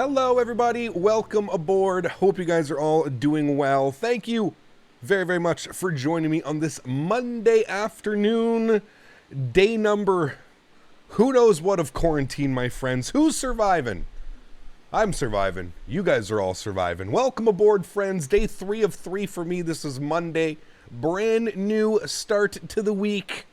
Hello everybody, welcome aboard. Hope you guys are all doing well. Thank you very, very much for joining me on this Monday afternoon. Day number, who knows what of quarantine, my friends. Who's surviving? I'm surviving. You guys are all surviving. Welcome aboard, friends. Day 3 of 3 for me. This is Monday. Brand new start to the week.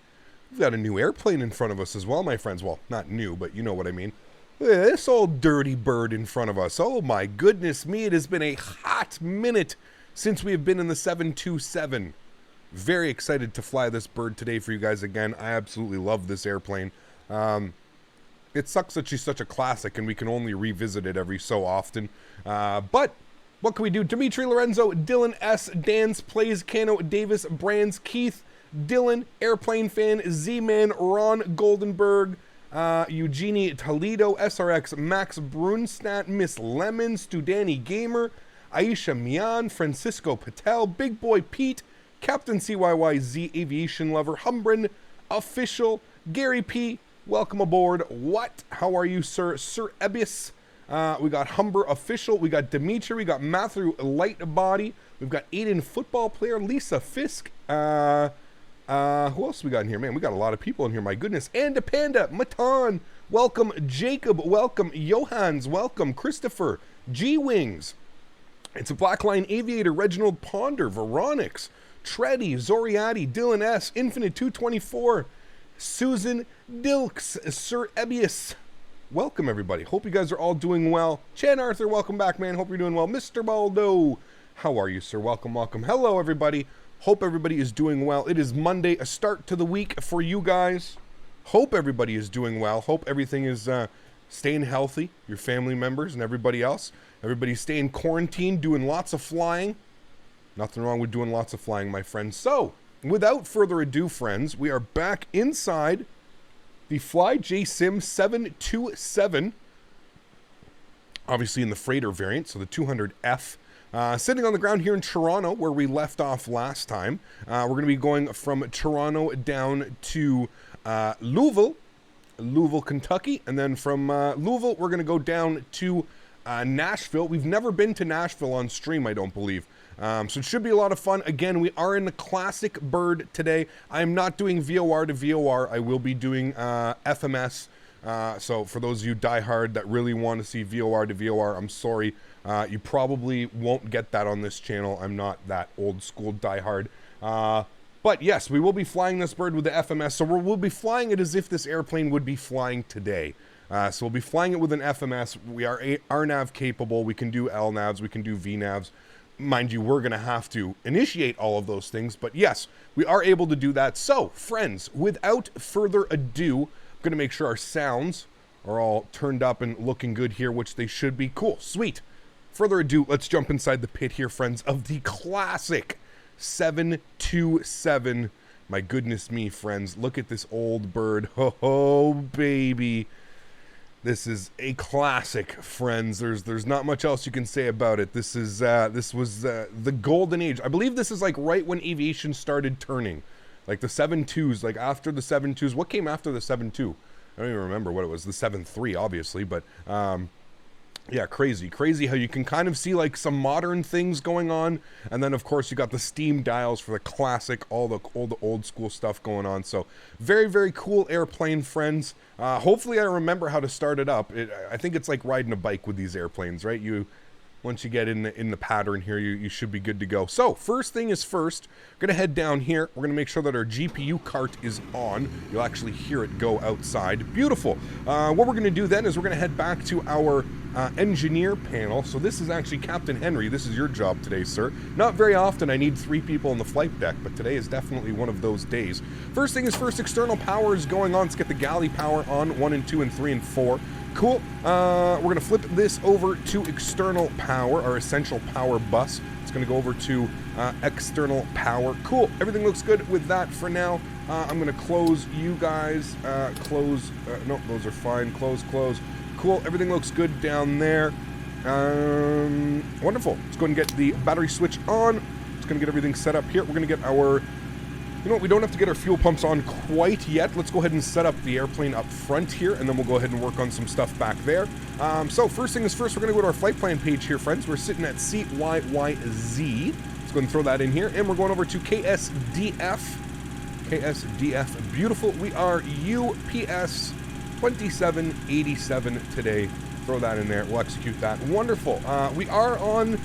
We've got a new airplane in front of us as well, my friends. Well, not new, but you know what I mean. Look at this old dirty bird in front of us. Oh my goodness me, it has been a hot minute since we have been in the 727. Very excited to fly this bird today for you guys again. I absolutely love this airplane. It sucks that she's such a classic and we can only revisit it every so often. But what can we do? Dimitri Lorenzo, Dylan S, Dan's Plays, Cano, Davis, Brands, Keith, Dylan, Airplane Fan, Z-Man, Ron Goldenberg, Eugenie Toledo, SRX, Max Brunstat, Miss Lemon, Studani Gamer, Aisha Mian, Francisco Patel, Big Boy Pete, Captain CYYZ, Aviation Lover, Humbrin, Official, Gary P, welcome aboard. What? How are you, sir? Sir Ebius. We got Humber Official, we got Dimitri, we got Matthew Lightbody, we've got Aiden Football Player, Lisa Fisk, who else we got in here? Man, we got a lot of people in here, my goodness. And a Panda, Matan, welcome. Jacob, welcome. Johans, welcome. Christopher, G-Wings. It's a Blackline Aviator, Reginald Ponder, Veronix, Treddy, Zoriati, Dylan S, Infinite 224, Susan Dilks, Sir Ebius. Welcome, everybody. Hope you guys are all doing well. Chan Arthur, welcome back, man. Hope you're doing well. Mr. Baldo, how are you, sir? Welcome, welcome. Hello, everybody. Hope everybody is doing well. It is Monday, a start to the week for you guys. Hope everybody is doing well. Hope everything is staying healthy, your family members and everybody else. Everybody's staying quarantined, doing lots of flying. Nothing wrong with doing lots of flying, my friends. So, without further ado, friends, we are back inside the FlyJSim 727. Obviously in the freighter variant, so the 200F. Sitting on the ground here in Toronto, where we left off last time. We're going to be going from Toronto down to Louisville, Kentucky. And then from Louisville, we're going to go down to Nashville. We've never been to Nashville on stream, I don't believe. So it should be a lot of fun. Again, we are in the classic bird today. I am not doing VOR to VOR. I will be doing FMS. So for those of you diehard that really want to see VOR to VOR, I'm sorry. You probably won't get that on this channel. I'm not that old school diehard. But yes, we will be flying this bird with the FMS. So we'll be flying it as if this airplane would be flying today. So we'll be flying it with an FMS. We are RNAV capable. We can do LNAVs. We can do VNAVs. Mind you, we're going to have to initiate all of those things. But yes, we are able to do that. So, friends, without further ado, I'm going to make sure our sounds are all turned up and looking good here, which they should be. Cool. Sweet. Further ado, let's jump inside the pit here, friends, of the classic 727. My goodness me, friends. Look at this old bird. Oh, baby. This is a classic, friends. There's not much else you can say about it. This was the golden age. I believe this is like right when aviation started turning. Like the 7.2s, like after the 7.2s. What came after the 7.2? I don't even remember what it was. The 7.3, obviously, but yeah, crazy how you can kind of see like some modern things going on, and then of course you got the steam dials for the classic, all the old school stuff going on. So very, very cool airplane, friends. Hopefully I remember how to start it up. I think it's like riding a bike with these airplanes, right? Once you get in the pattern here, you should be good to go. So first thing is first, we're gonna head down here. We're gonna make sure that our GPU cart is on. You'll actually hear it go outside. Beautiful. What we're gonna do then is we're gonna head back to our engineer panel. So this is actually Captain Henry. This is your job today, sir. Not very often I need 3 people on the flight deck, but today is definitely one of those days. First thing is first, external power is going on. Let's get the galley power on, 1 and 2 and 3 and 4. Cool. We're going to flip this over to external power, our essential power bus. It's going to go over to external power. Cool. Everything looks good with that for now. I'm going to close you guys. Close. No, those are fine. Close. Cool. Everything looks good down there. Wonderful. Let's go ahead and get the battery switch on. Just going to get everything set up here. We're going to get our You know what, we don't have to get our fuel pumps on quite yet. Let's go ahead and set up the airplane up front here, and then we'll go ahead and work on some stuff back there. So first thing is first, we're going to go to our flight plan page here, friends. We're sitting at CYYZ. Let's go and throw that in here, and we're going over to KSDF. KSDF, beautiful. We are UPS 2787 today. Throw that in there. We'll execute that. Wonderful. We are on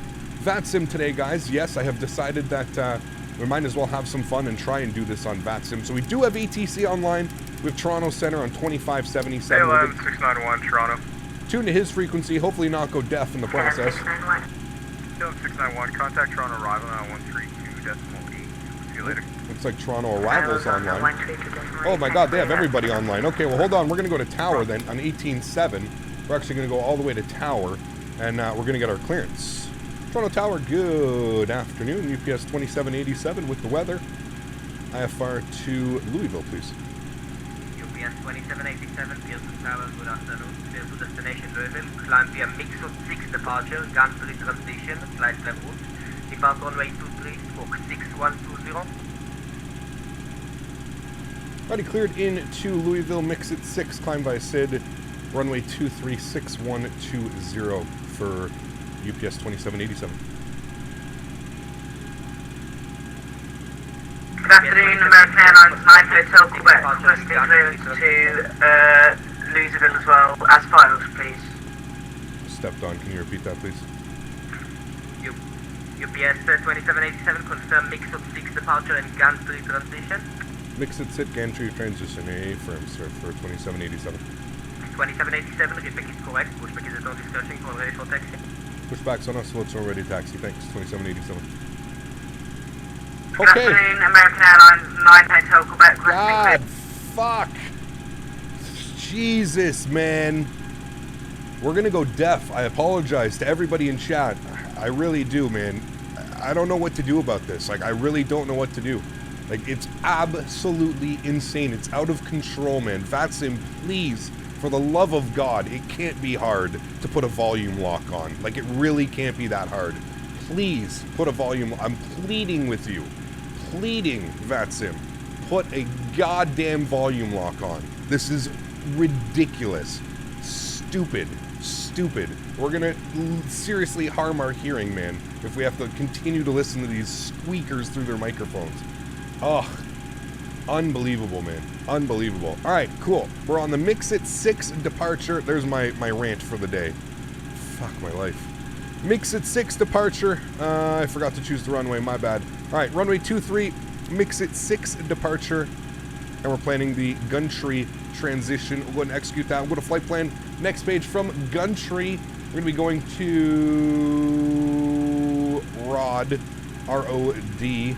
VATSIM today, guys. Yes, I have decided that we might as well have some fun and try and do this on VATSIM. So we do have ATC online with Toronto Center on 2577. 691 Toronto. Tune to his frequency, hopefully not go deaf in the process. 691, contact Toronto arrival on 132.8. See you later. Looks like Toronto arrivals online. Oh my god, they have everybody online. Okay, well hold on, we're going to go to Tower then on 18.7. We're actually going to go all the way to Tower, and we're going to get our clearance. Toronto Tower, good afternoon. UPS 2787 with the weather. IFR to Louisville, please. UPS 2787, Pearson Tower, good afternoon. Clear to destination Louisville. Climb via Mixo 6 departure, gantry transition, flight plan route. Depart runway 23, stroke 6120. Already cleared into Louisville, mix it 6, climb by Sid, runway 236120 for UPS 2787. Good afternoon, American Airlines 9 Hotel Quebec, requesting clearance to Louisville as well, as filed, please. Stepped on, can you repeat that, please? UPS 2787, confirm mix of 6 departure and gantry transition. Mix it, sit, gantry transition, affirm, sir, for 2787. 2787, repeat is correct, pushback is not discussing, call ready for taxi. Pushback's on us, so let's already taxi, thanks, 2787. Good Okay. afternoon, American Airlines 9 Hotel Quebec, requesting God, clearance. fuck. Jesus, man. We're gonna go deaf. I apologize to everybody in chat. I really do, man. I don't know what to do about this. Like, I really don't know what to do. Like, it's absolutely insane. It's out of control, man. VATSIM, please, for the love of God, it can't be hard to put a volume lock on. Like, it really can't be that hard. Please put a volume. I'm pleading with you. Pleading, VATSIM. Put a goddamn volume lock on. This is ridiculous. Stupid. Stupid. We're gonna seriously harm our hearing, man, if we have to continue to listen to these squeakers through their microphones. Ugh. Unbelievable, man. Unbelievable. All right, cool. We're on the Mix-It 6 departure. There's my rant for the day. Fuck my life. Mix-It 6 departure. I forgot to choose the runway. My bad. All right, runway 23, Mix-It 6 departure. And we're planning the Gantry transition. We'll go ahead and execute that. We'll go to flight plan. Next page from Gantry. We're going to be going to Rod. R-O-D.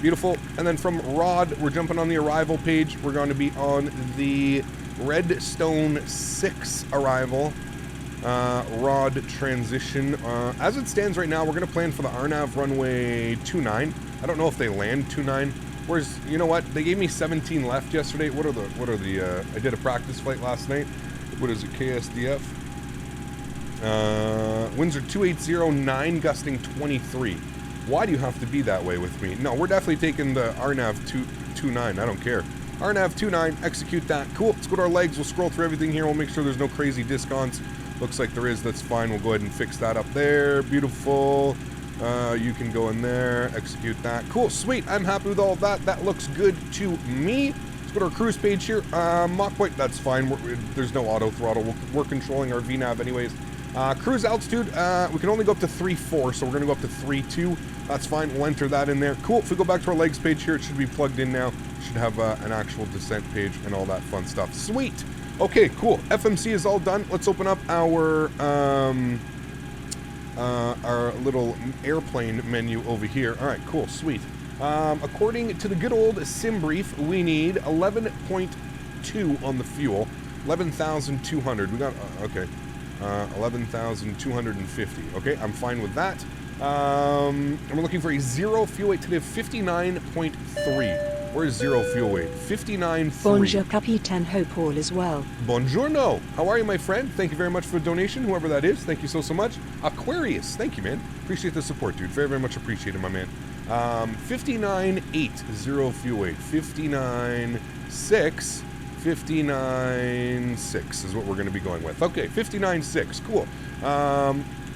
Beautiful. And then from Rod, we're jumping on the arrival page. We're going to be on the Redstone 6 arrival. Rod transition. As it stands right now, we're going to plan for the RNAV runway 29. I don't know if they land 29. Whereas, you know what? They gave me 17 left yesterday. What are the, I did a practice flight last night. What is it, KSDF? Winds are 2809, gusting 23. Why do you have to be that way with me? No, we're definitely taking the RNAV 29. I don't care. RNAV 29, execute that. Cool. Let's go to our legs. We'll scroll through everything here. We'll make sure there's no crazy discounts. Looks like there is. That's fine. We'll go ahead and fix that up there. Beautiful. You can go in there. Execute that. Cool. Sweet. I'm happy with all of that. That looks good to me. Let's go to our cruise page here. Mach point. That's fine. There's no auto throttle. We're controlling our VNAV anyways. Cruise altitude, we can only go up to 3.4, so we're going to go up to 3.2. That's fine. We'll enter that in there. Cool. If we go back to our legs page here, it should be plugged in now. Should have an actual descent page and all that fun stuff. Sweet. Okay, cool. FMC is all done. Let's open up our little airplane menu over here. All right, cool. Sweet. According to the good old sim brief, we need 11.2 on the fuel. 11,200. We got, okay. 11,250. Okay, I'm fine with that. And we're looking for a zero fuel weight today of 59.3. Where's zero fuel weight? 59.3. Bonjour, Capitaine Hope all as well. Buongiorno. How are you, my friend? Thank you very much for the donation, whoever that is. Thank you so much. Aquarius, thank you, man. Appreciate the support, dude. Very, very much appreciated, my man. 59.8 fuel weight. 59.6. 59.6 is what we're going to be going with. Okay, 59.6. Cool.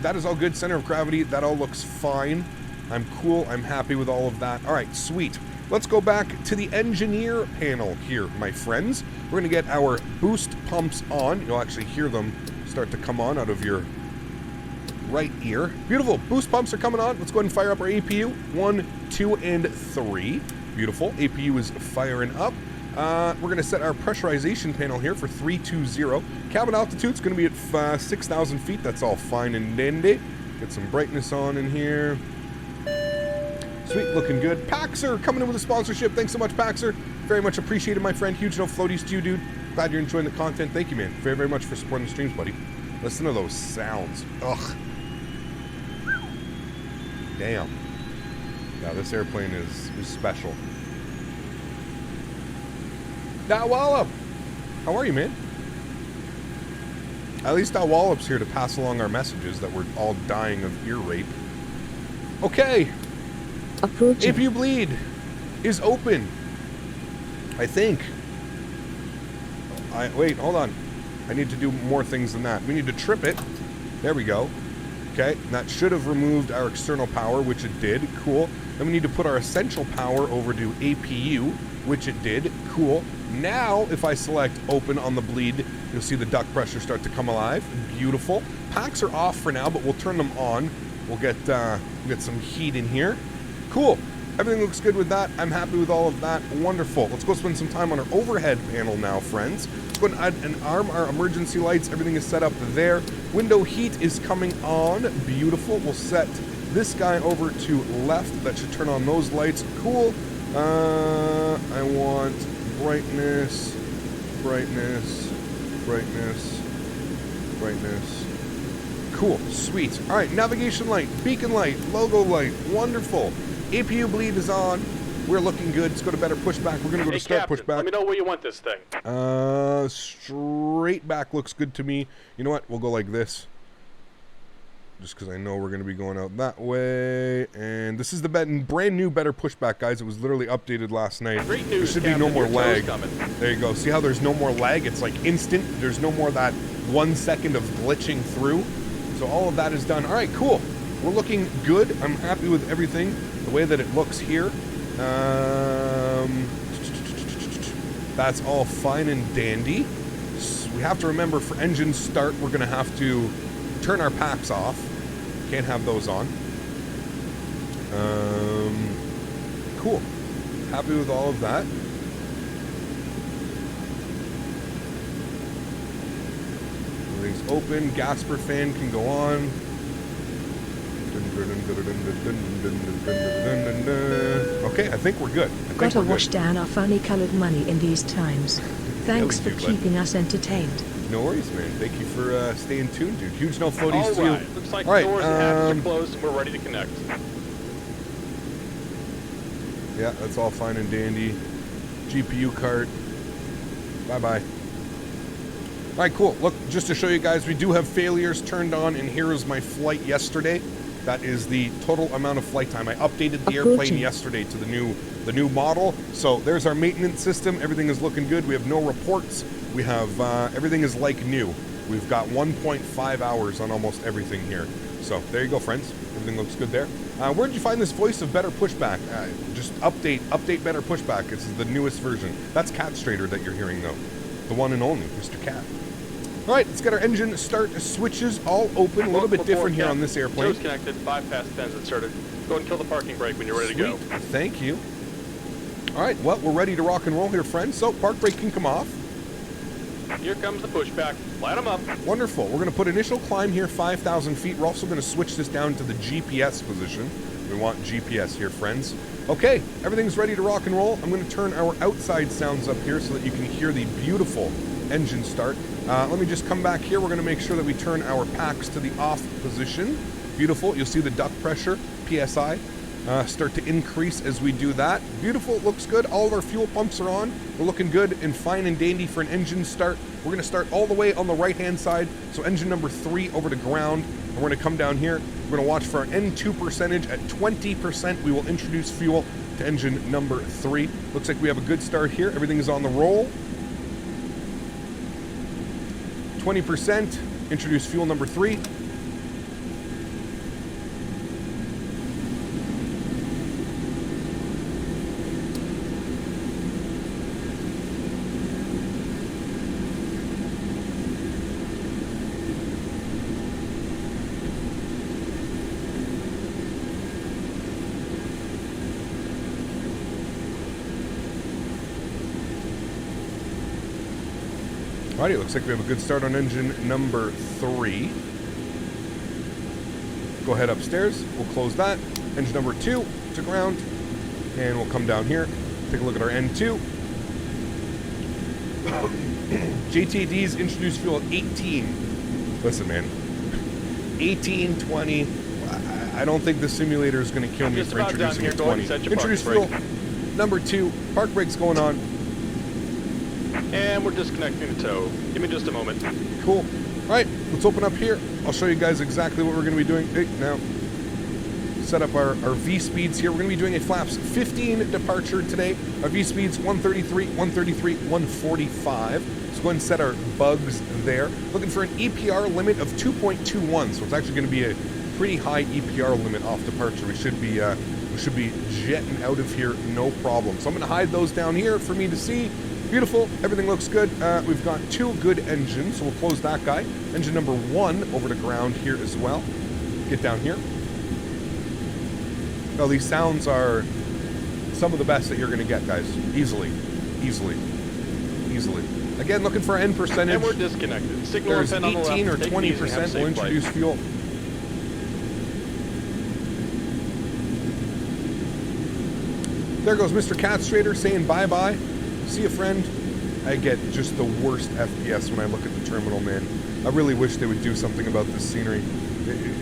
That is all good. Center of gravity. That all looks fine. I'm cool. I'm happy with all of that. All right, sweet. Let's go back to the engineer panel here, my friends. We're going to get our boost pumps on. You'll actually hear them start to come on out of your right ear. Beautiful. Boost pumps are coming on. Let's go ahead and fire up our APU. 1, 2, and 3. Beautiful. APU is firing up. We're going to set our pressurization panel here for 320. Cabin altitude is going to be at 6,000 feet. That's all fine and dandy. Get some brightness on in here. Sweet, looking good. Paxer coming in with a sponsorship. Thanks so much, Paxer. Very much appreciated, my friend. Huge no floaties to you, dude. Glad you're enjoying the content. Thank you, man. Very, very much for supporting the streams, buddy. Listen to those sounds. Ugh. Damn. Yeah, this airplane is special. Wallop! How are you, man? At least Wallop's here to pass along our messages that we're all dying of ear rape. Okay. Approaching. APU bleed is open. I think. Wait, hold on. I need to do more things than that. We need to trip it. There we go. Okay, that should have removed our external power, which it did. Cool. Then we need to put our essential power over to APU, which it did. Cool. Now, if I select open on the bleed, you'll see the duct pressure start to come alive. Beautiful. Packs are off for now, but we'll turn them on. We'll get some heat in here. Cool. Everything looks good with that. I'm happy with all of that. Wonderful. Let's go spend some time on our overhead panel now, friends. Let's go ahead and arm our emergency lights. Everything is set up there. Window heat is coming on. Beautiful. We'll set this guy over to left. That should turn on those lights. Cool. I want brightness, brightness, brightness, brightness. Cool. Sweet. All right. Navigation light, beacon light, logo light. Wonderful. APU bleed is on. We're looking good. Let's go to better pushback. We're going to go to start Captain, pushback. Let me know where you want this thing. Straight back looks good to me. You know what? We'll go like this. Just because I know we're going to be going out that way. And this is the brand new better pushback, guys. It was literally updated last night. Great news, there should be no more lag. coming. There you go. See how there's no more lag? It's like instant. There's no more that 1 second of glitching through. So all of that is done. All right, cool. We're looking good. I'm happy with everything, the way that it looks here. That's all fine and dandy. So we have to remember for engine start, we're going to have to turn our packs off. Can't have those on. Cool. Happy with all of that. Everything's open. Gasper fan can go on. Okay, I think we're good. Gotta wash down our funny colored money in these times. Thanks for keeping us entertained. No worries, man. Thank you for staying tuned, dude. Huge no floaties to you. Looks like the doors and hatches are closed and we're ready to connect. Yeah, that's all fine and dandy. GPU cart. Bye-bye. All right, cool. Look, just to show you guys, we do have failures turned on, and here is my flight yesterday. That is the total amount of flight time. I updated the airplane yesterday to the new model. So there's our maintenance system. Everything is looking good. We have no reports. We have everything is like new. We've got 1.5 hours on almost everything here. So there you go, friends. Everything looks good there. Where did you find this voice of Better Pushback? Just update Better Pushback. This is the newest version. That's Cat Strader that you're hearing though. The one and only, Mr. Cat. All right, let's get our engine start switches all open. A little bit different here on this airplane. Show's connected, 5 past 10's inserted. Go ahead and kill the parking brake when you're ready to go. Thank you. All right, well, we're ready to rock and roll here, friends. So park brake can come off. Here comes the pushback. Light them up. Wonderful. We're going to put initial climb here, 5,000 feet. We're also going to switch this down to the GPS position. We want GPS here, friends. Okay, everything's ready to rock and roll. I'm going to turn our outside sounds up here so that you can hear the beautiful engine start. Let me just come back here. We're going to make sure that we turn our packs to the off position. Beautiful. You'll see the duct pressure, PSI, start to increase as we do that. Beautiful. Looks good. All of our fuel pumps are on. We're looking good and fine and dandy for an engine start. We're going to start all the way on the right-hand side. So engine number 3 over to ground. And we're going to come down here. We're going to watch for our N2 percentage at 20%. We will introduce fuel to engine number 3. Looks like we have a good start here. Everything is on the roll. 20%. Introduce fuel number 3. Alrighty, looks like we have a good start on engine number 3. Go ahead upstairs. We'll close that. Engine number 2 to ground. And we'll come down here. Take a look at our N2. JTAD's introduced fuel at 18. Listen, man. 18, 20. I don't think the simulator is going to kill me for introducing at 20. Introduce fuel number 2. Park brake's going on. And we're disconnecting the tow. Give me just a moment. Cool. All right, let's open up here. I'll show you guys exactly what we're going to be doing. Hey, now, set up our V speeds here. We're going to be doing a flaps 15 departure today. Our V speeds 133, 133, 145. So go ahead and set our bugs there. Looking for an EPR limit of 2.21. So it's actually going to be a pretty high EPR limit off departure. We should be jetting out of here, no problem. So I'm going to hide those down here for me to see. Beautiful. Everything looks good. We've got 2 good engines, so we'll close that guy. Engine number 1 over to ground here as well. Get down here. Well, these sounds are some of the best that you're going to get, guys. Easily. Again, looking for our N percentage. And we're disconnected. Signal There's on the 18 or left. 20%. We'll introduce fuel. There goes Mr. Catstrader saying bye-bye. See you, friend. I get just the worst FPS when I look at the terminal, man. I really wish they would do something about this scenery.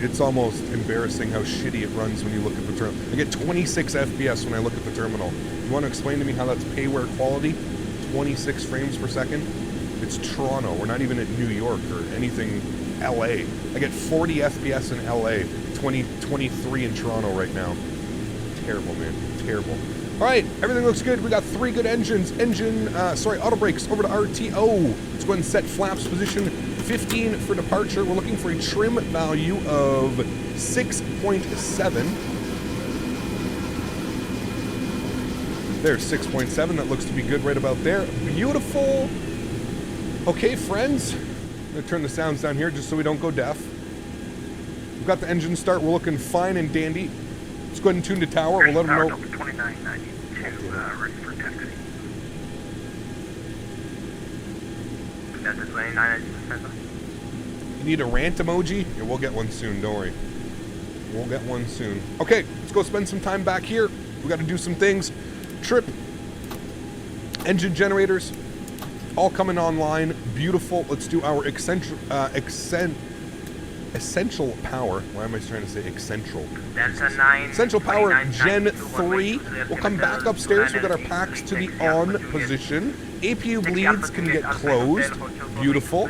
It's almost embarrassing how shitty it runs when you look at the terminal. I get 26 FPS when I look at the terminal. You want to explain to me how that's payware quality? 26 frames per second? It's Toronto. We're not even at New York or anything LA. I get 40 FPS in LA, 23 in Toronto right now. Terrible, man. Terrible. All right, everything looks good. We got 3 good engines. Auto brakes over to RTO. Let's go ahead and set flaps position 15 for departure. We're looking for a trim value of 6.7. There's 6.7. That looks to be good right about there. Beautiful. Okay, friends. I'm going to turn the sounds down here just so we don't go deaf. We've got the engine start. We're looking fine and dandy. Let's go ahead and tune the tower. We'll let them know. 2992, ready for taxi. Delta 2997. You need a rant emoji? Yeah, we'll get one soon, don't worry. We'll get one soon. Okay, let's go spend some time back here. We got to do some things. Trip. Engine generators. All coming online. Beautiful. Let's do our essential power. Why am I trying to say essential? Delta 9. Essential power Gen 3. We'll come back upstairs. We've got our packs to the on position. APU bleeds can get closed. Beautiful.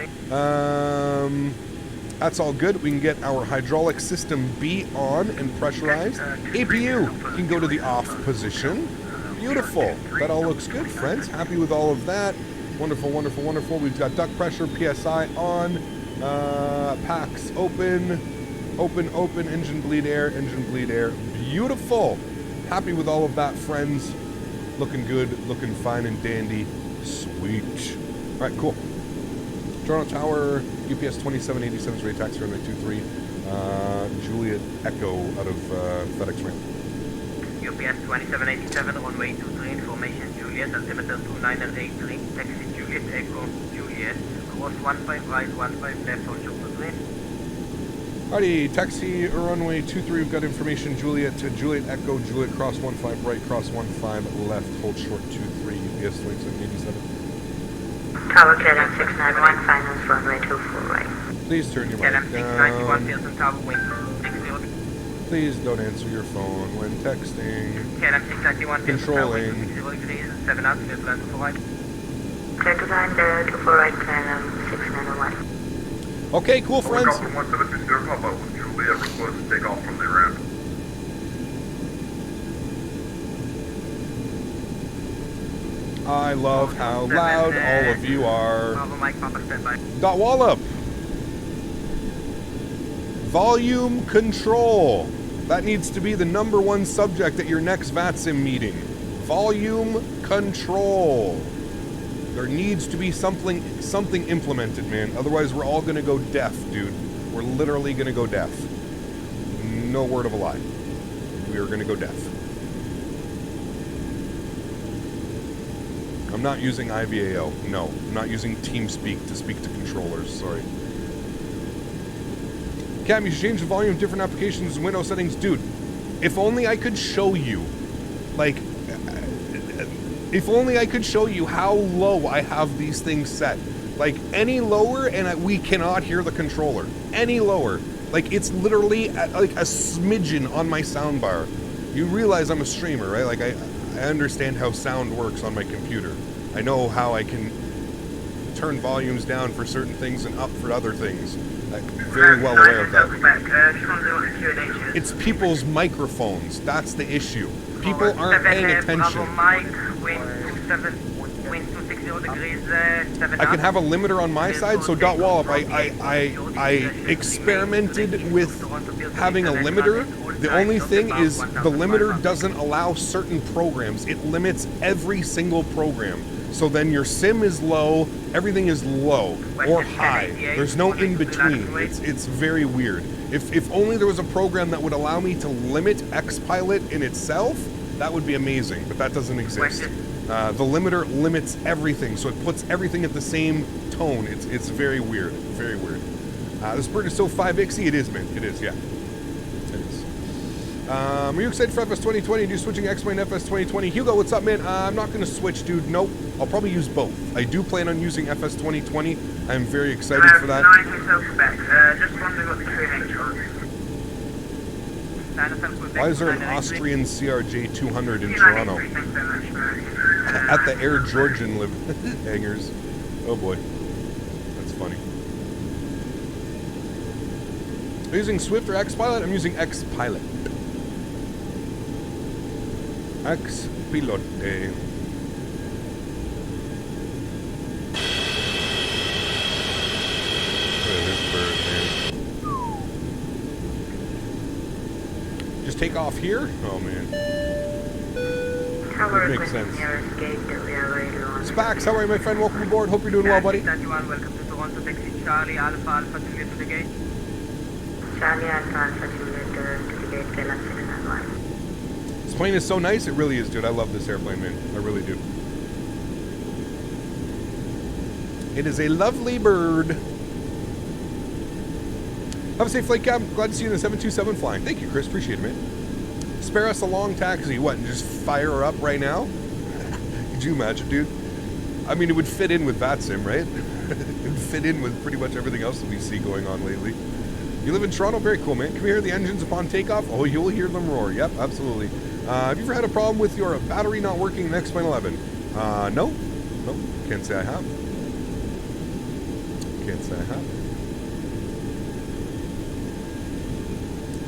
That's all good. We can get our hydraulic system B on and pressurized. APU can go to the off position. Beautiful. That all looks good, friends. Happy with all of that. Wonderful, wonderful, wonderful. We've got duct pressure, PSI on. Packs open, engine bleed air, beautiful. Happy with all of that, friends. Looking good, looking fine and dandy. Sweet. All right, cool. Toronto Tower, UPS 2787 is ready taxi runway 23. Juliet Echo out of FedEx ramp. UPS 2787 on way 23, information Juliet, altimeter 2983, taxi Juliet Echo, Juliet. Course 15 right, 15 left, hold short to green. Alrighty, taxi runway 23, we've got information Juliet to Juliet Echo, Juliet cross 15 right, cross 15 left, hold short 23, UPS 2787. Tower KLM 691, finals runway 24 right. Please turn your mic KLM 691, Pearson Tower, wind 60. Please don't answer your phone when texting. KLM 691, Controlling. 0 degrees, 7 out, clear to land for right. Clear to land 24 right, KLM 691. Okay, cool, friends. Helicopter 1720 Papa with Juliet request to take off from the ramp. I love how loud all of you are. Bravo Mike, Papa standby. Dot Wallop. Volume control. That needs to be the #1 subject at your next VATSIM meeting. Volume control. There needs to be something implemented, man. Otherwise, we're all gonna go deaf, dude. We're literally gonna go deaf. No word of a lie. We are gonna go deaf. I'm not using IVAO. No, I'm not using TeamSpeak to speak to controllers. Sorry. Cam, you should change the volume of different applications and window settings. Dude, if only I could show you, like, if only I could show you how low I have these things set. Like, any lower and we cannot hear the controller. Any lower. Like, it's literally like a smidgen on my soundbar. You realize I'm a streamer, right? Like, I understand how sound works on my computer. I know how I can turn volumes down for certain things and up for other things. I'm very well aware of that. It's people's microphones. That's the issue. People aren't paying attention. I can have a limiter on my side, so Dot Wallop, I experimented with having a limiter. The only thing is the limiter doesn't allow certain programs. It limits every single program. So then your sim is low, everything is low or high. There's no in between. It's very weird. If only there was a program that would allow me to limit XPilot in itself, that would be amazing, but that doesn't exist. The limiter limits everything, so it puts everything at the same tone. It's very weird, very weird. This bird is so 5XE. It is, man. It is, yeah. It is. Are you excited for FS 2020? Are you switching X-Plane FS 2020? Hugo, what's up, man? I'm not going to switch, dude. Nope. I'll probably use both. I do plan on using FS 2020. I'm very excited for that. Just wondering what the crew name was. Why is there an Austrian CRJ 200 in Toronto? At the Air Georgian hangars. Oh boy. That's funny. Are you using Swift or XPilot? I'm using XPilot. XPilot. Just take off here? Oh man. That makes sense. Spax, how are you, my friend? Welcome aboard. Hope you're doing well, buddy. Welcome to Toronto, taxi Charlie, Alpha, Alpha, Juliet to the gate. Charlie Alpha, Alpha, Juliet to the gate, Kailan 691. This plane is so nice. It really is, dude. I love this airplane, man. I really do. It is a lovely bird. Have a safe flight, Cap. Glad to see you in the 727 flying. Thank you, Chris. Appreciate it, man. Spare us a long taxi. What, and just fire her up right now? Could you imagine, dude? I mean, it would fit in with VATSIM, right? It would fit in with pretty much everything else that we see going on lately. You live in Toronto? Very cool, man. Can we hear the engines upon takeoff? Oh, you'll hear them roar. Yep, absolutely. Have you ever had a problem with your battery not working in X-Plane 11? No. Nope. Can't say I have. Can't say I have.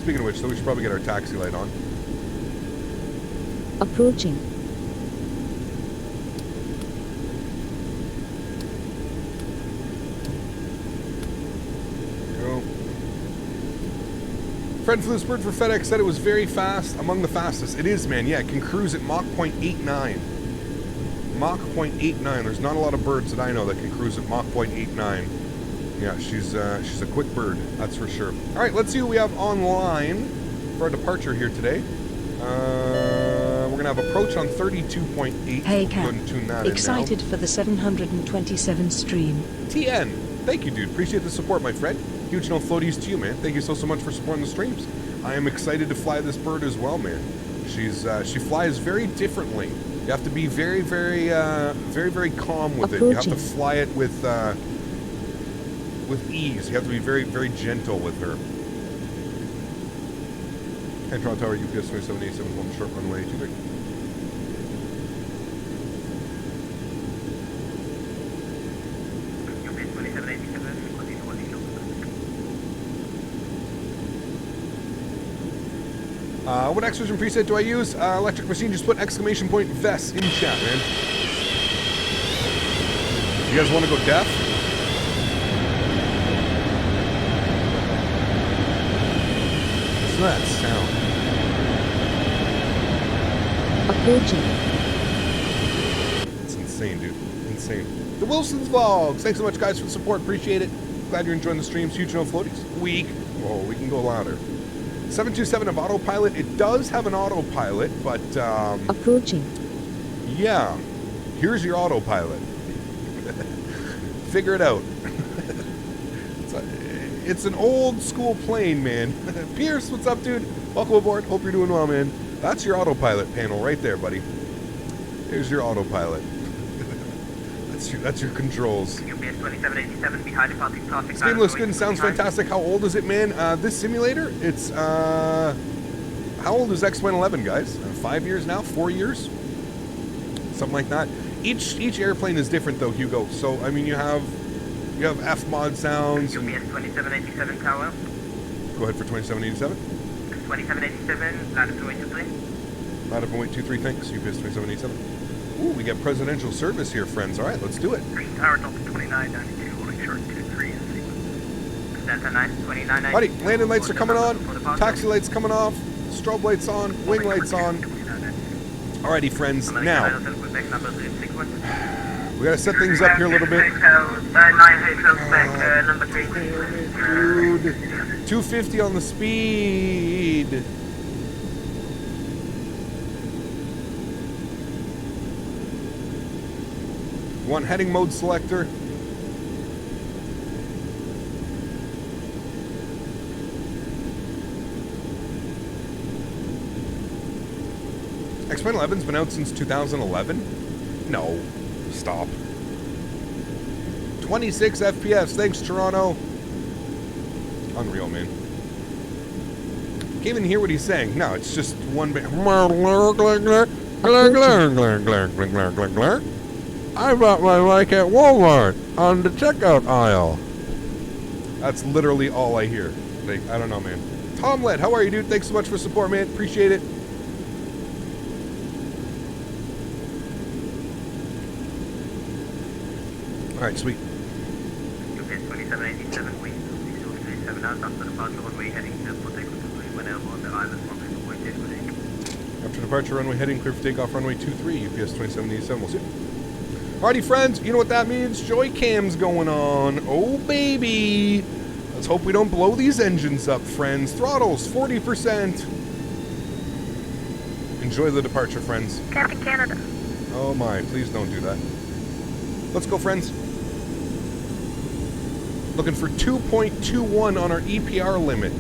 Speaking of which, so we should probably get our taxi light on. Approaching. Go. Fred Flusbird for FedEx said it was very fast, among the fastest. It is, man. Yeah, it can cruise at Mach 0.89. Mach 0.89. There's not a lot of birds that I know that can cruise at Mach 0.89. Yeah, she's a quick bird, that's for sure. All right, let's see who we have online for our departure here today. We're going to have approach on 32.8. Hey, Cap. Tune that Excited for the 727 stream. TN, thank you, dude. Appreciate the support, my friend. Huge no floaties to you, man. Thank you so much for supporting the streams. I am excited to fly this bird as well, man. She flies very differently. You have to be very, very calm with it. You have to fly it with ease. You have to be very, very gentle with her. And Toronto Tower, UPS 2787, short runway, 2 big. UPS 2787, continue holding low. What X-Vision preset do I use? Electric Machine, just put exclamation point VES in chat, man. You guys want to go deaf? What's that sound? Approaching. It's insane, dude. Insane. The Wilson's Vlogs. Thanks so much, guys, for the support. Appreciate it. Glad you're enjoying the streams. Huge no floaties. Weak. Oh, we can go louder. 727 of autopilot. It does have an autopilot, but Approaching. yeah. Here's your autopilot. Figure it out. It's an old school plane, man. Pierce, what's up, dude? Welcome aboard. Hope you're doing well, man. That's your autopilot panel right there, buddy. Here's your autopilot. That's your controls. UPS 2787 behind departing traffic. This game looks good and sounds fantastic. How old is it, man? This simulator, it's how old is X-11, guys? 5 years now? 4 years? Something like that. Each airplane is different, though, Hugo. So I mean, you have F-mod sounds. UPS 2787 tower. Go ahead for 2787. 2787 line up to 23. Line up and wait 23. Thanks. UPS 2787. Ooh, we got presidential service here, friends. All right, let's do it. Tower Delta 2992, holding short 23 in sequence. Delta 9, 2992. Buddy, landing lights are coming on. Taxi lights coming off. Strobe lights on. Wing lights on. Alrighty, friends. Now, we gotta set things up here a little bit. 9 hotel spec, number 3. Dude, 250 on the speed. One heading mode selector. X-11's been out since 2011? No. Stop. 26 FPS. Thanks, Toronto. Unreal, man. Can't even hear what he's saying. No, it's just one bit. I bought my mic at Walmart on the checkout aisle. That's literally all I hear. Like, I don't know, man. Tomlet, how are you, dude? Thanks so much for support, man. Appreciate it. Alright, sweet. UPS 2787 wind 3037 knots after departure runway heading to protect when airborne the island 1.8. After departure, runway heading, clear for takeoff, runway 23, UPS 2787. We'll see. Alrighty, friends, you know what that means? Joy cam's going on. Oh, baby. Let's hope we don't blow these engines up, friends. Throttles, 40%. Enjoy the departure, friends. Captain Canada. Oh my, please don't do that. Let's go, friends. Looking for 2.21 on our EPR limit.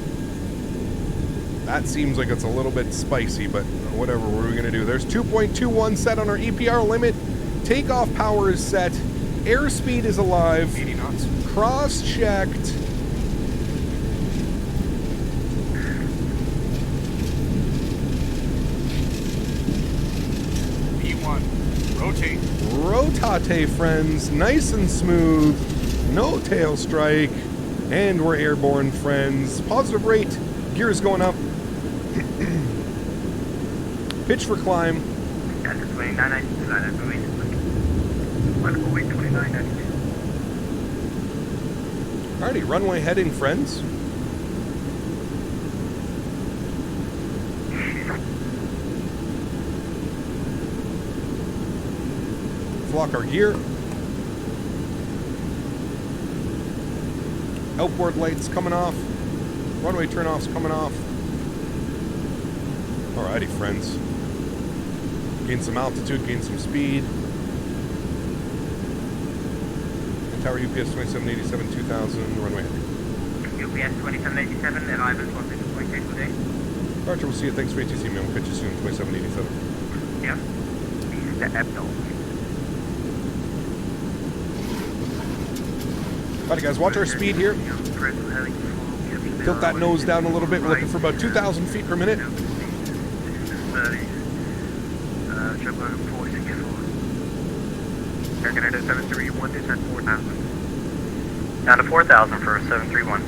That seems like it's a little bit spicy, but whatever, what are we going to do? There's 2.21 set on our EPR limit. Takeoff power is set. Airspeed is alive. 80 knots. Cross-checked. P1. Rotate. Rotate, friends. Nice and smooth. No tail strike. And we're airborne, friends. Positive rate. Gears going up. Pitch for climb. Delta 2992 line up to 23. Runway 2992. Alrighty, runway heading, friends. Let's lock our gear. Outboard lights coming off. Runway turnoffs coming off. Alrighty, friends. Gain some altitude, gain some speed. Tower UPS 2787 2000, runway heading. UPS 2787, arrivals 1.8 today. Archer, we'll see you. Thanks for ATC, man. We'll catch you soon. 2787. Yeah. East to Epno. Alright, guys, watch our speed here. Tilt that nose down a little bit. We're looking for about 2,000 feet per minute. 30. Triple 464. Air Canada 731, descent 4,000. Down to 4,000 for 731.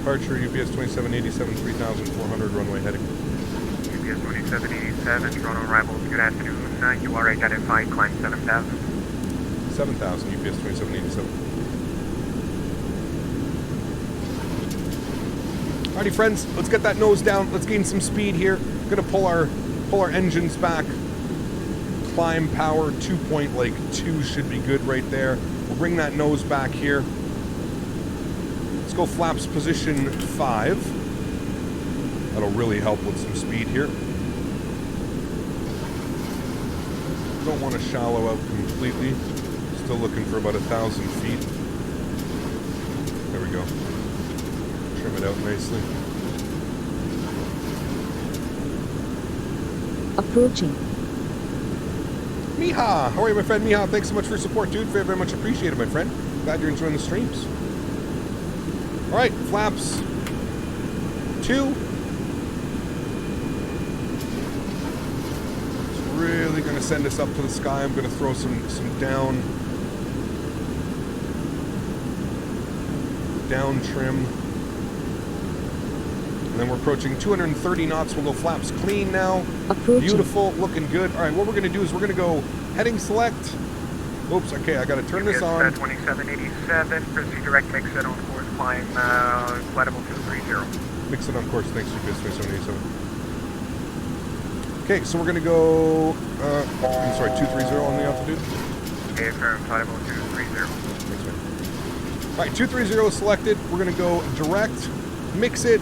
departure, UPS 2787, 3400, runway heading. UPS 2787, Toronto arrivals, good afternoon. You are identified, climb 7000. 7000, UPS 2787. Alrighty, friends, let's get that nose down. Let's gain some speed here. Gonna pull our engines back. Climb power 2.2 should be good right there. We'll bring that nose back here. Let's go flaps position 5. That'll really help with some speed here. Don't want to shallow out completely. Still looking for about 1,000 feet. There we go. Trim it out nicely. Approaching. Miha! How are you, my friend? Miha, thanks so much for your support, dude. Very, very much appreciated, my friend. Glad you're enjoying the streams. Alright, flaps 2. It's really going to send us up to the sky. I'm going to throw some down trim. And then we're approaching 230 knots. We'll go flaps clean now. Approaching. Beautiful, looking good. All right, what we're going to do is we're going to go heading select. Oops, okay, I got to turn this on. 2787, proceed direct, mix it on course, climb flight level 230. Mix it on course, thanks, UPS 2787. Okay, so we're going to go, I'm sorry, 230 on the altitude. Okay, firm, flight level 230. All right, 230 is selected. We're going to go direct, mix it,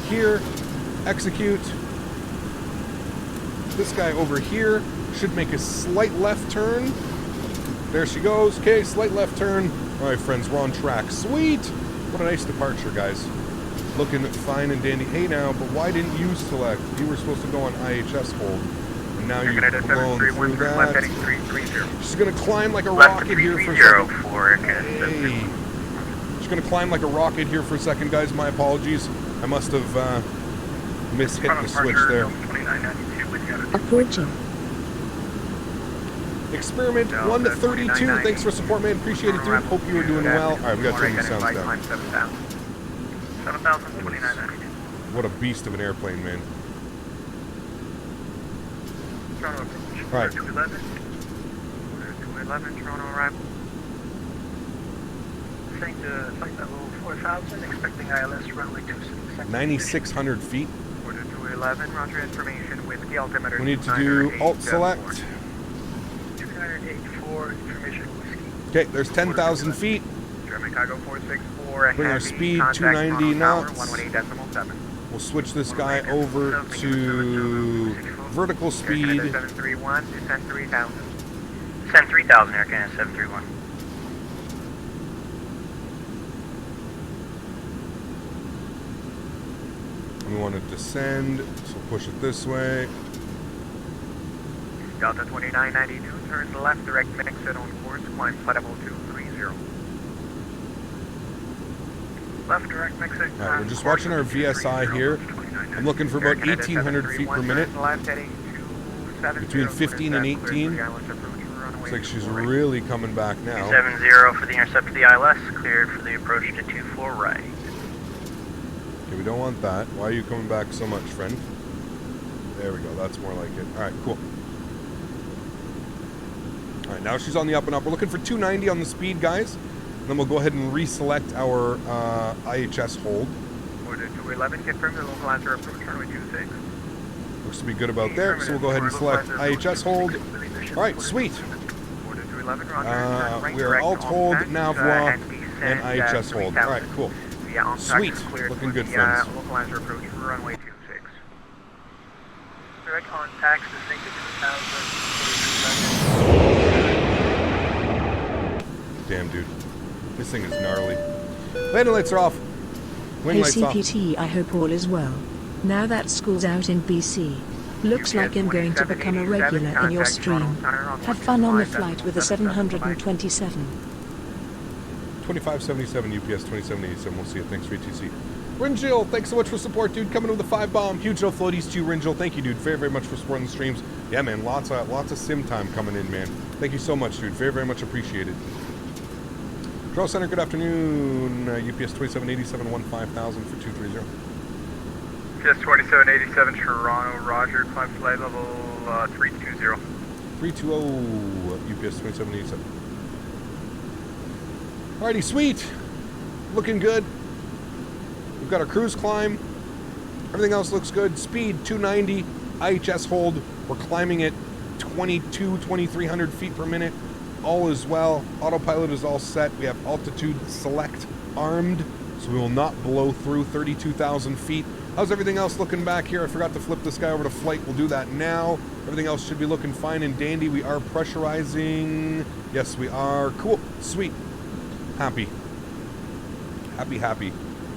here, execute. This guy over here should make a slight left turn. There she goes. Okay, slight left turn. All right, friends, we're on track. Sweet. What a nice departure, guys. Looking fine and dandy. Hey now, but why didn't you select? You were supposed to go on IHS hold. And now you're blown through that. She's going to climb like a rocket here for a second. Hey. She's going to climb like a rocket here for a second, guys. My apologies. I must have mishit the switch there. Approaching. Experiment 132. Thanks for support, man. Appreciate it, dude. Hope you were doing well. All right, we got to turn the sounds down. 7,029.92. What a beast of an airplane, man. Toronto approach. All right. 211. 211, Toronto arrival. Setting to flight level 4,000, expecting ILS runway 26. 9,600 feet. Order 211, roger information with the altimeter. We need to do alt select. 284, information whiskey. Okay, there's 10,000 feet. German Cargo 464, Bring our speed 290 knots. 118.7. We'll switch this guy over to vertical speed. 731, descend 3,000. Descend 3,000, Air Canada 731. We want to descend, so push it this way. Delta 2992, turn left, direct mix it on course, climb flight level 230. Left, direct mix it. Alright, we're just watching our VSI here. I'm looking for about 1,800 feet per minute. Between 15 and 18. Looks like she's really coming back now. 270 for the intercept of the ILS, cleared for the approach to 24 right. Okay, we don't want that. Why are you coming back so much, friend? There we go, that's more like it. Alright, cool. Alright, now she's on the up and up. We're looking for 290 on the speed, guys. And then we'll go ahead and reselect our IHS hold. Order 211, confirm the local answer approach, runway 26. Looks to be good about there, so we'll go ahead and select IHS hold. Alright, sweet. Order 211, roger. We are alt hold, nav walk, and IHS hold. Alright, cool. Sweet. Looking good, friends. Local answer approach, runway 26. Direct contacts, descend to 2,000. Damn, dude. This thing is gnarly. Landing lights are off. Wing Hey lights off. CPT, I hope all is well. Now that school's out in BC, looks like I'm going to become a regular in your stream. Have fun on the flight with the 727. 2577 UPS 2787. We'll see you. Thanks for ATC. Ringil, thanks so much for support, dude. Coming with the 5 bomb. Huge no floaties to you, Ringil. Thank you, dude. Very, very much for supporting the streams. Yeah, man. Lots of sim time coming in, man. Thank you so much, dude. Very, very much appreciated. Toronto Center, good afternoon. UPS 2787 15000 for 230. UPS 2787 Toronto, roger, climb flight level 320. 320 UPS 2787. Alrighty, sweet. Looking good. We've got our cruise climb. Everything else looks good. Speed 290. IHS hold. We're climbing at 2300 feet per minute. All is well. Autopilot is all set. We have altitude select armed, so we will not blow through 32,000 feet. How's everything else looking back here? I forgot to flip this guy over to flight. We'll do that now. Everything else should be looking fine and dandy. We are pressurizing. Yes, we are. Cool. Sweet. Happy. Happy.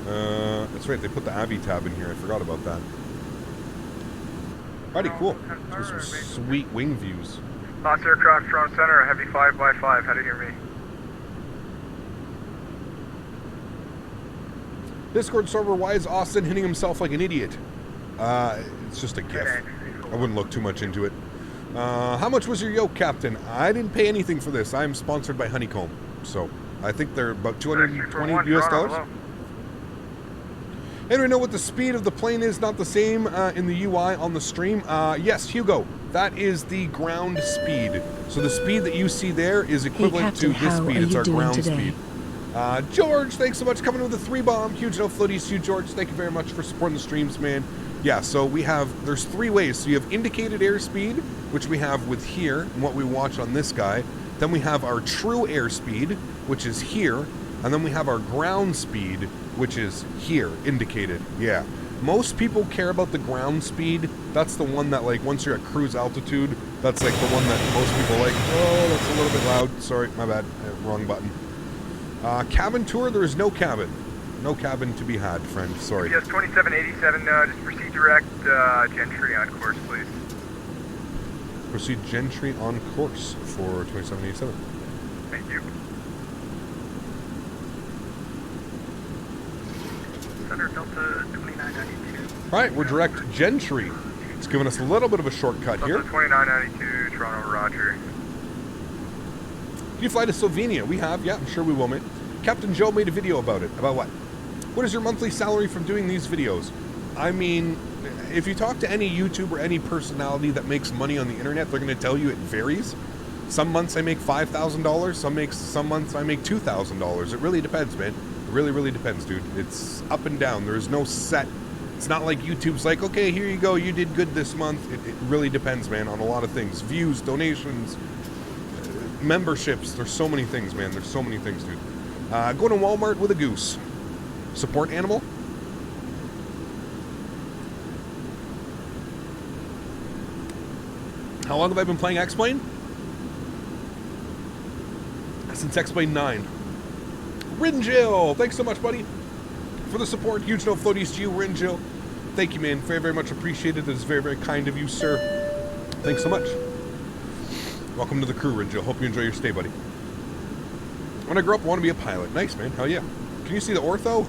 That's right. They put the Avi tab in here. I forgot about that. Alrighty, cool. Some sweet wing views. Lost aircraft, Toronto Center, heavy 5x5. How do you hear me? Discord server, why is Austin hitting himself like an idiot? It's just a gif. I wouldn't look too much into it. How much was your yoke, Captain? I didn't pay anything for this. I'm sponsored by Honeycomb. So, I think they're about 220 US dollars. Anyone know what the speed of the plane is? Not the same in the UI on the stream? Yes, Hugo. That is the ground speed. So the speed that you see there is equivalent to this speed. It's our ground speed. George, thanks so much coming with the 3-bomb. Huge no floaties to you, George. Thank you very much for supporting the streams, man. Yeah, so there's 3 ways. So you have indicated airspeed, which we have with here, and what we watch on this guy. Then we have our true airspeed, which is here. And then we have our ground speed, which is here, indicated. Yeah. Most people care about the ground speed. That's the one that, like, once you're at cruise altitude, that's, like, the one that most people like. Oh, that's a little bit loud. Sorry, my bad. Wrong button. Cabin tour, there is no cabin. No cabin to be had, friend. Sorry. Yes, 2787, just proceed direct Gentry on course, please. Proceed Gentry on course for 2787. Thank you. Center Delta 2992. Alright, we're direct Gentry. It's giving us a little bit of a shortcut here. Delta 2992, Toronto, roger. Can you fly to Slovenia? We have, yeah, I'm sure we will, mate. Captain Joe made a video about it. About what? What is your monthly salary from doing these videos? I mean, if you talk to any YouTuber, any personality that makes money on the internet, they're going to tell you it varies. Some months I make $5,000, some months I make $2,000. It really depends, man. It really, really depends, dude. It's up and down. There is no set. It's not like YouTube's like, okay, here you go, you did good this month. It really depends, man, on a lot of things. Views, donations, memberships. There's so many things, man. There's so many things, dude. Going to Walmart with a goose. Support animal? How long have I been playing X-Plane? Since X-Plane 9. Rinjill! Thanks so much, buddy, for the support. Huge no floaties to you, Rinjill. Thank you, man. Very, very much appreciated. It is very, very kind of you, sir. Thanks so much. Welcome to the crew, Rinjill. Hope you enjoy your stay, buddy. When I grow up, I want to be a pilot. Nice, man. Hell yeah. Can you see the ortho?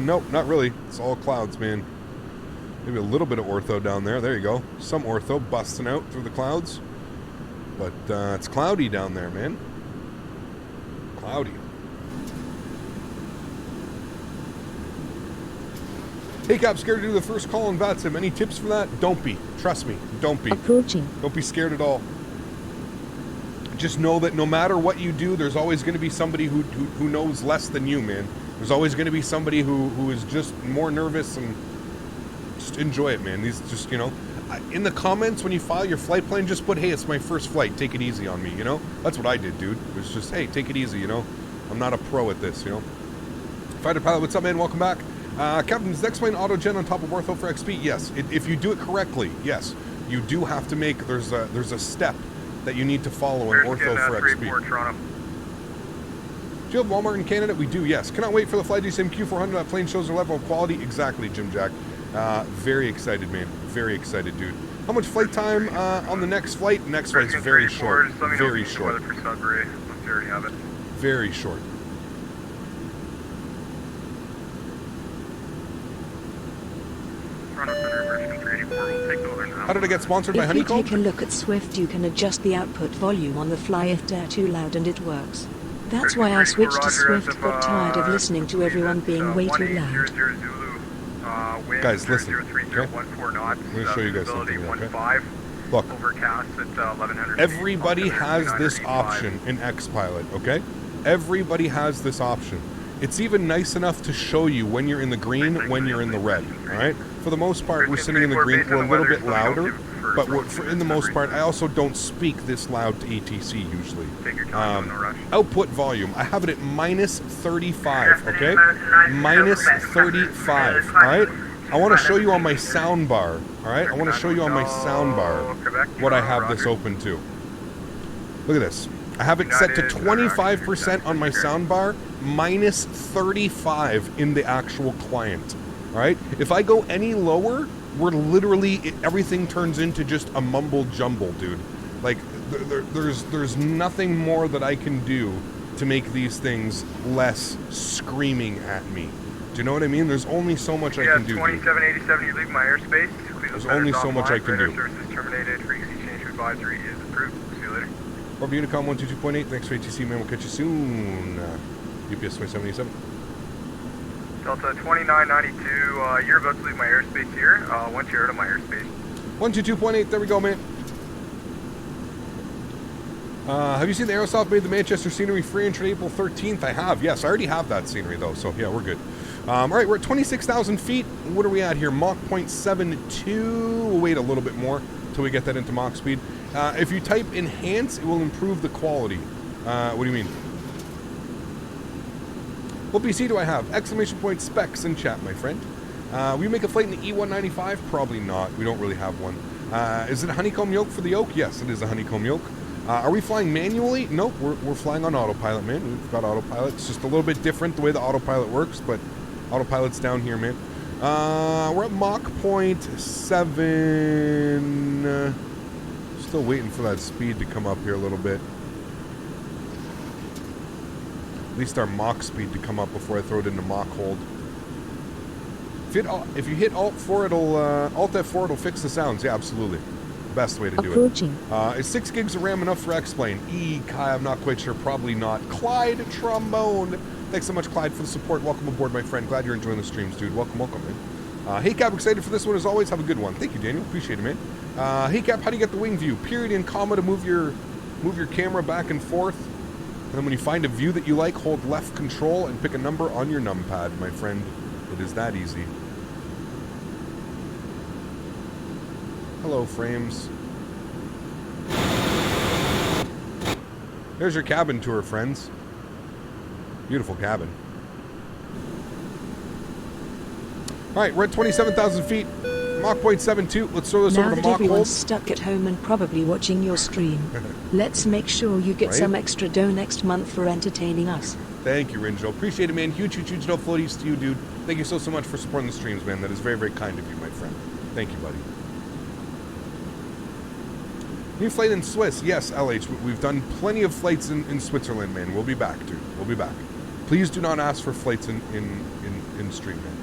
Nope, not really. It's all clouds, man. Maybe a little bit of ortho down there. There you go. Some ortho busting out through the clouds. But it's cloudy down there, man. Cloudy. Hey, Cap, scared to do the first call on VATSIM. Any tips for that? Don't be. Trust me. Don't be. Approaching. Don't be scared at all. Just know that no matter what you do, there's always going to be somebody who knows less than you, man. There's always going to be somebody who is just more nervous, and just enjoy it, man. These just, you know, in the comments when you file your flight plan, just put, hey, it's my first flight. Take it easy on me, you know? That's what I did, dude. It was just, hey, take it easy, you know? I'm not a pro at this, you know? Fighter pilot, what's up, man? Welcome back. Captain, is X-Plane auto-gen on top of ortho for XP? Yes. If you do it correctly, yes. You do have to make, there's a step that you need to follow in ortho for XP. Do you have Walmart in Canada? We do, yes. Cannot wait for the FlightFactor Q400. That plane shows their level of quality. Exactly, Jim Jack. Very excited, man. Very excited, dude. How much flight time on the next flight? Next flight's very short. Very short. Very short. How did I get sponsored by Honeycomb? If you take a look at Swift, you can adjust the output volume on the fly if they're too loud, and it works. That's why I switched to Swift, got tired of listening to everyone being way too loud. Guys, listen, okay? I'm going to show you guys something, okay? Look, everybody has this option in XPilot, okay? Everybody has this option. It's even nice enough to show you when you're in the green, when you're in the red, all right? For the most part, we're sitting in the green. We're a little bit louder, but in the most part, I also don't speak this loud to ATC usually. Output volume, I have it at minus 35, okay? Minus 35, all right? I want to show you on my sound bar, all right? I want to show you on my sound bar what I have this open to. Look at this. I have it set to 25% on my sound bar, minus 35 in the actual client, all right? If I go any lower, we're literally, everything turns into just a mumble jumble, dude. Like, there's nothing more that I can do to make these things less screaming at me. Do you know what I mean? There's only so much I can do. 2787, you leave my airspace. There's only so much I can do. Services terminated. Frequency change to advisory is approved. See you later. Robbie Unicom 122.8. Thanks for ATC, man. We'll catch you soon. UPS 2787. Delta 2992, you're about to leave my airspace here. Once you're out of my airspace. 122.8. There we go, man. Have you seen the Aerosoft made the Manchester scenery free entry April 13th? I have, yes. I already have that scenery, though, so yeah, we're good. All right, we're at 26,000 feet. What are we at here? Mach 0.72. We'll wait a little bit more until we get that into Mach speed. If you type enhance, it will improve the quality. What do you mean? What PC do I have? Exclamation point specs in chat, my friend. Will you make a flight in the E195? Probably not. We don't really have one. Is it a honeycomb yoke for the yoke? Yes, it is a honeycomb yoke. Are we flying manually? Nope, we're flying on autopilot, man. We've got autopilot. It's just a little bit different the way the autopilot works, but autopilot's down here, man. We're at Mach 0.7. Still waiting for that speed to come up here a little bit. At least our Mach speed to come up before I throw it into Mach hold. If you hit Alt F4, it'll fix the sounds. Yeah, absolutely. Best way to do it. Is 6 gigs of RAM enough for X-Plane? Kai, I'm not quite sure. Probably not. Clyde Trombone. Thanks so much, Clyde, for the support. Welcome aboard, my friend. Glad you're enjoying the streams, dude. Welcome, welcome, man. Hey, Cap, excited for this one as always. Have a good one. Thank you, Daniel. Appreciate it, man. Hey, Cap, how do you get the wing view? Period and comma to move your camera back and forth. And then when you find a view that you like, hold left control and pick a number on your numpad, my friend. It is that easy. Hello, frames. There's your cabin tour, friends. Beautiful cabin. All right, we're at 27,000 feet. Mach 0.72. Let's throw this over to Mach hold. Now that everyone's stuck at home and probably watching your stream, let's make sure you get some extra dough next month for entertaining us. Thank you, Rinjo. Appreciate it, man. Huge no floaties to you, dude. Thank you so much for supporting the streams, man. That is very, very kind of you, my friend. Thank you, buddy. New flight in Swiss. Yes, LH. We've done plenty of flights in Switzerland, man. We'll be back, dude. We'll be back. Please do not ask for flights in stream, man.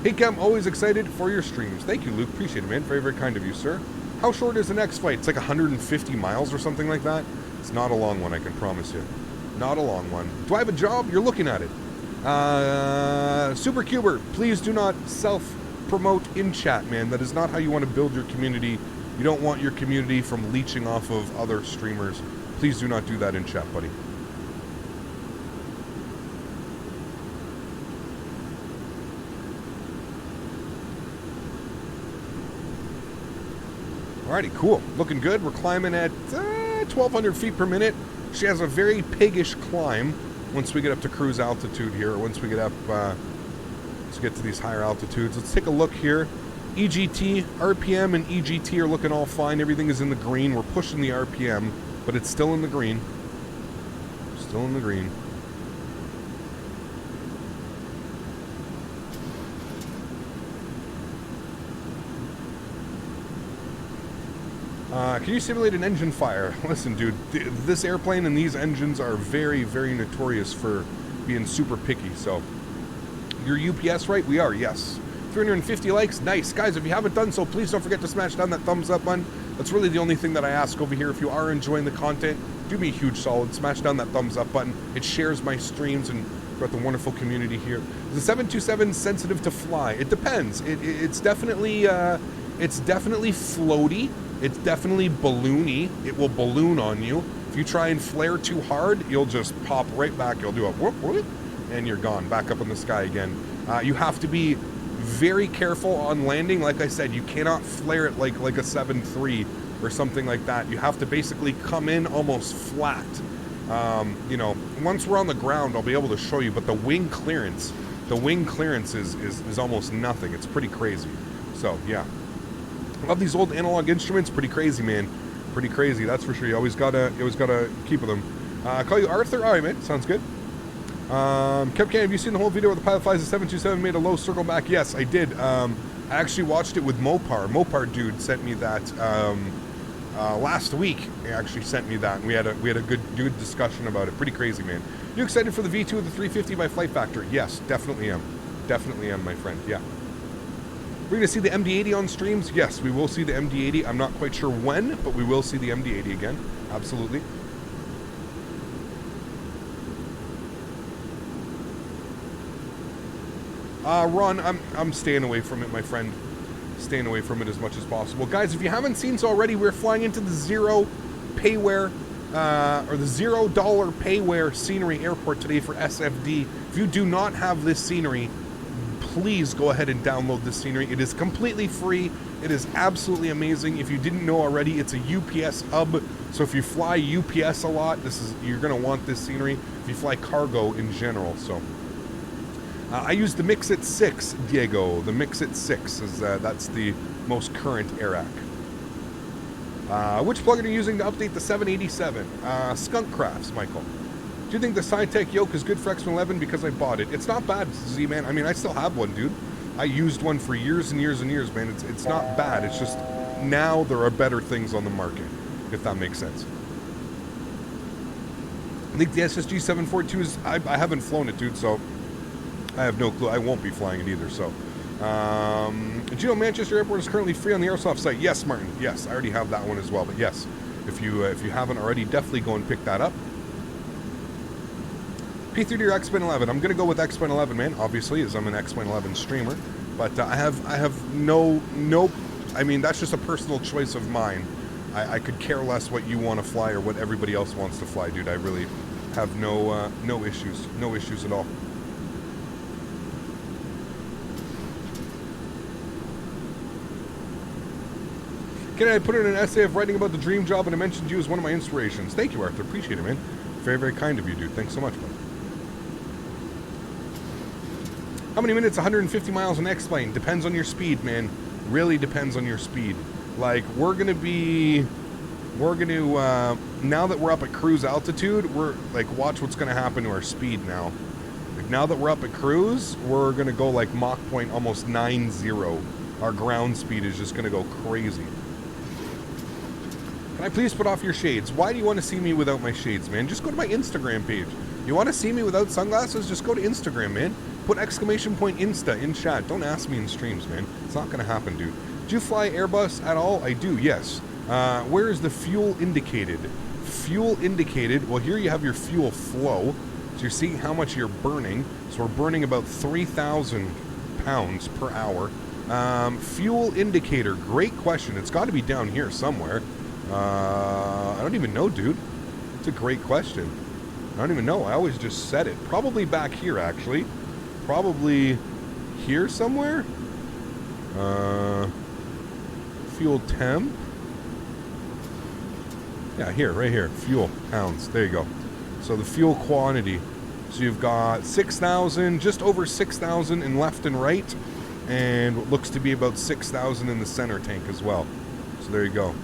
Hey, Cam, always excited for your streams. Thank you, Luke. Appreciate it, man. Very, very kind of you, sir. How short is the next flight? It's like 150 miles or something like that. It's not a long one, I can promise you. Not a long one. Do I have a job? You're looking at it. Super Cuber, please do not self-promote in chat, man. That is not how you want to build your community. You don't want your community from leeching off of other streamers. Please do not do that in chat, buddy. Alrighty, cool. Looking good. We're climbing at 1,200 feet per minute. She has a very piggish climb once we get up to cruise altitude here, or once we get up to get to these higher altitudes. Let's take a look here. EGT, RPM and EGT are looking all fine. Everything is in the green. We're pushing the RPM, but it's still in the green. Still in the green. Can you simulate an engine fire? Listen, dude, this airplane and these engines are very, very notorious for being super picky, so... You're UPS, right? We are, yes. 350 likes, nice. Guys, if you haven't done so, please don't forget to smash down that thumbs up button. That's really the only thing that I ask over here. If you are enjoying the content, do me a huge solid. Smash down that thumbs up button. It shares my streams and throughout the wonderful community here. Is the 727 sensitive to fly? It depends. It's definitely floaty. It's definitely balloony. It will balloon on you. If you try and flare too hard, you'll just pop right back. You'll do a whoop, whoop, and you're gone. Back up in the sky again. You have to be very careful on landing. Like I said, you cannot flare it like a 7.3 or something like that. You have to basically come in almost flat. You know, once we're on the ground, I'll be able to show you, but the wing clearance is almost nothing. It's pretty crazy. So, yeah. Love these old analog instruments. Pretty crazy, man. Pretty crazy, that's for sure. You always gotta keep with them. I call you Arthur. All right, man. Sounds good. Cupcan, have you seen the whole video where the pilot flies the 727 made a low circle back? Yes, I did. I actually watched it with Mopar. Mopar dude sent me that last week. He actually sent me that, and we had a good discussion about it. Pretty crazy, man. You excited for the V2 of the 350 by FlightFactor? Yes, definitely am. Definitely am, my friend. Yeah. We're going to see the MD-80 on streams? Yes, we will see the MD-80. I'm not quite sure when, but we will see the MD-80 again. Absolutely. Ron, I'm staying away from it, my friend. Staying away from it as much as possible. Guys, if you haven't seen so already, we're flying into the zero payware, or the $0 payware scenery airport today for SFD. If you do not have this scenery, please go ahead and download this scenery. It is completely free. It is absolutely amazing. If you didn't know already, it's a UPS hub. So if you fly UPS a lot, you're going to want this scenery. If you fly cargo in general, so. I use the Mix-It 6, Diego. The Mix-It 6 is that's the most current AirAC. Which plugin are you using to update the 787? Skunk Crafts, Michael. Do you think the Saitek yoke is good for X11 because I bought it? It's not bad, Z-Man. I mean, I still have one, dude. I used one for years and years and years, man. It's not bad. It's just now there are better things on the market, if that makes sense. I think the SSG 742 is... I haven't flown it, dude, so I have no clue. I won't be flying it either, so... Geo Manchester Airport is currently free on the Airsoft site. Yes, Martin. Yes, I already have that one as well, but yes. If you haven't already, definitely go and pick that up. P30 or X-Plane 11? I'm gonna go with X-Plane 11, man. Obviously, as I'm an X-Plane 11 streamer. But I have no. I mean, that's just a personal choice of mine. I could care less what you want to fly or what everybody else wants to fly, dude. I really have no issues. No issues at all. Can I put in an essay of writing about the dream job and I mentioned you as one of my inspirations? Thank you, Arthur. Appreciate it, man. Very, very kind of you, dude. Thanks so much, man. How many minutes? 150 miles on X-Plane. Depends on your speed, man. Really depends on your speed. Like, now that we're up at cruise altitude, we're, like, watch what's going to happen to our speed now. Like, now that we're up at cruise, we're going to go, like, Mach point almost 9.0. Our ground speed is just going to go crazy. Can I please put off your shades? Why do you want to see me without my shades, man? Just go to my Instagram page. You want to see me without sunglasses? Just go to Instagram, man. Put exclamation point Insta in chat. Don't ask me in streams, man. It's not going to happen, dude. Do you fly Airbus at all? I do, yes. Where is the fuel indicated? Fuel indicated. Well, here you have your fuel flow. So you're seeing how much you're burning. So we're burning about 3,000 pounds per hour. Fuel indicator. Great question. It's got to be down here somewhere. I don't even know, dude. It's a great question. I don't even know. I always just set it. Probably back here, actually. Probably here somewhere. Fuel temp. Yeah, here, right here. Fuel pounds. There you go. So the fuel quantity. So you've got 6,000, just over 6,000 in left and right, and what looks to be about 6,000 in the center tank as well. So there you go.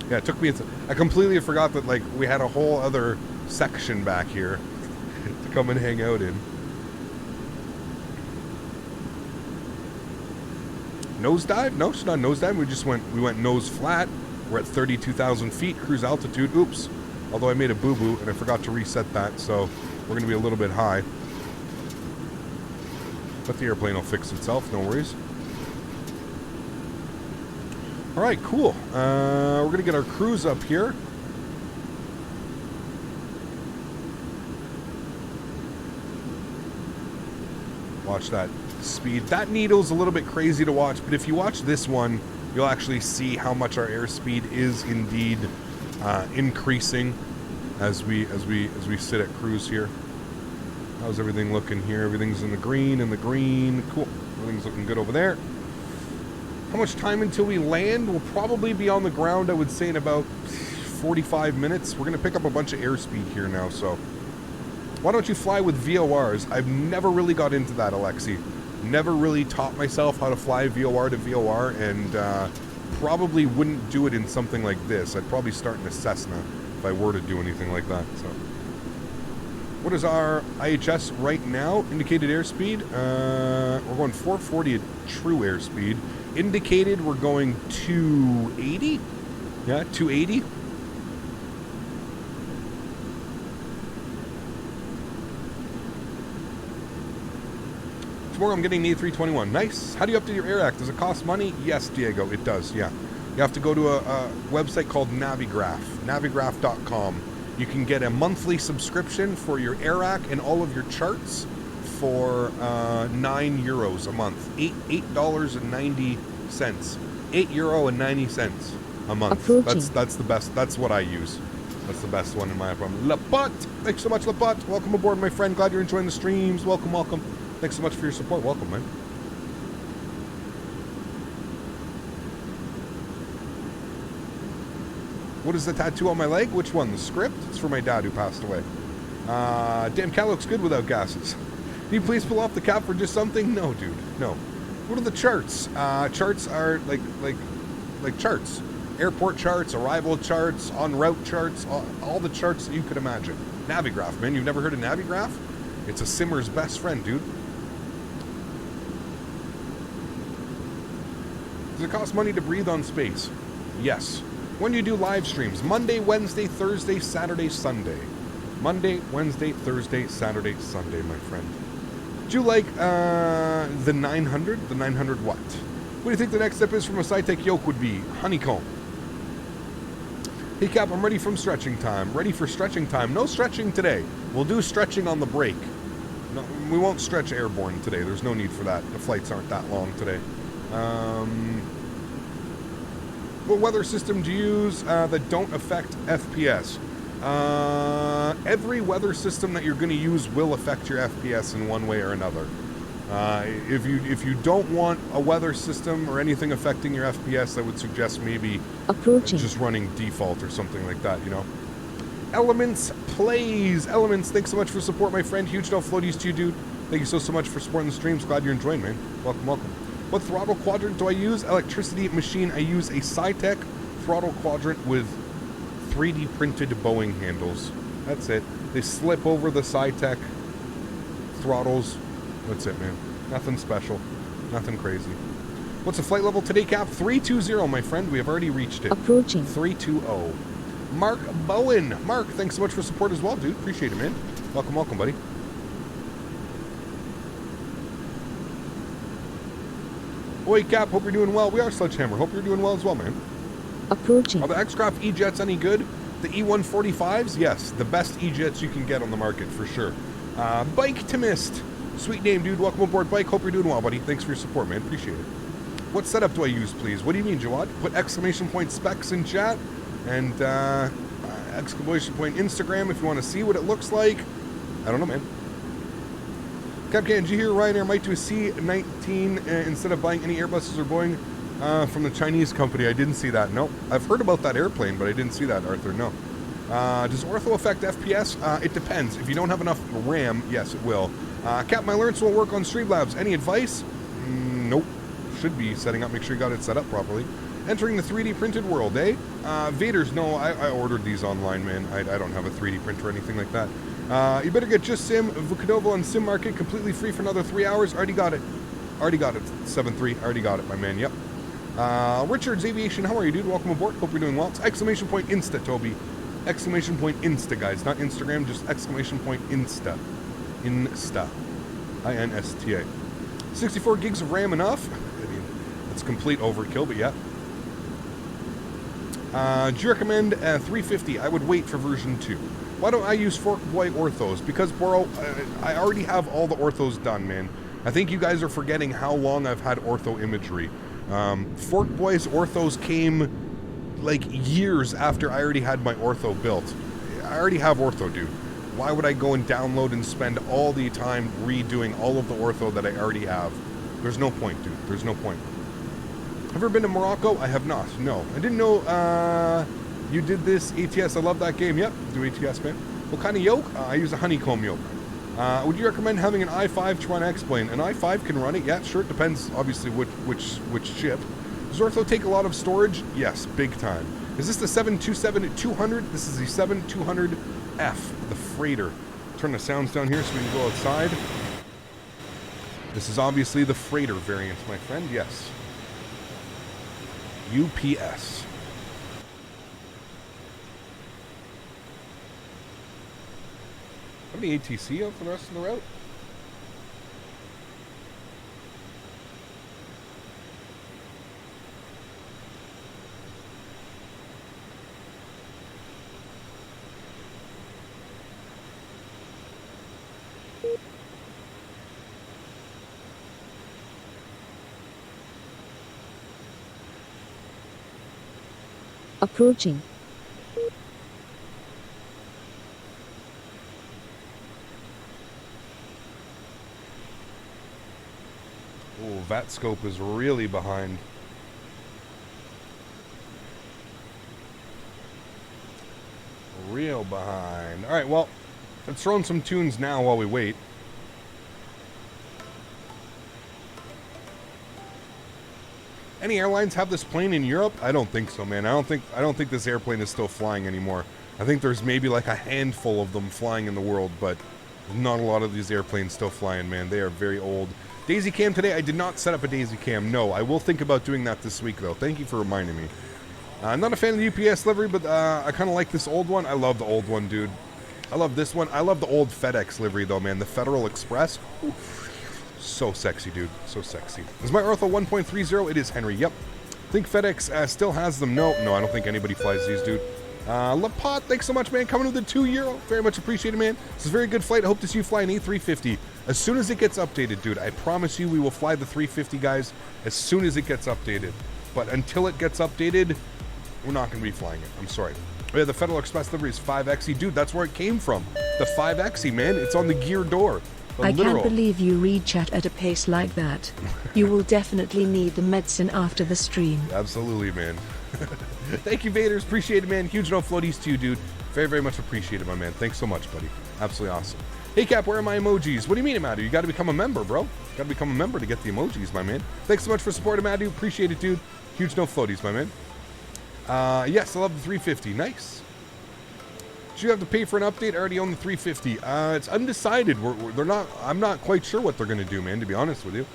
Yeah, it took me. I completely forgot that, like, we had a whole other section back here to come and hang out in. Nosedive? No, it's not nosedive. We went nose flat. We're at 32,000 feet cruise altitude. Oops. Although I made a boo-boo and I forgot to reset that, so we're going to be a little bit high. But the airplane will fix itself, no worries. Alright, cool. We're going to get our cruise up here. Watch that speed. That needle's a little bit crazy to watch, but if you watch this one, you'll actually see how much our airspeed is indeed increasing as we sit at cruise here. How's everything looking here? Everything's in the green, Cool. Everything's looking good over there. How much time until we land? We'll probably be on the ground, I would say, in about 45 minutes. We're going to pick up a bunch of airspeed here now, so why don't you fly with VORs? I've never really got into that, Alexi. Never really taught myself how to fly VOR to VOR, and probably wouldn't do it in something like this. I'd probably start in a Cessna if I were to do anything like that. So, what is our IHS right now? Indicated airspeed? We're going 440 at true airspeed. Indicated, we're going 280. Yeah, 280. Tomorrow I'm getting the A321. Nice. How do you update your AirAct? Does it cost money? Yes, Diego, it does, yeah. You have to go to a website called Navigraph, navigraph.com. You can get a monthly subscription for your AirAct and all of your charts for €9 a month. $8.90. €8.90 a month. That's the best. That's what I use. That's the best one in my opinion. Lapot! Thanks so much, Lapot. Welcome aboard, my friend. Glad you're enjoying the streams. Welcome, welcome. Thanks so much for your support. Welcome, man. What is the tattoo on my leg? Which one? The script? It's for my dad who passed away. Damn, cat looks good without gases. Can you please pull off the cap for just something? No, dude. No. What are the charts? Charts are like charts. Airport charts, arrival charts, en route charts, all the charts that you could imagine. Navigraph, man. You've never heard of Navigraph? It's a simmer's best friend, dude. Does it cost money to breathe on space? Yes. When do you do live streams? Monday, Wednesday, Thursday, Saturday, Sunday. Monday, Wednesday, Thursday, Saturday, Sunday, my friend. Do you like the 900? The 900 what? What do you think the next step is from a Saitek yoke would be? Honeycomb. Hey Cap, I'm ready from stretching time. Ready for stretching time. No stretching today. We'll do stretching on the break. No, we won't stretch airborne today. There's no need for that. The flights aren't that long today. What weather system do you use that don't affect FPS? Every weather system that you're going to use will affect your FPS in one way or another. If you don't want a weather system or anything affecting your FPS, I would suggest maybe just running default or something like that, you know. Elements plays. Elements, thanks so much for support, my friend. Huge no floaties to you, dude. Thank you so much for supporting the streams. Glad you're enjoying, man. Welcome, welcome. What throttle quadrant do I use? Electricity machine. I use a Saitek throttle quadrant with 3D printed Boeing handles. That's it. They slip over the Saitek throttles. That's it, man. Nothing special. Nothing crazy. What's the flight level today, Cap? 320, my friend. We have already reached it. Approaching. 320. Mark Bowen. Mark, thanks so much for support as well, dude. Appreciate it, man. Welcome, welcome, buddy. Oi, Cap. Hope you're doing well. We are Sledgehammer. Hope you're doing well as well, man. Approaching. Are the X-Craft E-Jets any good? The E145s? Yes. The best E-Jets you can get on the market, for sure. Bike to Mist. Sweet name, dude. Welcome aboard, Bike. Hope you're doing well, buddy. Thanks for your support, man. Appreciate it. What setup do I use, please? What do you mean, Jawad? Put exclamation point specs in chat and exclamation point Instagram if you want to see what it looks like. I don't know, man. Capcan, did you hear Ryanair might do a C-19 instead of buying any Airbuses or Boeing from the Chinese company? I didn't see that. No. I've heard about that airplane, but I didn't see that, Arthur. No. Does ortho affect FPS? It depends. If you don't have enough RAM, yes, it will. Cap, my Learns won't work on Streamlabs. Any advice? Nope. Should be setting up. Make sure you got it set up properly. Entering the 3D printed world, eh? Vaders, no, I ordered these online, man. I don't have a 3D printer or anything like that. You better get Just Sim, Vukonovo on Sim Market, completely free for another 3 hours. Already got it. Already got it. 7.3. Already got it, my man. Yep. Richards Aviation, how are you, dude? Welcome aboard. Hope you're doing well. It's exclamation point Insta, Toby. Exclamation point Insta, guys. Not Instagram, just exclamation point Insta. Insta. I-N-S-T-A. 64 gigs of RAM enough? I mean, that's complete overkill, but yeah. Do you recommend 350? I would wait for version 2. Why don't I use Fork Boy orthos? Because, bro, I already have all the orthos done, man. I think you guys are forgetting how long I've had ortho imagery. Fork Boys orthos came like years after I already had my ortho built. I already have ortho, dude. Why would I go and download and spend all the time redoing all of the ortho that I already have? There's no point, dude. There's no point. Ever been to Morocco? I have not. No. I didn't know you did this ATS. I love that game. Yep, do ATS, man. What kind of yoke? I use a Honeycomb yoke. Would you recommend having an i5 to run X-Plane? An i5 can run it. Yeah, sure. It depends, obviously, which chip. Does ortho take a lot of storage? Yes, big time. Is this the 727-200? This is the 722-F, the freighter. Turn the sounds down here so we can go outside. This is obviously the freighter variant, my friend. Yes. UPS. How many ATC out for the rest of the route? Approaching. Oh, VATScope is really behind. Real behind. Alright, well, let's throw in some tunes now while we wait. Any airlines have this plane in Europe? I don't think so, man. I don't think this airplane is still flying anymore. I think there's maybe like a handful of them flying in the world, but not a lot of these airplanes still flying, man. They are very old. Daisy cam today. I did not set up a daisy cam. No, I will think about doing that this week, though. Thank you for reminding me. I'm not a fan of the UPS livery, but I kind of like this old one. I love the old one, dude. I love this one. I love the old FedEx livery, though, man. The Federal Express. Ooh. So sexy, dude. So sexy. Is my Ortho 1.30? It is, Henry. Yep. I think FedEx still has them. No, I don't think anybody flies these, dude. Lapot, thanks so much, man. Coming with the €2. Very much appreciated, man. This is a very good flight. I hope to see you fly an A350. As soon as it gets updated, dude, I promise you we will fly the 350, guys, as soon as it gets updated. But until it gets updated, we're not going to be flying it. I'm sorry. Oh, yeah, the Federal Express livery is 5XE. Dude, that's where it came from. The 5XE, man. It's on the gear door. I can't believe you read chat at a pace like that. You will definitely need the medicine after the stream. Absolutely, man. Thank you, Vaders. Appreciate it, man. Huge no floaties to you, dude. Very, very much appreciated, my man. Thanks so much, buddy. Absolutely awesome. Hey, Cap, where are my emojis? What do you mean, Amadu? You got to become a member, bro. Got to become a member to get the emojis, my man. Thanks so much for supporting, Amadu. Appreciate it, dude. Huge no floaties, my man. Yes, I love the 350. Nice. Do you have to pay for an update? I already own the 350. It's undecided. I'm not quite sure what they're going to do, man, to be honest with you.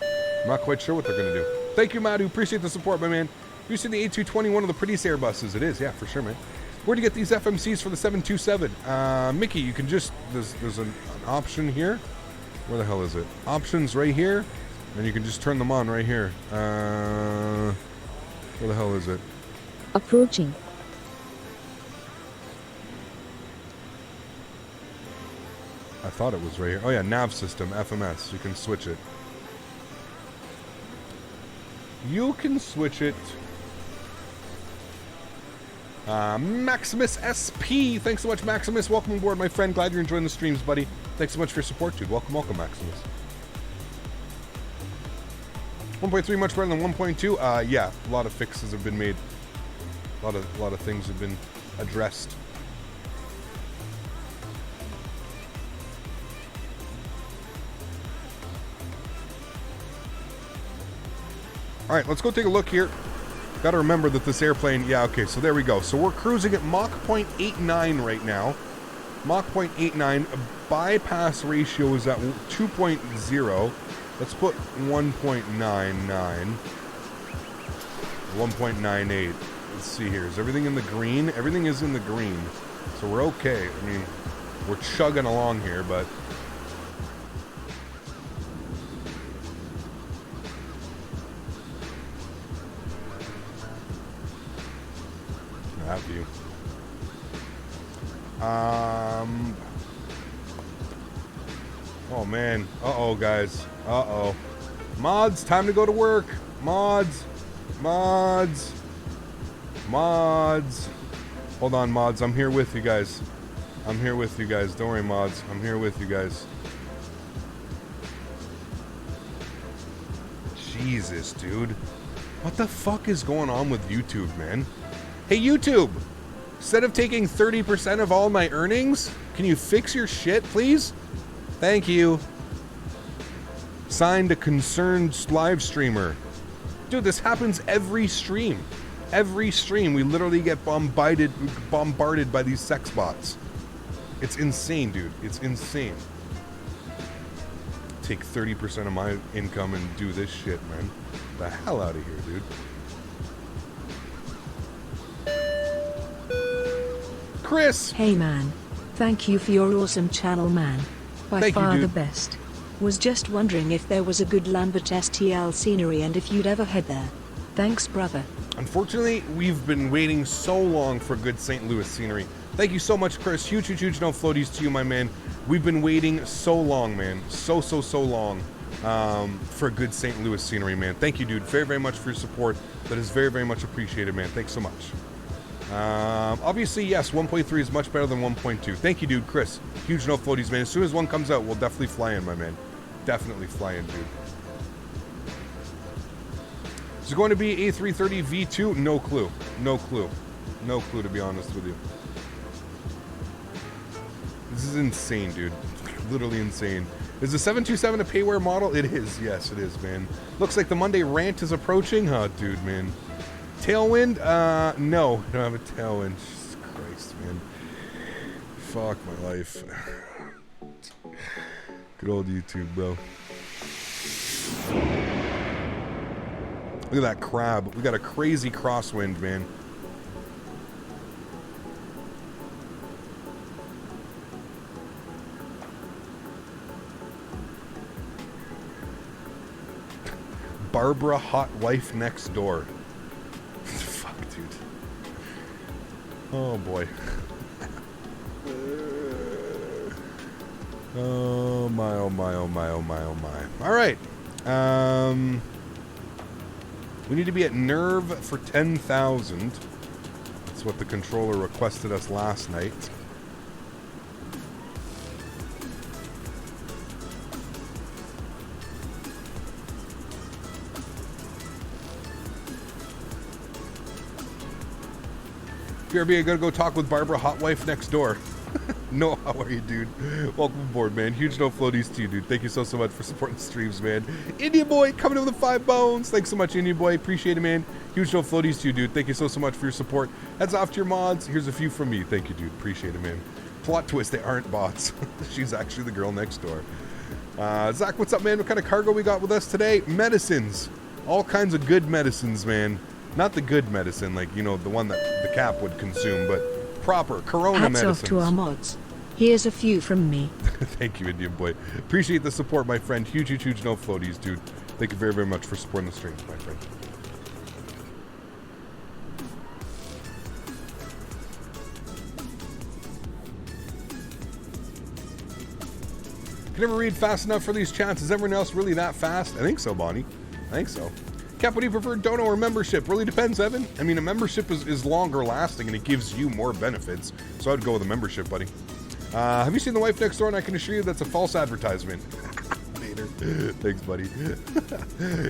I'm not quite sure what they're going to do. Thank you, Madu. Appreciate the support, my man. You see the A220, one of the prettiest Airbuses. It is, yeah, for sure, man. Where do you get these FMCs for the 727? Mickey, you can just, there's an option here. Where the hell is it? Options right here. And you can just turn them on right here. Where the hell is it? Approaching. I thought it was right here. Oh yeah, nav system, FMS. You can switch it. You can switch it. Maximus SP. Thanks so much, Maximus. Welcome aboard, my friend. Glad you're enjoying the streams, buddy. Thanks so much for your support, dude. Welcome, Maximus. 1.3 much better than 1.2. Yeah, a lot of fixes have been made. A lot of things have been addressed. All right, let's go take a look here. Got to remember that this airplane, yeah, okay, so there we go. So we're cruising at Mach 0.89 right now. Mach 0.89, bypass ratio is at 2.0. Let's put 1.99, 1.98. Let's see here, is everything in the green? Everything is in the green, so we're okay. I mean, we're chugging along here, but... that view. Oh, Oh, man. Uh-oh, guys. Uh-oh. Mods, time to go to work. Mods. Mods. Mods. Hold on, mods. I'm here with you guys. I'm here with you guys. Don't worry, mods. I'm here with you guys. Jesus, dude. What the fuck is going on with YouTube, man? Hey, YouTube! Instead of taking 30% of all my earnings, can you fix your shit, please? Thank you. Signed, a concerned live streamer. Dude, this happens every stream. Every stream, we literally get bombarded by these sex bots. It's insane, dude. It's insane. Take 30% of my income and do this shit, man. The hell out of here, dude. Chris! Hey man. Thank you for your awesome channel, man. By Thank you, far dude. the best. Was just wondering if there was a good Lambert STL scenery and if you'd ever head there. Thanks, brother. Unfortunately, we've been waiting so long for good St. Louis scenery. Thank you so much, Chris. Huge no floaties to you, my man. We've been waiting so long, man. So long for good St. Louis scenery, man. Thank you, dude. Very, very much for your support. That is very, very much appreciated, man. Thanks so much. Obviously, yes, 1.3 is much better than 1.2. Thank you, dude. Chris. Huge no floaties, man. As soon as one comes out, we'll definitely fly in, my man. Definitely fly in, dude. Is it going to be A330 V2? No clue. No clue. No clue, to be honest with you. This is insane, dude. Literally insane. Is the 727 a payware model? It is. Yes, it is, man. Looks like the Monday rant is approaching. Oh, dude, man. Tailwind? No. I don't have a tailwind. Jesus Christ, man. Fuck my life. Good old YouTube, bro. Look at that crab. We got a crazy crosswind, man. Barbara hot wife next door. Fuck, dude. Oh boy. Oh my, oh my, oh my, oh my, oh my. All right. We need to be at nerve for 10,000. That's what the controller requested us last night. BRB, I gotta go talk with Barbara, hot wife next door. No, how are you, dude? Welcome aboard, man. Huge no floaties to you, dude. Thank you so much for supporting the streams, man. Indian boy coming in with the 5 bones. Thanks so much, Indian boy. Appreciate it, man. Huge no floaties to you, dude. Thank you so much for your support. Heads off to your mods. Here's a few from me. Thank you, dude. Appreciate it, man. Plot twist, they aren't bots. She's actually the girl next door. Zach, what's up, man? What kind of cargo we got with us today? Medicines. All kinds of good medicines, man. Not the good medicine, like, you know, the one that the cap would consume, but proper Corona Hats medicines. off to our mods. Here's a few from me. Thank you, Indian boy. Appreciate the support, my friend. Huge no floaties, dude. Thank you very, very much for supporting the streams, my friend. Can never read fast enough for these chats. Is everyone else really that fast? I think so, Bonnie. I think so. Cap, what do you prefer, dono or membership? Really depends, Evan. I mean, a membership is longer lasting and it gives you more benefits. So I'd go with a membership, buddy. Have you seen The Wife Next Door? And I can assure you that's a false advertisement. Later. Thanks, buddy.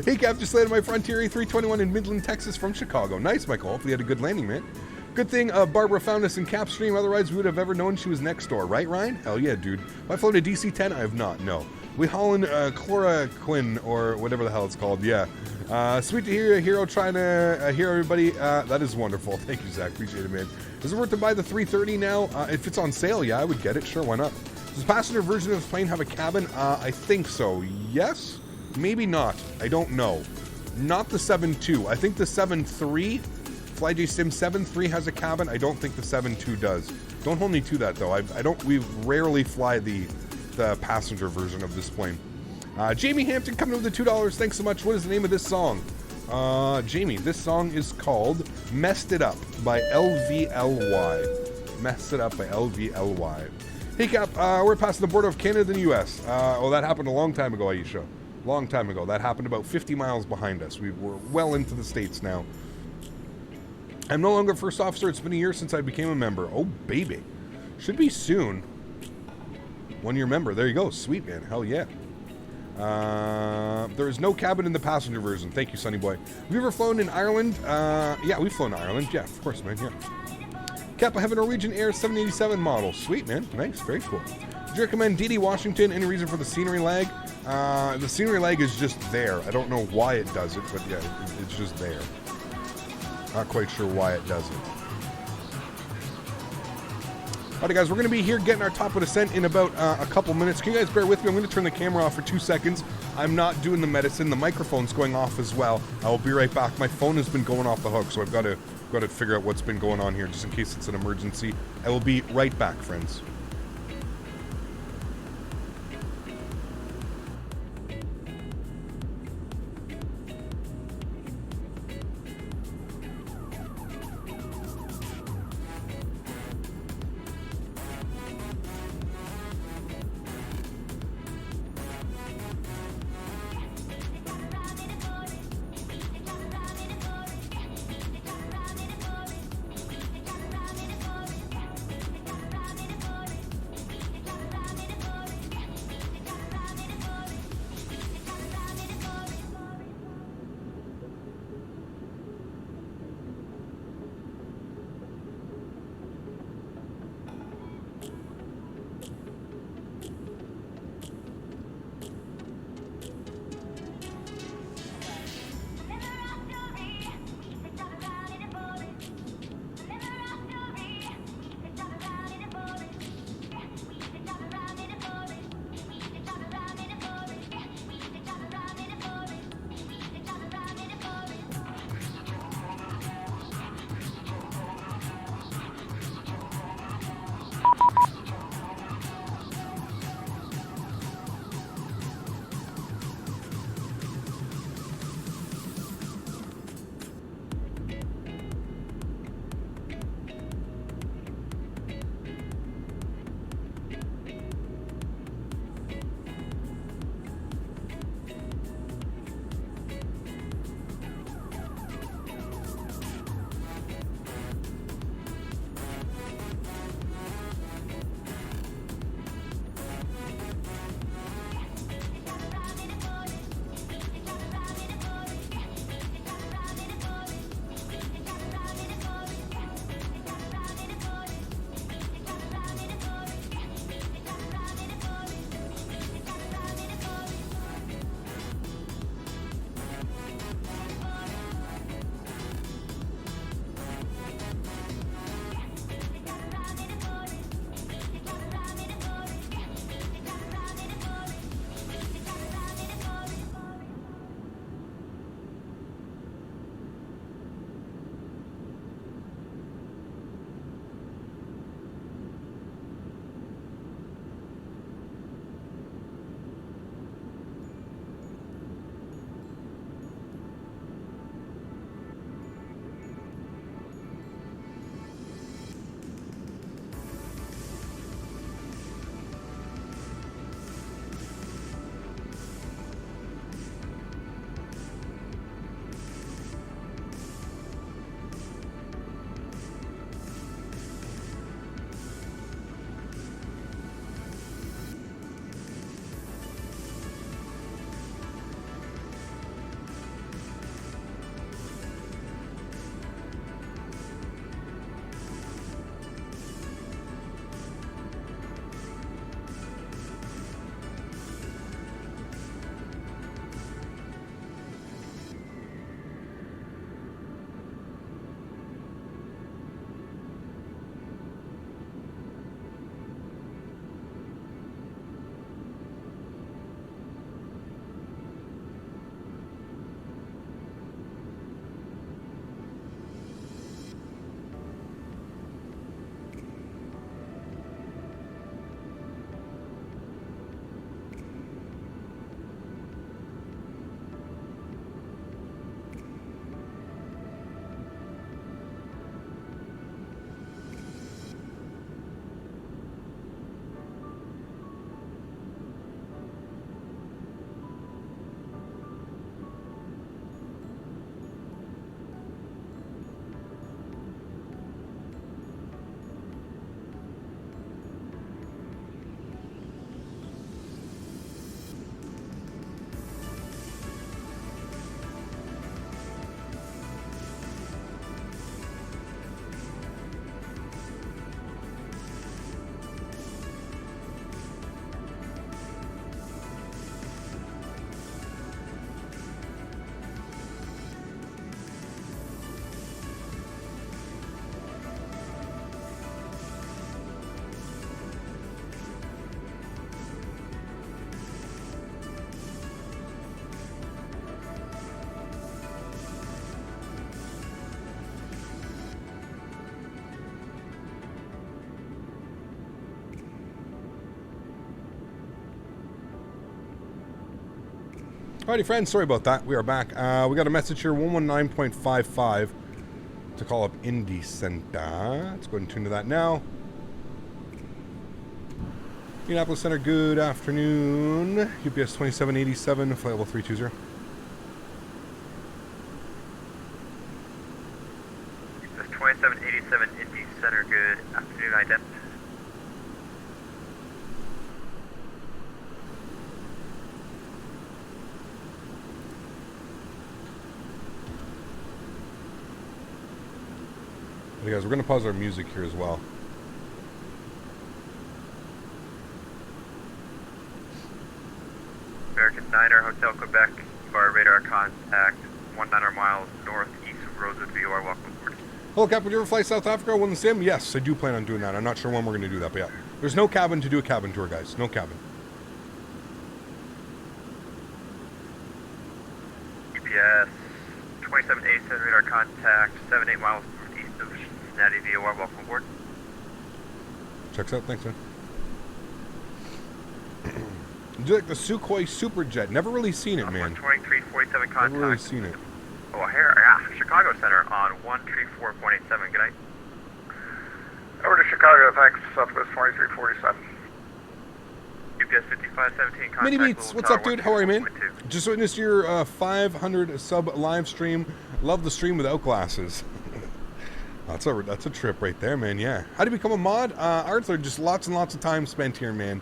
Hey, Cap, just landed my Frontier A321 in Midland, Texas from Chicago. Nice, Michael. Hopefully you had a good landing, man. Good thing Barbara found us in Cap stream. Otherwise, we would have ever known she was next door. Right, Ryan? Hell yeah, dude. Have I flown a DC-10? I have not, no. We hauling chloroquine or whatever the hell it's called. Yeah. Sweet to hear a hero trying to hear everybody. That is wonderful. Thank you, Zach. Appreciate it, man. Is it worth to buy the 330 now? If it's on sale, yeah, I would get it. Sure, why not? Does the passenger version of this plane have a cabin? I think so. Yes? Maybe not. I don't know. Not the 7.2. I think the 7.3, FlyJSim 7.3 has a cabin. I don't think the 7.2 does. Don't hold me to that, though. We rarely fly the passenger version of this plane. Jamie Hampton coming in with the $2. Thanks so much. What is the name of this song? Jamie, this song is called Messed It Up by LVLY. Messed It Up by LVLY. Hey Cap, we're passing the border of Canada and the US. Oh, that happened a long time ago, Aisha. Long time ago. That happened about 50 miles behind us. We were well into the States now. I'm no longer first officer. It's been a year since I became a member. Oh, baby. Should be soon. 1 year member. There you go. Sweet, man. Hell yeah. There is no cabin in the passenger version. Thank you, Sonny Boy. Have you ever flown in Ireland? Yeah, we've flown to Ireland. Yeah, of course, man. Yeah. Cap, I have a Norwegian Air 787 model. Sweet, man. Nice. Very cool. Would you recommend DD Washington? Any reason for the scenery lag? The scenery lag is just there. I don't know why it does it, but yeah, it's just there. Not quite sure why it does it. Alright guys, we're going to be here getting our top of descent in about a couple minutes. Can you guys bear with me? I'm going to turn the camera off for 2 seconds. I'm not doing the medicine. The microphone's going off as well. I will be right back. My phone has been going off the hook, so I've got to figure out what's been going on here just in case it's an emergency. I will be right back, friends. Alrighty, friends, sorry about that. We are back. We got a message here, 119.55, to call up Indy Center. Let's go ahead and tune to that now. Indianapolis Center, good afternoon. UPS 2787, flight level 320. UPS 2787, Indy Center, good afternoon, ident. Hey guys, we're going to pause our music here as well. American Niner, Hotel Quebec, bar radar contact 19 miles northeast of Rosewood, VOR, welcome aboard. Hello, Cap, would you ever fly South Africa when the sim? Yes, I do plan on doing that. I'm not sure when we're going to do that, but yeah. There's no cabin to do a cabin tour, guys. No cabin. UPS 2787, radar contact 78 miles northeast of Cincinnati, VOR, welcome aboard. Checks out. Thanks, man. Do like the Sukhoi Superjet. Never really seen it, man. 2347 contact. Never really seen it. Oh, here, yeah, Chicago Center on 134.87. Good night. Over to Chicago, thanks. Southwest 2347. UPS 5517 contact. Mini Beats, what's up, dude? How are you, man? Just witnessed your 500 sub live stream. Love the stream without glasses. That's a trip right there, man. Yeah. How do you become a mod? Arthur, just lots and lots of time spent here, man.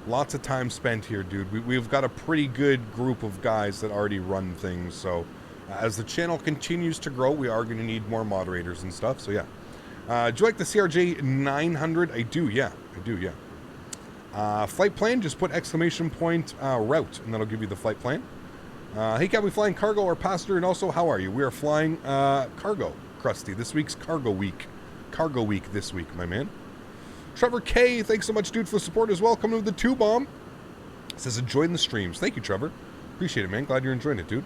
Lots of time spent here, dude. We've got a pretty good group of guys that already run things, so as the channel continues to grow, we are going to need more moderators and stuff, so yeah. Do you like the CRJ 900? I do, yeah. Flight plan, just put exclamation point route, and that'll give you the flight plan. Hey, Cap, we flying cargo or passenger, and also, how are you? We are flying cargo, Krusty. This week's cargo week. Cargo week this week, my man. Trevor K, thanks so much, dude, for the support as well. Coming with the 2-bomb. Says enjoying the streams. Thank you, Trevor. Appreciate it, man. Glad you're enjoying it, dude.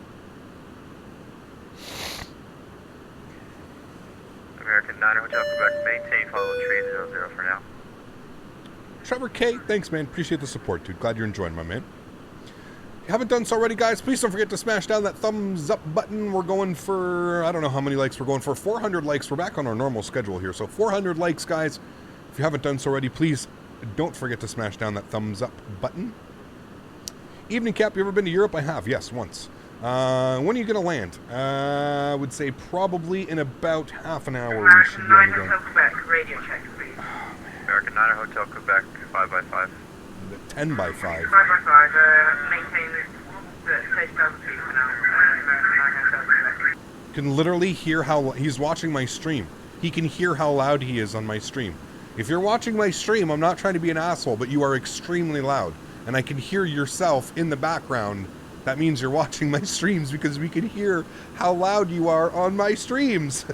American Niner, Hotel Quebec, maintain follow 300 for now. Trevor K, thanks, man. Appreciate the support, dude. Glad you're enjoying, my man. If you haven't done so already, guys, please don't forget to smash down that thumbs up button. We're going for, I don't know how many likes we're going for. 400 likes. We're back on our normal schedule here. So 400 likes, guys. If you haven't done so already, please don't forget to smash down that thumbs up button. Evening, Cap. You ever been to Europe? I have. Yes, once. When are you going to land? I would say probably in about half an hour. American Niner Hotel Quebec, radio check, please. American Niner Hotel Quebec, 5x5. 10x5. 5x5, maintain the safe altitude for now. American Niner Hotel Quebec. You can literally hear how he's watching my stream. He can hear how loud he is on my stream. If you're watching my stream, I'm not trying to be an asshole, but you are extremely loud. And I can hear yourself in the background. That means you're watching my streams because we can hear how loud you are on my streams.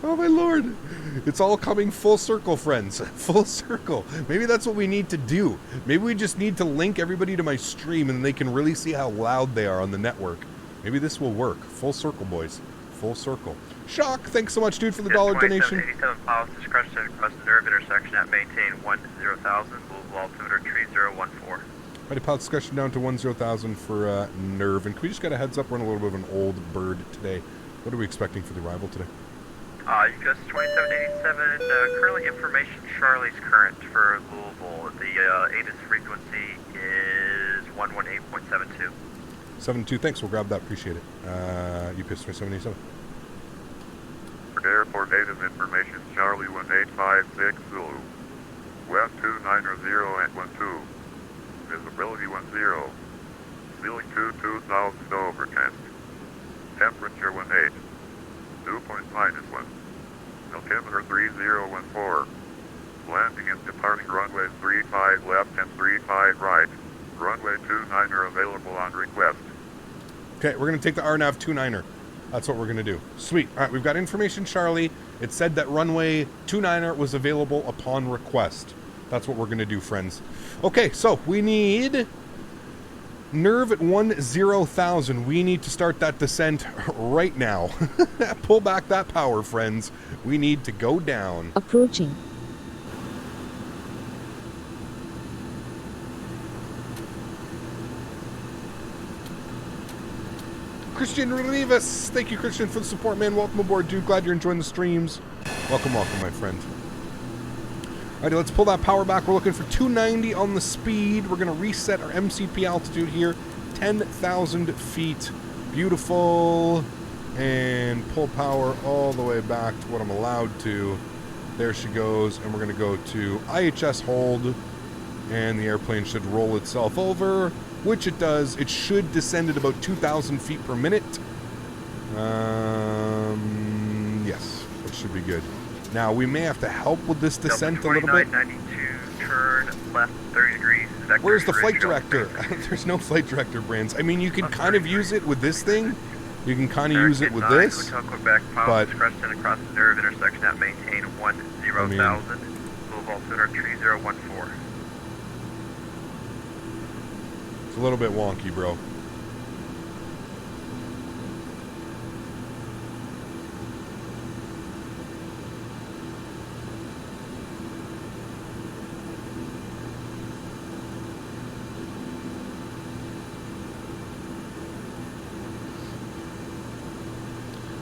Oh my lord. It's all coming full circle, friends. Full circle. Maybe that's what we need to do. Maybe we just need to link everybody to my stream and they can really see how loud they are on the network. Maybe this will work. Full circle, boys. Full circle. Shock, thanks so much, dude, for the $1 donation. 87 pilots discretion across the nerve intersection at maintain 10,000, Louisville altimeter 3014. Alrighty, pilot discretion down to 10,000 for nerve. And can we just get a heads up? We're on a little bit of an old bird today. What are we expecting for the arrival today? UPS 2787, currently information Charlie's current for Louisville. The ATIS frequency is 118.72. 72, thanks, we'll grab that, appreciate it. UPS 2787. Airport native information, Charlie 1856 Zulu. West 290 at 12. Visibility 10. Ceiling 2000 overcast. Temperature 18. Dew point -1. Altimeter 3014. Landing and departing runway 35 left and 35 right. Runway 29 available on request. Okay, we're going to take the RNAV 29er. That's what we're going to do. Sweet. All right, we've got information, Charlie. It said that runway 29er was available upon request. That's what we're going to do, friends. Okay, so we need nerve at 10,000. We need to start that descent right now. Pull back that power, friends. We need to go down. Approaching. Christian Relivas. Thank you, Christian, for the support, man. Welcome aboard, dude. Glad you're enjoying the streams. Welcome, my friend. Alrighty, let's pull that power back. We're looking for 290 on the speed. We're going to reset our MCP altitude here. 10,000 feet. Beautiful. And pull power all the way back to what I'm allowed to. There she goes. And we're going to go to IHS hold. And the airplane should roll itself over, which it does. It should descend at about 2,000 feet per minute. Yes, that should be good. Now, we may have to help with this descent a little bit. 92, turn left 30 degrees. Where's the flight director? There's no flight director, Brands. I mean, you can kind of use it with this thing. You can kind of use it with this. But, across the nerve intersection at maintain 10,000. Louisville Center 3014. It's a little bit wonky, bro.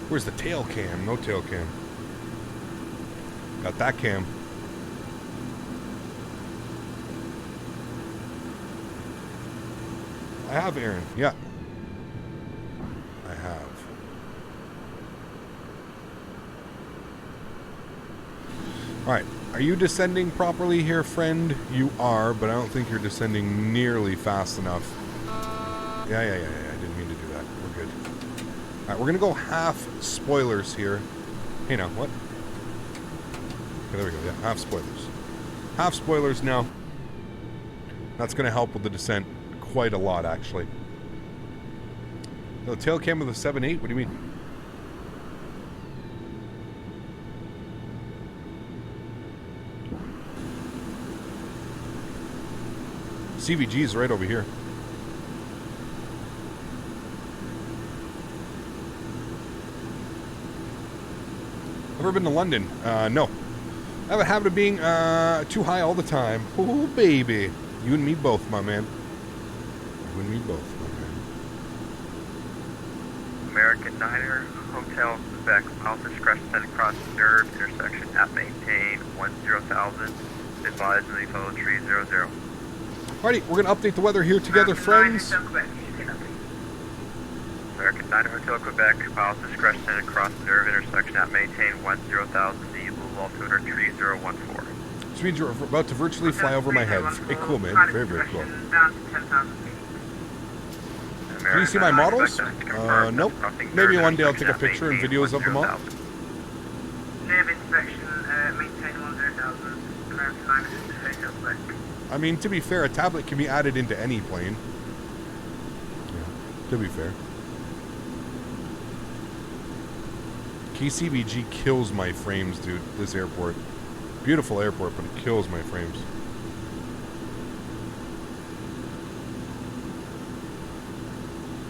Where's the tail cam? No tail cam. Got that cam. I have, Aaron. Yeah. I have. Alright. Are you descending properly here, friend? You are, but I don't think you're descending nearly fast enough. Yeah. I didn't mean to do that. We're good. Alright, we're going to go half spoilers here. Hey, now, what? Okay, there we go. Yeah, half spoilers. Half spoilers now. That's going to help with the descent quite a lot, actually. The tail cam of the 7.8? What do you mean? CVG is right over here. Ever been to London? No. I have a habit of being too high all the time. Oh, baby. You and me both, my man. You and me both, my man. American Niner, Hotel, Quebec, Alpha Crescent across nerve intersection at maintain 10,000. Advise on the fellow 300. Alrighty, we're going to update the weather here together, friends. American Niner, Hotel, Quebec, Alpha Crescent across nerve intersection at maintain 10,000. The Louisville 3014. Which means you're about to virtually fly over my head. Hey, cool, man. Very, very cool. Can you see my models? Nope. Maybe one day I'll take a picture and videos of them all. Nerve inspection, maintain 10,000. American Niner, Hotel, Quebec. I mean, to be fair, a tablet can be added into any plane. Yeah, to be fair. KCBG kills my frames, dude, this airport. Beautiful airport, but it kills my frames.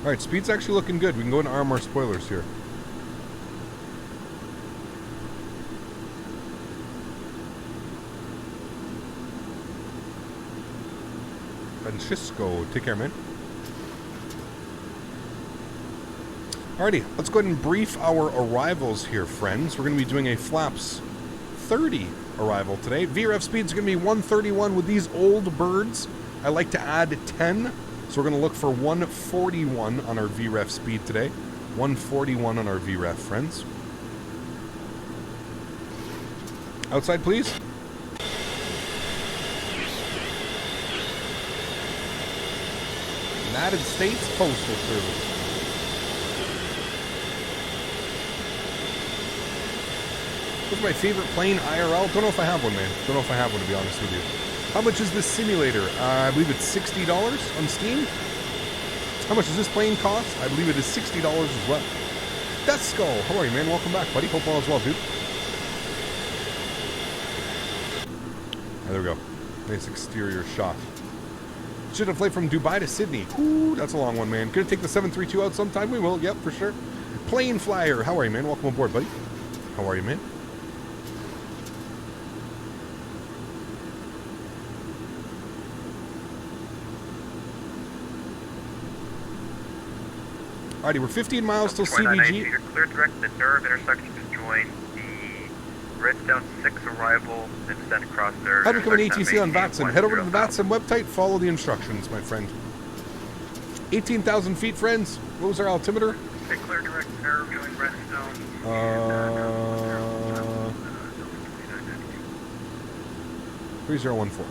Alright, speed's actually looking good. We can go and arm our spoilers here. Francisco, take care, man. Alrighty, let's go ahead and brief our arrivals here, friends. We're going to be doing a flaps 30 arrival today. VRF speed's going to be 131 with these old birds. I like to add 10, so we're going to look for 141 on our VRF speed today. 141 on our VRF, friends. Outside, please. United States Postal Service. What's my favorite plane IRL? Don't know if I have one, man. Don't know if I have one, to be honest with you. How much is this simulator? I believe it's $60 on Steam. How much does this plane cost? I believe it is $60 as well. Death Skull, how are you, man? Welcome back, buddy. Hope all is well, dude. There we go. Nice exterior shot. Should have flight from Dubai to Sydney. Ooh, that's a long one, man. Gonna take the 732 out sometime? We will, yep, for sure. Plane Flyer, how are you, man? Welcome aboard, buddy. How are you, man? Alrighty, we're 15 miles till 2980, CBG. you're clear direct the nerve intersection to join the Redstone 6 arrival and descend across there. How to become an ATC on VATSIM? Head over to the VATSIM website, follow the instructions, my friend. 18,000 feet, friends. What was our altimeter? Okay, clear direct nerve join Redstone. 3014.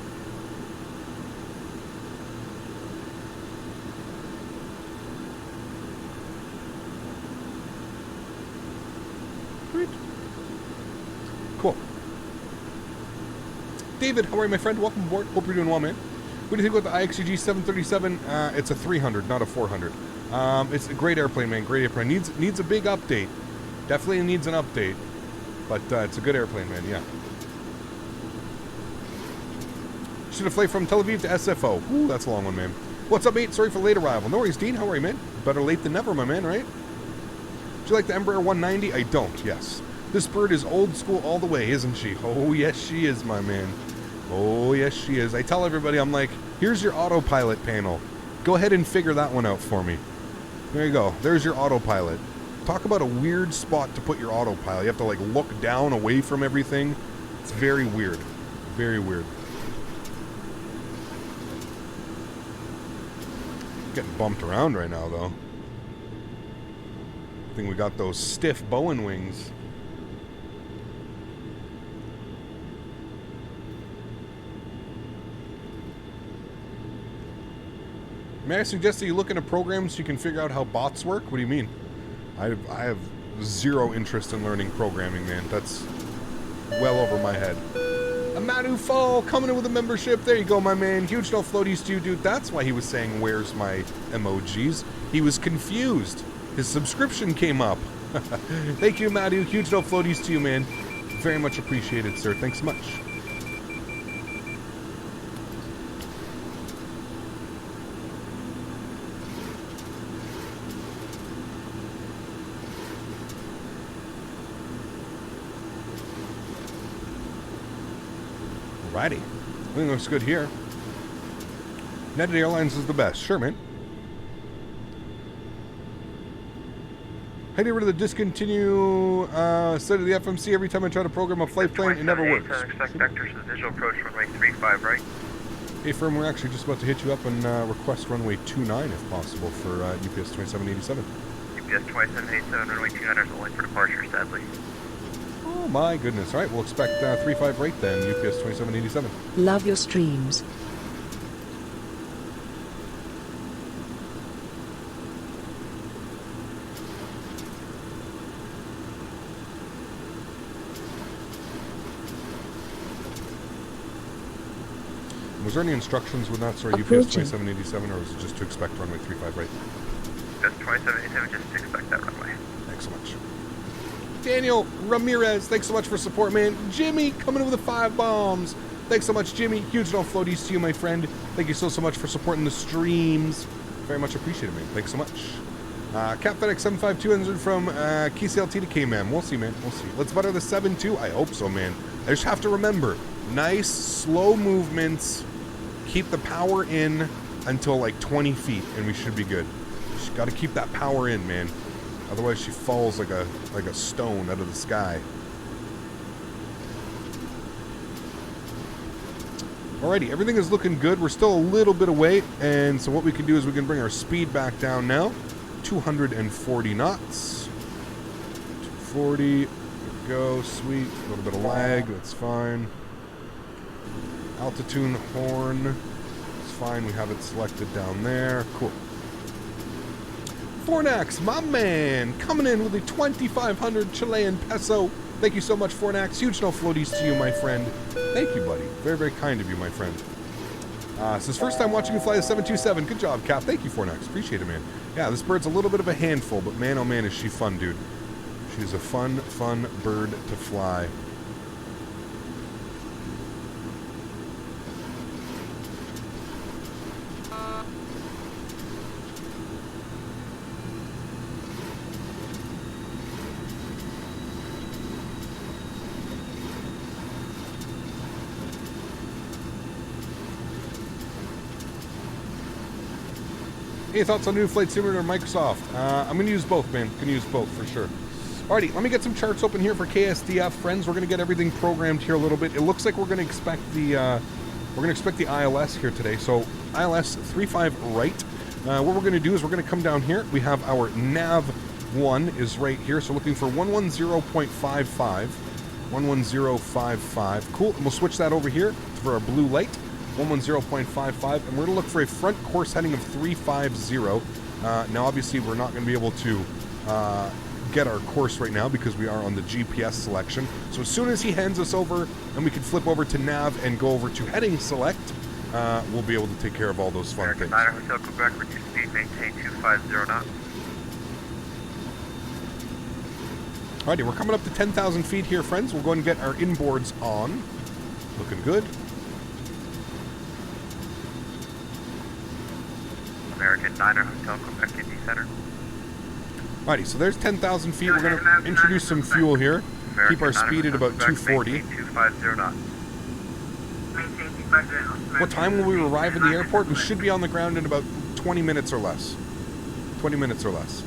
Sweet. Cool. David, how are you, my friend? Welcome aboard. Hope you're doing well, man. What do you think about the IXEG 737? It's a 300, not a 400. It's a great airplane, man. Great airplane. Needs a big update. Definitely needs an update. But it's a good airplane, man. Yeah. Should have flown from Tel Aviv to SFO. Ooh, that's a long one, man. What's up, mate? Sorry for late arrival. No worries, Dean. How are you, man? Better late than never, my man, right? Do you like the Embraer 190? I don't, yes. This bird is old school all the way, isn't she? Oh, yes, she is, my man. Oh, yes, she is. I tell everybody, I'm like, here's your autopilot panel. Go ahead and figure that one out for me. There you go. There's your autopilot. Talk about a weird spot to put your autopilot. You have to, like, look down away from everything. It's very weird. Very weird. Getting bumped around right now, though. I think we got those stiff Boeing wings. May I suggest that you look into programs so you can figure out how bots work? What do you mean? I have zero interest in learning programming, man. That's well over my head. Amadu Fall coming in with a membership. There you go, my man. Huge no floaties to you, dude. That's why he was saying, where's my emojis? He was confused. His subscription came up. Thank you, Madu. Huge no floaties to you, man. Very much appreciated, sir. Thanks so much. Alrighty. I think looks good here. United Airlines is the best. Sure, man. How do you get rid of the discontinue set of the FMC every time I try to program a flight plan? It never works. Expect vectors to visual approach runway 35, right? Hey, firm, we're actually just about to hit you up and request runway 29 if possible for UPS 2787. UPS 2787, runway 29 is only for departure, sadly. Oh my goodness. Alright, we'll expect 35 right then, UPS 2787. Love your streams. Was there any instructions with that, sorry, UPS 2787, or was it just to expect runway 35 right? UPS 2787, just to expect that runway. Thanks so much. Daniel Ramirez, thanks so much for support, man. Jimmy, coming in with the 5 bombs. Thanks so much, Jimmy. Huge no floaties to you, my friend. Thank you so much for supporting the streams. Very much appreciated, man. Thanks so much. Cap FedEx 75200 from KCLT to K-Man. We'll see, man. We'll see. Let's butter the 7-2. I hope so, man. I just have to remember, nice, slow movements. Keep the power in until like 20 feet, and we should be good. Just got to keep that power in, man. Otherwise, she falls like a stone out of the sky. Alrighty, everything is looking good. We're still a little bit away, and so what we can do is we can bring our speed back down now. 240 knots. 240. There we go. Sweet. A little bit of lag. That's fine. Altitude horn. It's fine. We have it selected down there. Cool. Fornax, my man, coming in with a 2,500 Chilean peso. Thank you so much, Fornax. Huge no floaties to you, my friend. Thank you, buddy. Very, very kind of you, my friend. This is first time watching you fly the 727. Good job, Cap. Thank you, Fornax. Appreciate it, man. Yeah, this bird's a little bit of a handful, but man, oh man, is she fun, dude. She's a fun, fun bird to fly. Any thoughts on new Flight Simulator or Microsoft? I'm going to use both, man. Going to use both for sure. Alrighty, let me get some charts open here for KSDF, friends. We're going to get everything programmed here a little bit. It looks like we're going to expect the ILS here today. So ILS 35 right. What we're going to do is we're going to come down here. We have our nav 1 is right here. So looking for 110.55. 110.55. Cool. And we'll switch that over here for our blue light. 110.55. And we're going to look for a front course heading of 350. Now, obviously, we're not going to be able to get our course right now because we are on the GPS selection. So as soon as he hands us over and we can flip over to nav and go over to heading select, we'll be able to take care of all those fun things. American 9 Hotel Quebec, reduce speed, maintain 250 knots. Alrighty, we're coming up to 10,000 feet here, friends. We'll go ahead and get our inboards on. Looking good. American 9 Hotel Quebec, Indy Center. Alrighty, so there's 10,000 feet. We're going to introduce some fuel here. Keep our speed at about 240. 250 knots. What time will we arrive at the airport? We should be on the ground in about 20 minutes or less. 20 minutes or less.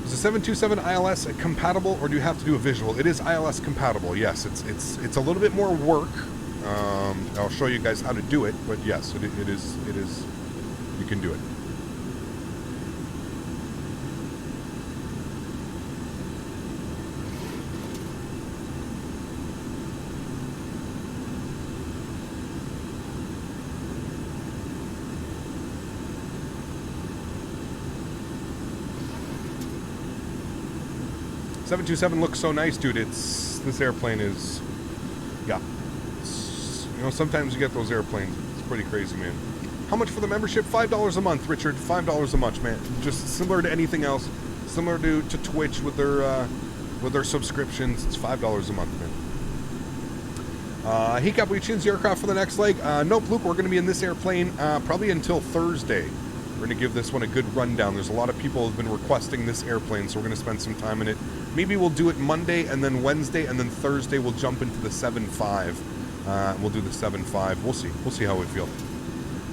Is the 727 ILS compatible, or do you have to do a visual? It is ILS compatible, yes. It's a little bit more work. I'll show you guys how to do it, but yes, it is. You can do it. .727 looks so nice, dude. This airplane is, yeah. You know, sometimes you get those airplanes. It's pretty crazy, man. How much for the membership? $5 a month, Richard. $5 a month, man. Just similar to anything else. Similar to Twitch with their subscriptions. It's $5 a month, man. Hey, Cap, we change the aircraft for the next leg? Nope, Luke. We're going to be in this airplane probably until Thursday. We're going to give this one a good rundown. There's a lot of people who have been requesting this airplane, so we're going to spend some time in it. Maybe we'll do it Monday, and then Wednesday, and then Thursday we'll jump into the 7.5. We'll do the 7.5. We'll see. We'll see how we feel.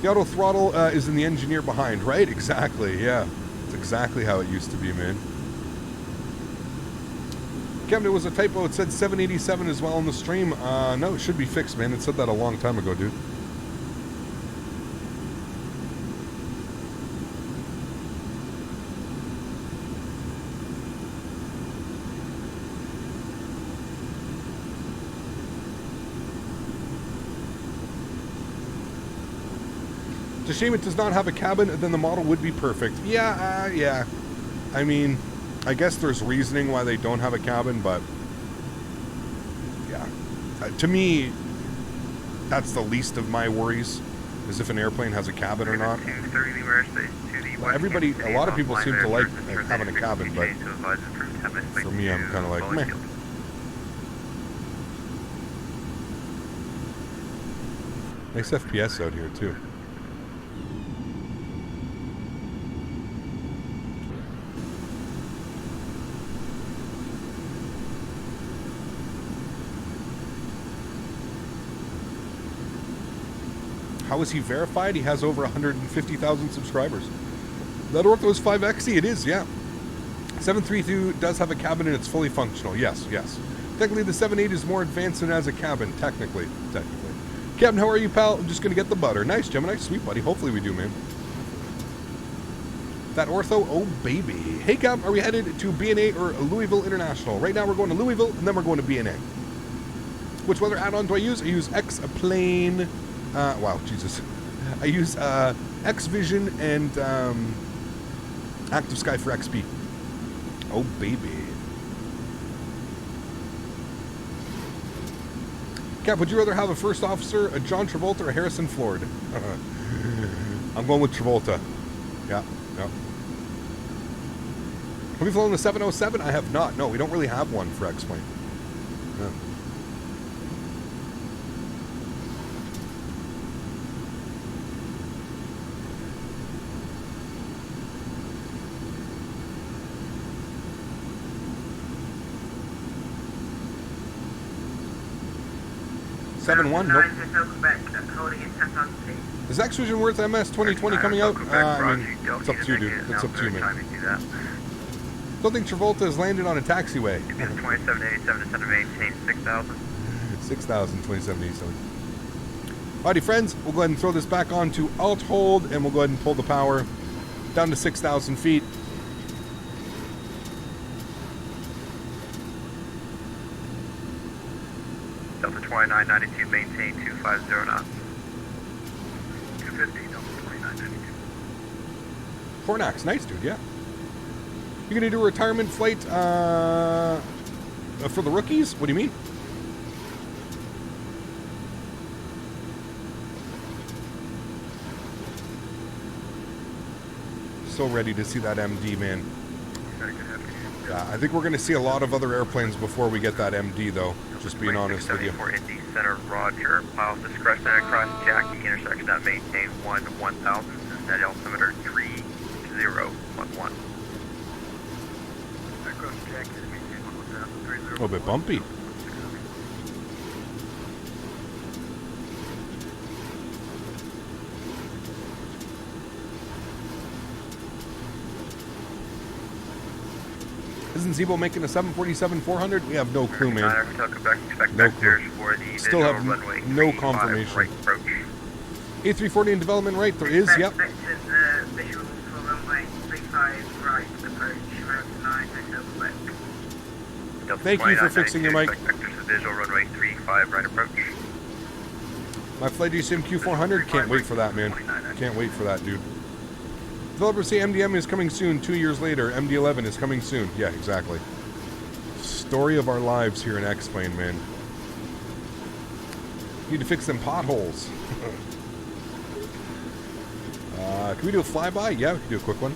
The auto throttle is in the engineer behind, right? Exactly, yeah. It's exactly how it used to be, man. Kevin, it was a typo. It said 787 as well on the stream. No, it should be fixed, man. It said that a long time ago, dude. It's a shame it does not have a cabin, then the model would be perfect. Yeah, yeah. I mean, I guess there's reasoning why they don't have a cabin, but yeah. To me, that's the least of my worries, is if an airplane has a cabin or not. Well, everybody, a lot of people seem to like having a cabin, but for me, I'm kind of like, meh. Nice FPS out here, too. How is he verified? He has over 150,000 subscribers. That Ortho's 5XE? It is, yeah. 732 does have a cabin and it's fully functional. Yes, yes. Technically, the 7.8 is more advanced and has a cabin. Technically. Captain, how are you, pal? I'm just going to get the butter. Nice, Gemini. Sweet, buddy. Hopefully we do, man. That Ortho, oh, baby. Hey, Cap, are we headed to BNA or Louisville International? Right now, we're going to Louisville, and then we're going to BNA. Which weather add-on do I use? I use X-Plane... wow, Jesus. I use XPRealistic and Active Sky for XP. Oh, baby. Cap, would you rather have a first officer, a John Travolta, or a Harrison Ford? I'm going with Travolta. Yeah, yeah. Have you flown the 707? I have not. No, we don't really have one for X-Plane. Yeah. 7-1? Nope. Holding it set on speed. Is XPRealistic worth MS 2020 coming out? I mean, it's up to you, dude. It's up to you, man. Don't think Travolta has landed on a taxiway. 2787 to center maintain 6,000. 6,000, 2787. Alrighty, friends, we'll go ahead and throw this back on to alt hold, and we'll go ahead and pull the power down to 6,000 feet. Delta 2992, maintain 250 knots. 250, Delta 2992. Fornax, nice, dude, yeah. You're going to do a retirement flight for the rookies? What do you mean? So ready to see that MD, man. Yeah, I think we're going to see a lot of other airplanes before we get that MD, though. Just being honest with you. For Indy Center, Roger. Miles discretion across Jackie intersection at maintain 1000. Net altimeter 3011. Across Jackie to maintain 1000. A little bit bumpy. Isn't Zebo making a 747-400? We have no clue, man. No clue. Still have no confirmation. A340 in development right, there is, yep. Visual for runway 35 right, approach, American 9, Quebec. Thank you for fixing your mic. Visual runway 35 right approach. My flight eSIM Q400, can't wait for that, man. Can't wait for that, dude. Developers say MDM is coming soon. 2 years later, MD-11 is coming soon. Yeah, exactly. Story of our lives here in X-Plane, man. Need to fix them potholes. Can we do a flyby? Yeah, we can do a quick one.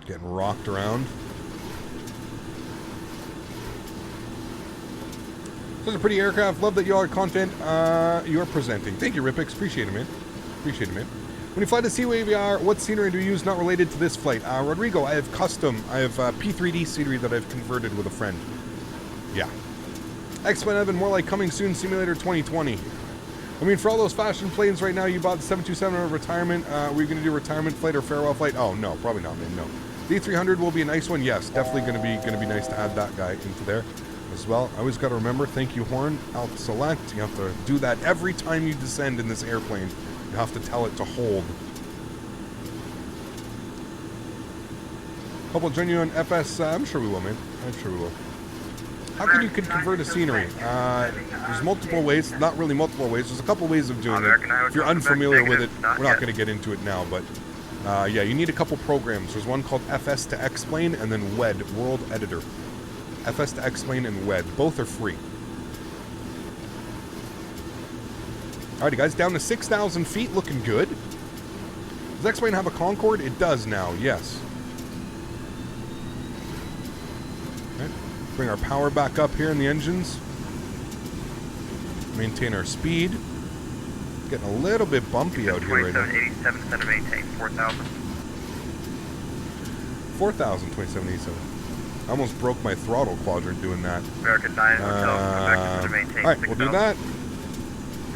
Getting rocked around. Such a pretty aircraft. Love that y'all are content you're presenting. Thank you, Ripix. Appreciate it, man. Appreciate it, man. When you fly to Seaway AVR, what scenery do you use not related to this flight? Rodrigo, I have custom. I have P3D scenery that I've converted with a friend. Yeah. X-Men Evan, more like coming soon Simulator 2020. I mean, for all those fashion planes right now, you bought the 727 or retirement. Were you going to do a retirement flight or farewell flight? Oh, no, probably not, man. No. The A300 will be a nice one. Yes, definitely going to be nice to add that guy into there as well. I always got to remember, thank you, Horn, Alt Select. You have to do that every time you descend in this airplane. You have to tell it to hold. Hope we'll join you on FS. I'm sure we will, man. I'm sure we will. How can you convert a scenery? There's multiple ways. Not really multiple ways. There's a couple ways of doing it. If you're unfamiliar with it, we're not going to get into it now. But yeah, you need a couple programs. There's one called FS to X-Plane and then WED, World Editor. FS to X-Plane and WED. Both are free. Alrighty, guys. Down to 6,000 feet. Looking good. Does X-Plane have a Concorde? It does now. Yes. Bring our power back up here in the engines. Maintain our speed. Getting a little bit bumpy out here right now. 2787, center maintain 4,000. 4,000, 2787. I almost broke my throttle quadrant doing that. American 9 Hotel, center maintain alright, we'll do that.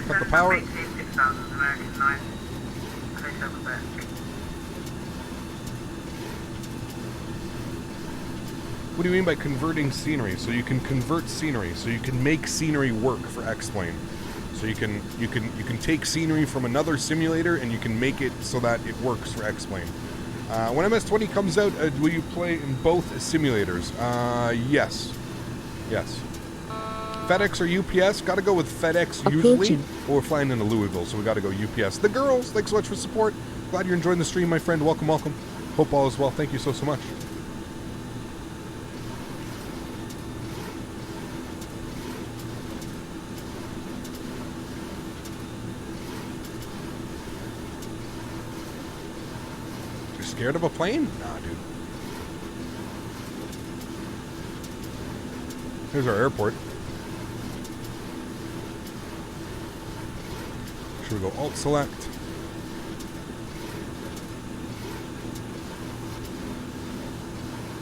Cut the power. 6,000, American 9. What do you mean by converting scenery? So you can convert scenery, so you can make scenery work for X-Plane. So you can take scenery from another simulator and you can make it so that it works for X-Plane. When MS-20 comes out, will you play in both simulators? Yes. Yes. FedEx or UPS? Got to go with FedEx usually. Or we're flying into Louisville, so we got to go UPS. The girls, thanks so much for support. Glad you're enjoying the stream, my friend. Welcome, welcome. Hope all is well. Thank you so much. Scared of a plane? Nah, dude. Here's our airport. Should we go Alt Select?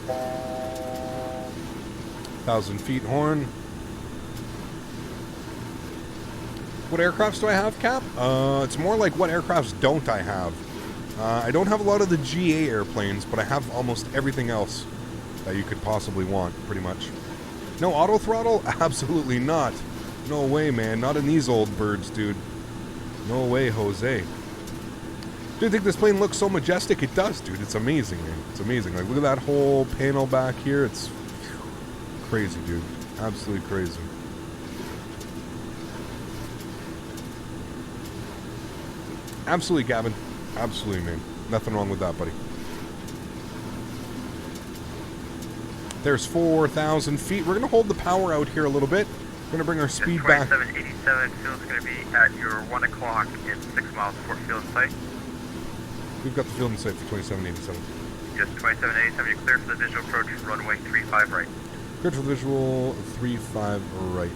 1,000 feet horn. What aircrafts do I have, Cap? It's more like what aircrafts don't I have? I don't have a lot of the GA airplanes, but I have almost everything else that you could possibly want, pretty much. No auto throttle? Absolutely not. No way, man. Not in these old birds, dude. No way, Jose. Do you think this plane looks so majestic? It does, dude. It's amazing, man. It's amazing. Like, look at that whole panel back here. It's crazy, dude. Absolutely crazy. Absolutely, Gavin. Absolutely, man. Nothing wrong with that, buddy. There's 4,000 feet. We're going to hold the power out here a little bit. We're going to bring our speed back. 2787, fuel's going to be at your 1 o'clock in 6 miles before field in sight. We've got the field in sight for 2787. Just 2787, you're clear for the visual approach, runway 35 right. Clear for the visual, 35 right.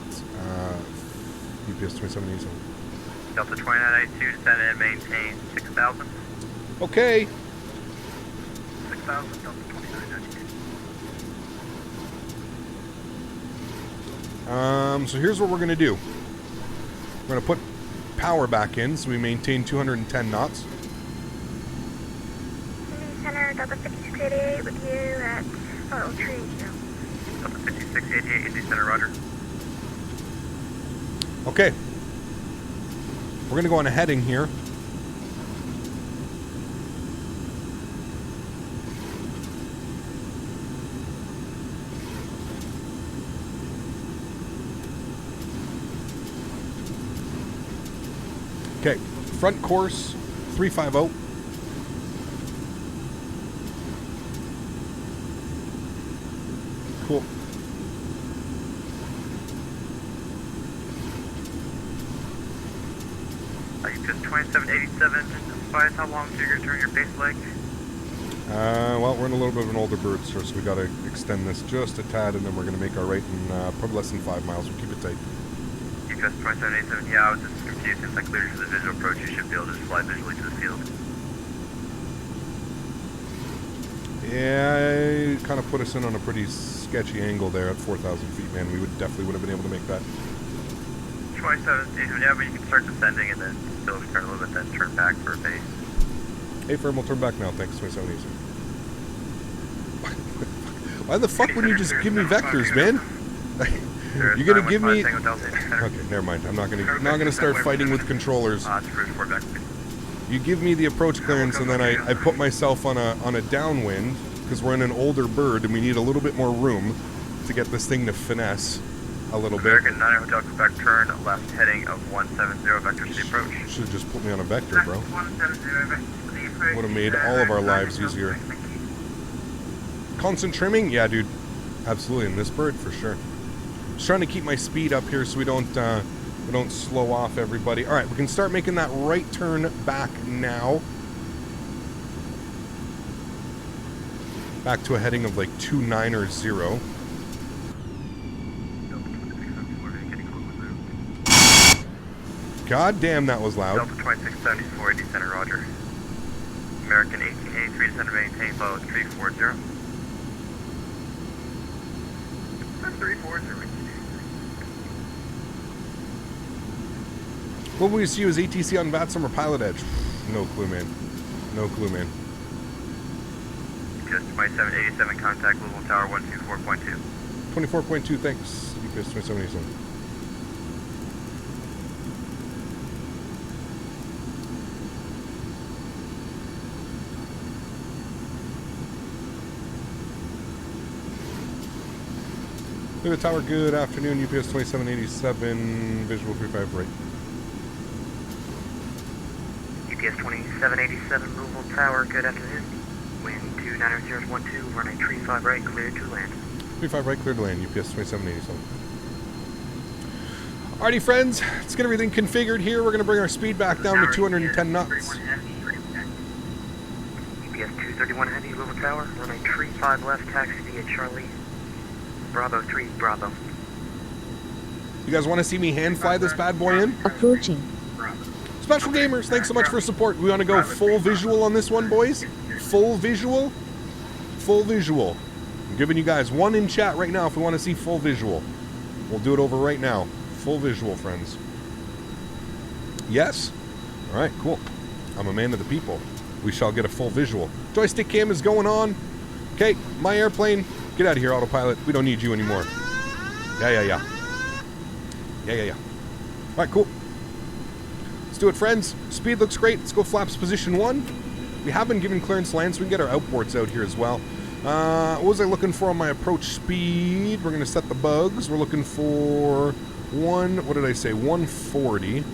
UPS 2787. Delta 2992, descend and maintain 6,000. Okay. 6,000, Delta 2992. So here's what we're going to do. We're going to put power back in so we maintain 210 knots. Center, Delta 5688 with you at Throttle Tree. Delta 5688, Indy Center, roger. Okay. We're going to go on a heading here. Okay, front course 350. Cool. Are you just 2787, just advise how long you're going to turn your base leg? Well, we're in a little bit of an older bird, sir, so we got to extend this just a tad, and then we're going to make our right in probably less than 5 miles. We'll keep it tight. You just 2787, yeah, I was just confused. Since I cleared for the visual approach, you should be able to just fly visually to the field. Yeah, it kind of put us in on a pretty sketchy angle there at 4,000 feet, man. We definitely would have been able to make that. 2787, yeah, but you can start descending and then still turn a little bit, then turn back for a base. Hey, firm, we'll turn back now. Thanks, 2787. Why the fuck wouldn't you just give me vectors, man? You're gonna give me... Okay, never mind. I'm not gonna start fighting with controllers. You give me the approach clearance, and then I put myself on a downwind because we're in an older bird and we need a little bit more room to get this thing to finesse a little bit. American 9 Hotel Quebec, turn left heading of 170 vector to the approach. Should have just put me on a vector, bro. Would have made all of our lives easier. Constant trimming? Yeah, dude. Absolutely, in this bird, for sure. Just trying to keep my speed up here so we don't slow off everybody. All right, we can start making that right turn back now. Back to a heading of like 290. God damn, that was loud. Delta 2674, AD Center, roger. American 1883, descend and maintain, follow 340. 340. What will we see you as ATC on VATSIM or Pilot Edge? No clue, man. No clue, man. Just 2787, contact Louisville Tower 124.2. 24.2, thanks. UPS 2787. Louisville Tower, good afternoon. UPS 2787, visual 35 right. UPS 2787, Louisville Tower, good afternoon. Wind 290.12, runway 35 right, cleared to land. 35 right, cleared to land, UPS 2787. Alrighty, friends, let's get everything configured here. We're going to bring our speed back down to 210 knots. UPS 231 Heavy, Louisville Tower, runway 35 left, taxi via Charlie. Bravo 3, Bravo. You guys want to see me hand fly this bad boy in? Approaching. Special Gamers, thanks so much for support. We want to go full visual on this one, boys. Full visual. Full visual. I'm giving you guys one in chat right now if we want to see full visual. We'll do it over right now. Full visual, friends. Yes? All right, cool. I'm a man of the people. We shall get a full visual. Joystick cam is going on. Okay, my airplane. Get out of here, autopilot. We don't need you anymore. Yeah. All right, cool. Let's do it, friends. Speed looks great. Let's go flaps position 1. We have been given clearance to land, so we can get our outboards out here as well. What was I looking for on my approach speed? We're going to set the bugs. We're looking for what did I say? 140. We'll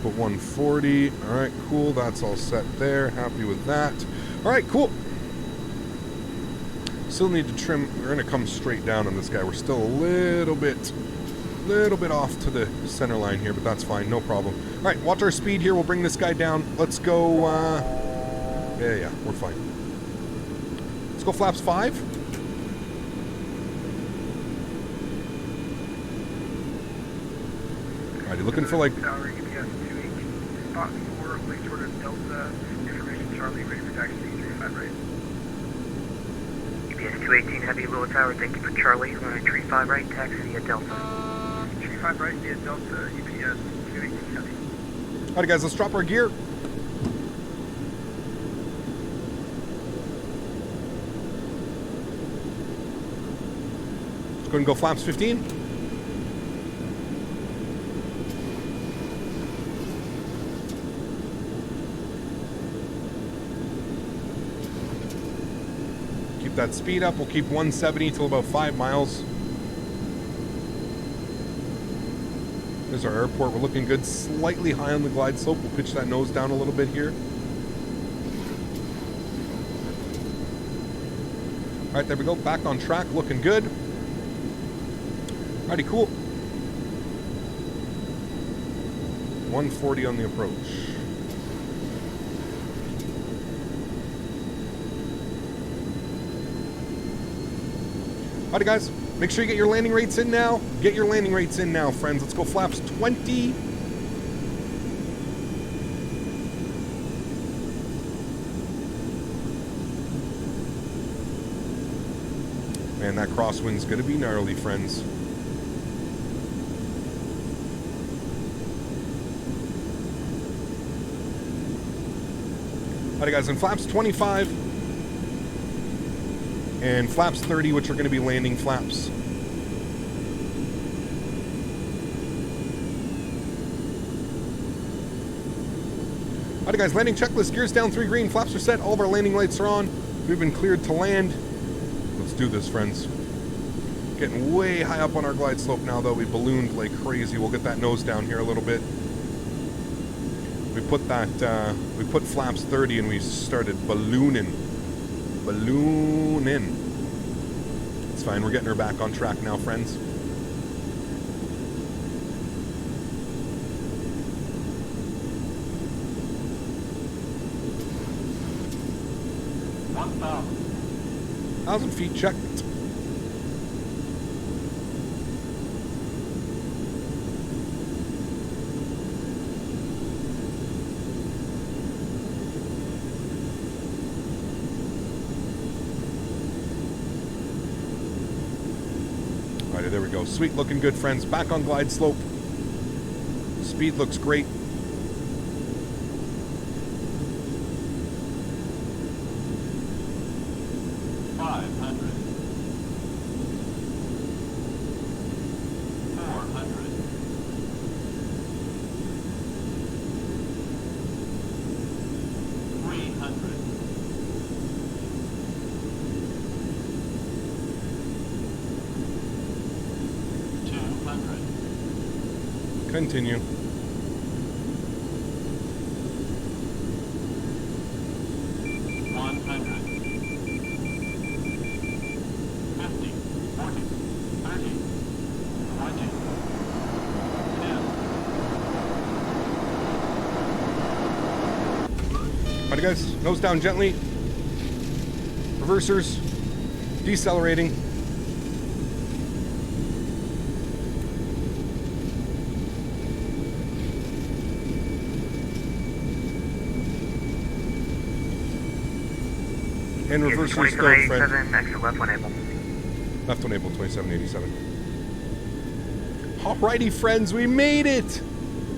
put 140. All right, cool. That's all set there. Happy with that. All right, cool. Still need to trim. We're going to come straight down on this guy. We're still a little bit off to the center line here, but that's fine. No problem. All right, watch our speed here. We'll bring this guy down. Let's go. Yeah, we're fine. Let's go flaps 5. Alrighty, looking for like... Tower, UPS 218, spot 4, place order Delta, information Charlie, ready for taxi, 35 right. UPS 218, heavy lower tower, thank you for Charlie, runway 35 right, taxi via Delta. 35 right via Delta, UPS 218 heavy. Alright guys, let's drop our gear. Let's go and go flaps 15. Keep that speed up. We'll keep 170 till about 5 miles. There's our airport. We're looking good. Slightly high on the glide slope. We'll pitch that nose down a little bit here. All right, there we go. Back on track. Looking good. Alrighty, cool. 140 on the approach. Alrighty, guys. Make sure you get your landing rates in now. Get your landing rates in now, friends. Let's go flaps 20. Man, that crosswind's gonna be gnarly, friends. Alright guys, in flaps 25 and flaps 30, which are going to be landing flaps. Alright guys, landing checklist, gears down 3 green, flaps are set, all of our landing lights are on. We've been cleared to land. Let's do this, friends. Getting way high up on our glide slope now though. We ballooned like crazy. We'll get that nose down here a little bit. We put that, we put flaps 30 and we started ballooning. It's fine, we're getting her back on track now, friends. Thousand feet checked. There we go. Sweet, looking good, friends. Back on glide slope. Speed looks great. Continue. Alright guys, nose down gently. Reversers. Decelerating. And reverse your scope, friend. 2787, exit left when able. Left one able, 2787. Alrighty, friends, we made it!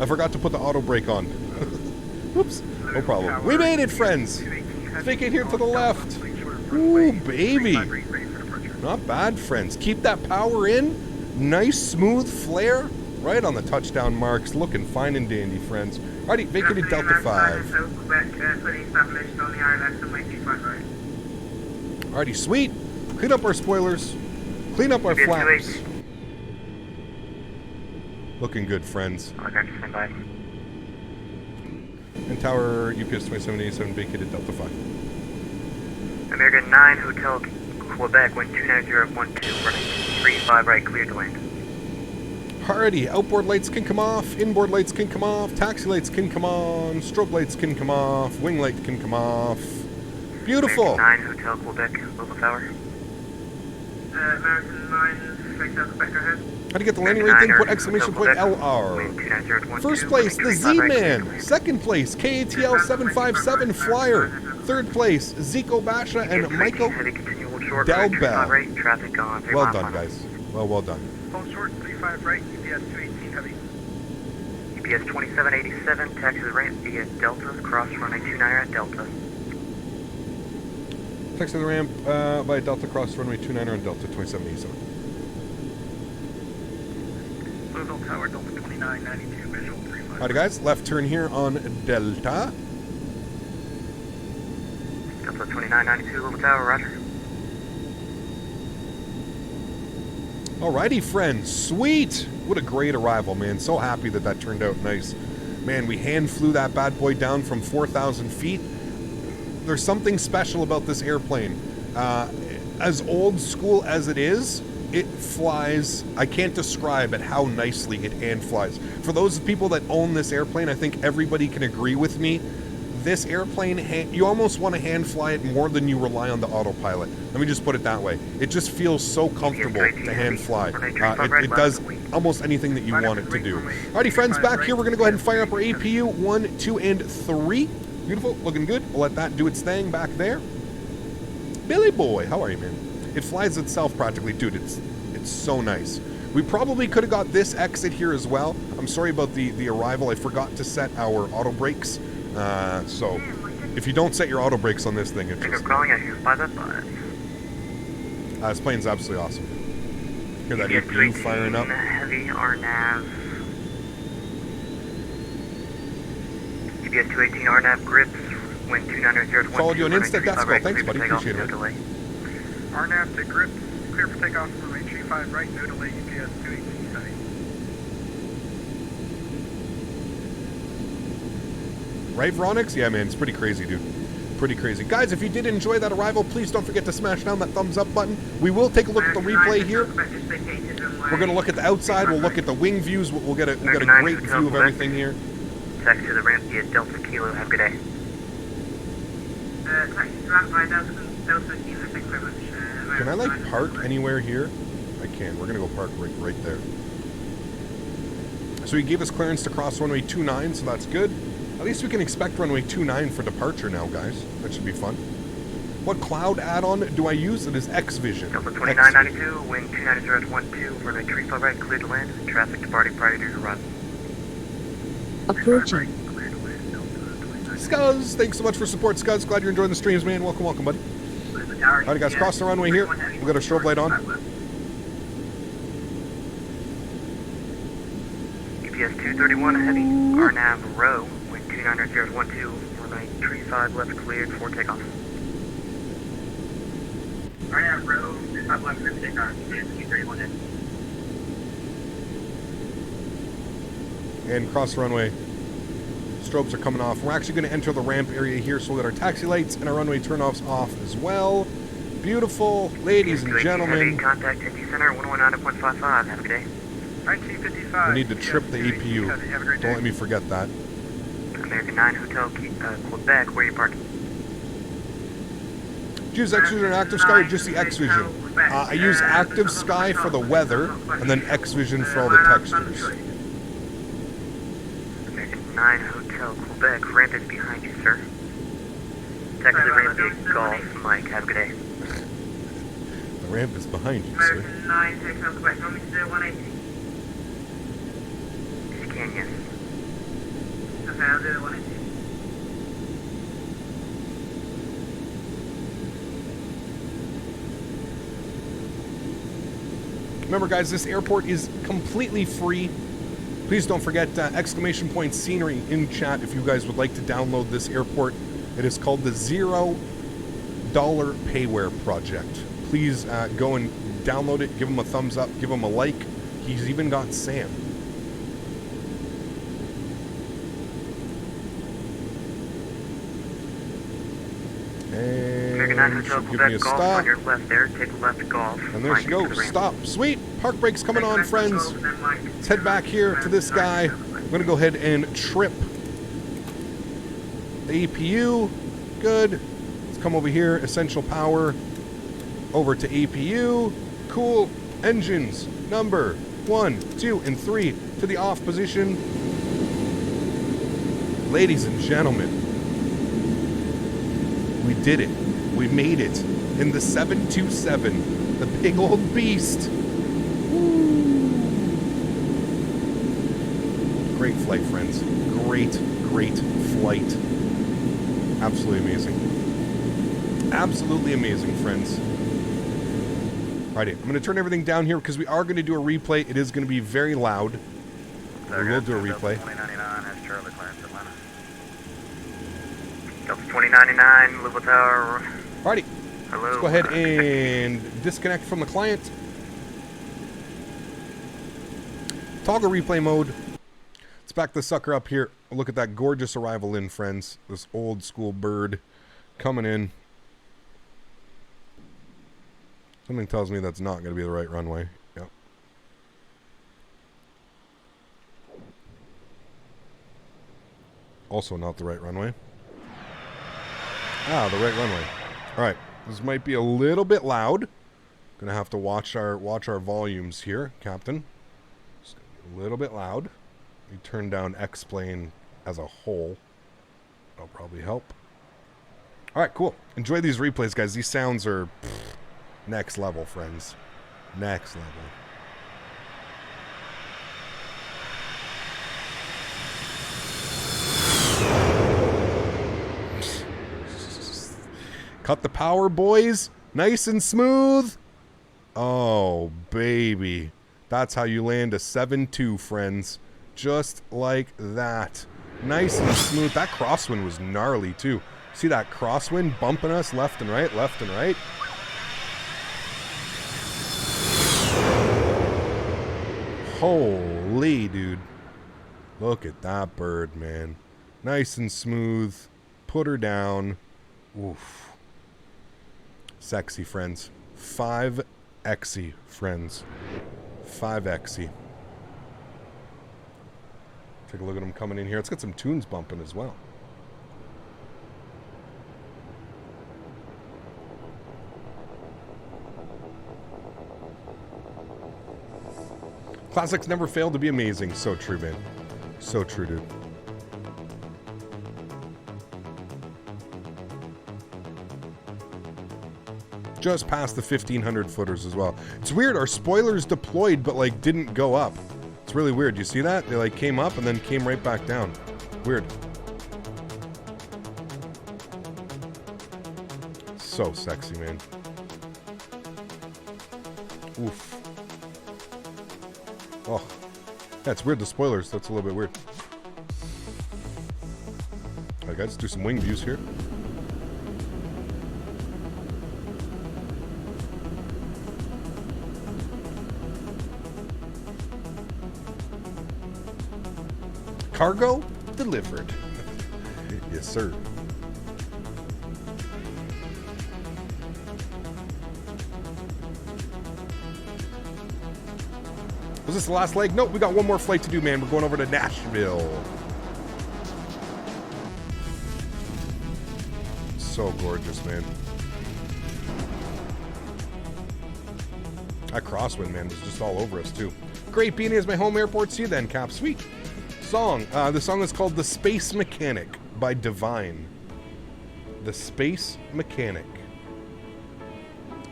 I forgot to put the auto brake on. Whoops, no problem. We made it, friends! Vacate here to the left. Ooh, baby. Not bad, friends. Keep that power in. Nice, smooth flare. Right on the touchdown marks. Looking fine and dandy, friends. Alrighty, vacated Delta 5. Alrighty, sweet. Clean up our spoilers. Clean up our flaps. Looking good, friends. And tower UPS 2787 vacated Delta 5. American 9 Hotel Quebec, wind 29012, running 35 right, clear to land. Alrighty, outboard lights can come off, inboard lights can come off, taxi lights can come on, strobe lights can come off, wing light can come off. Beautiful. American 9 Hotel Quebec, Louisville Tower. American 9 Hotel Quebec, go ahead. How to get the landing rate thing? Put exclamation point LR. First place, the Z-Man. Second place, KATL 757 Flyer. Third place, Zico Basha and Michael Delbell. Well done, guys. Well done. Phone short, 35 right, UPS 218 heavy. UPS 2787, taxi the ramp via Delta, cross runway 29 at Delta. Taxi the ramp by Delta, cross runway 29 on Delta 2787. Louisville Tower, Delta 2992, visual 35. Alright guys, left turn here on Delta. Delta 2992, Louisville Tower, roger. Alrighty, friends. Sweet! What a great arrival, man. So happy that that turned out nice. Man, we hand flew that bad boy down from 4,000 feet. There's something special about this airplane. As old school as it is, it flies. I can't describe it how nicely it hand flies. For those people that own this airplane, I think everybody can agree with me. This airplane, you almost want to hand fly it more than you rely on the autopilot. Let me just put it that way. It just feels so comfortable to hand fly. It does almost anything that you want it to do. Alrighty, friends, back here, we're going to go ahead and fire up our APU 1, 2, and 3. Beautiful, looking good. We'll let that do its thing back there. Billy boy, how are you, man? It flies itself practically, dude. It's so nice. We probably could have got this exit here as well. I'm sorry about the arrival. I forgot to set our auto brakes. So if you don't set your auto brakes on this thing, it's just... this plane's absolutely awesome. Hear that APU firing up. Heavy RNAV. UPS 218 RNAV grips, wind 290. Followed you on instant death skull. Thanks, buddy. Appreciate it. RNAV to grips, clear for takeoff, runway 35 right, no delay, UPS 218 heavy. Right, Veronix? Yeah, man, it's pretty crazy, dude. Pretty crazy. Guys, if you did enjoy that arrival, please don't forget to smash down that thumbs up button. We will take a look at the replay here. We're going to look at the outside. We'll look at the wing views. We'll get a great view of everything here. Taxi to the ramp via Delta Kilo. Have a good day. Taxi to the ramp via Delta Kilo. Thank you very much. Can I, like, park anywhere here? I can. We're going to go park right there. So he gave us clearance to cross runway 29, so that's good. At least we can expect runway 29 for departure now, guys. That should be fun. What cloud add-on do I use? It is XVision. Delta 2992, wind 290.12, runway 35 right, clear to land. Traffic departing prior to your arrival. Approaching. Scuzz, thanks so much for support, Scuzz. Glad you're enjoying the streams, man. Welcome, buddy. Alright, guys, cross the runway here. We'll get our strobe light on. UPS 231 heavy, RNAV row, wind 290.12, runway 35 left cleared for takeoff. RNAV row, 35 left cleared for takeoff, UPS 231 heavy. And cross the runway. Strobes are coming off. We're actually going to enter the ramp area here, so we'll get our taxi lights and our runway turnoffs off as well. Beautiful, ladies and gentlemen. Contact NG Center 119.55. Have a good day. 1955. We need to trip the APU. Don't let me forget that. American 9 Hotel Quebec, where are you parking? Do you use XVision and Active Sky or just the XVision? I use Active Sky for the weather and then XVision for all the textures. American 9 Hotel Quebec, ramp is behind you, sir. Taxi ramp Golf, Mike, have a good day. The ramp is behind you, sir. 9 takes off Quebec, want me to do 180? If you can, yes. Okay, I'll do 180. Remember, guys, this airport is completely free. Please don't forget exclamation point scenery in chat if you guys would like to download this airport. It is called the $0 Payware Project. Please go and download it. Give him a thumbs up. Give him a like. He's even got Sam. And she'll give me a stop. On your left there, take left golf. And there she goes. Stop. Sweet. Park brake's coming on, friends. Let's head back here to this guy. I'm going to go ahead and trip the APU. Good. Let's come over here. Essential power. Over to APU. Cool. Engines. Number 1, 2, and 3 to the off position. Ladies and gentlemen, we did it. We made it in the 727, the big old beast. Woo. Great flight, friends. Great flight. Absolutely amazing. Absolutely amazing, friends. Alrighty, I'm going to turn everything down here because we are going to do a replay. It is going to be very loud. We will do a replay. 2099 has Charlie Clarence, Atlanta. Delta 2099, Louisville Tower. Alrighty, Hello. let's go ahead and disconnect from the client. Toggle replay mode. Let's back the sucker up here. Look at that gorgeous arrival in, friends. This old school bird coming in. Something tells me that's not going to be the right runway. Yep. Also not the right runway. Ah, the right runway. Alright, this might be a little bit loud. Gonna have to watch our volumes here, Captain. It's gonna be a little bit loud. We turn down X-Plane as a whole. That'll probably help. Alright, cool. Enjoy these replays, guys. These sounds are next level, friends. Next level. Cut the power, boys. Nice and smooth. Oh, baby. That's how you land a 7-2, friends. Just like that. Nice and smooth. That crosswind was gnarly, too. See that crosswind bumping us left and right, left and right? Holy, dude. Look at that bird, man. Nice and smooth. Put her down. Oof. Sexy, friends. 5XY, friends. 5XY. Take a look at them coming in here. Let's get some tunes bumping as well. Classics never fail to be amazing. So true, man. So true, dude. Just past the 1,500 footers as well. It's weird. Our spoilers deployed, but like didn't go up. It's really weird. You see that? They like came up and then came right back down. Weird. So sexy, man. Oof. Oh, that's weird. The spoilers. That's a little bit weird. All right, guys, let's do some wing views here. Cargo delivered. Yes, sir. Was this the last leg? Nope, we got one more flight to do, man. We're going over to Nashville. So gorgeous, man. That crosswind, man, was just all over us, too. Great, Beanie is my home airport. See you then, Cap. Sweet. Song. The song is called The Space Mechanic by Divine. The Space Mechanic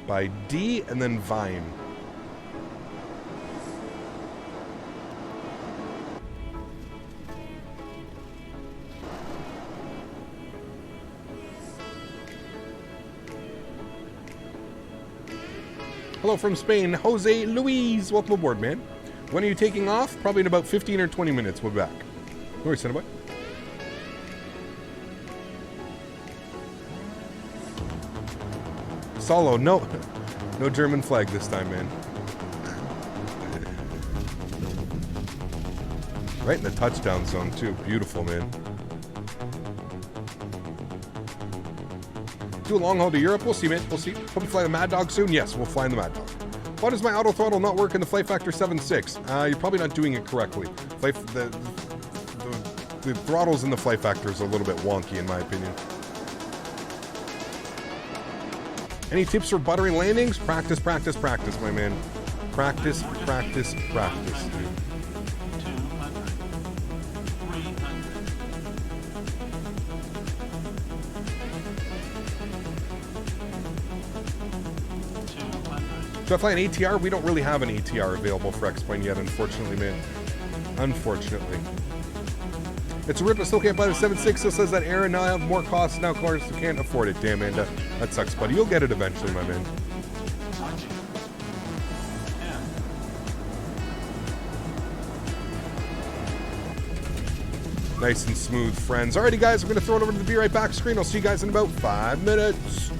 by D and then Vine. Hello from Spain, Jose Luis. Welcome aboard, man. When are you taking off? Probably in about 15 or 20 minutes. We'll be back. No worries, Cinnabon. Solo, no German flag this time, man. Right in the touchdown zone, too. Beautiful, man. Do a long haul to Europe? We'll see, man. We'll see. Hope you fly the Mad Dog soon. Yes, we'll fly in the Mad Dog. Why does my auto throttle not work in the FlightFactor 7.6? You're probably not doing it correctly. The throttles in the FlightFactor is a little bit wonky, in my opinion. Any tips for buttering landings? Practice, practice, practice, my man. Practice, practice, practice, dude. So if I fly an ATR, we don't really have an ATR available for X-Plane yet, unfortunately, man. Unfortunately. It's a rip, I still can't buy the 7.6, so says that Aaron, now I have more costs, now cars can't afford it. Damn, man, that sucks, buddy. You'll get it eventually, my man. Nice and smooth, friends. Alrighty, guys, we're going to throw it over to the Be Right Back screen. I'll see you guys in about 5 minutes.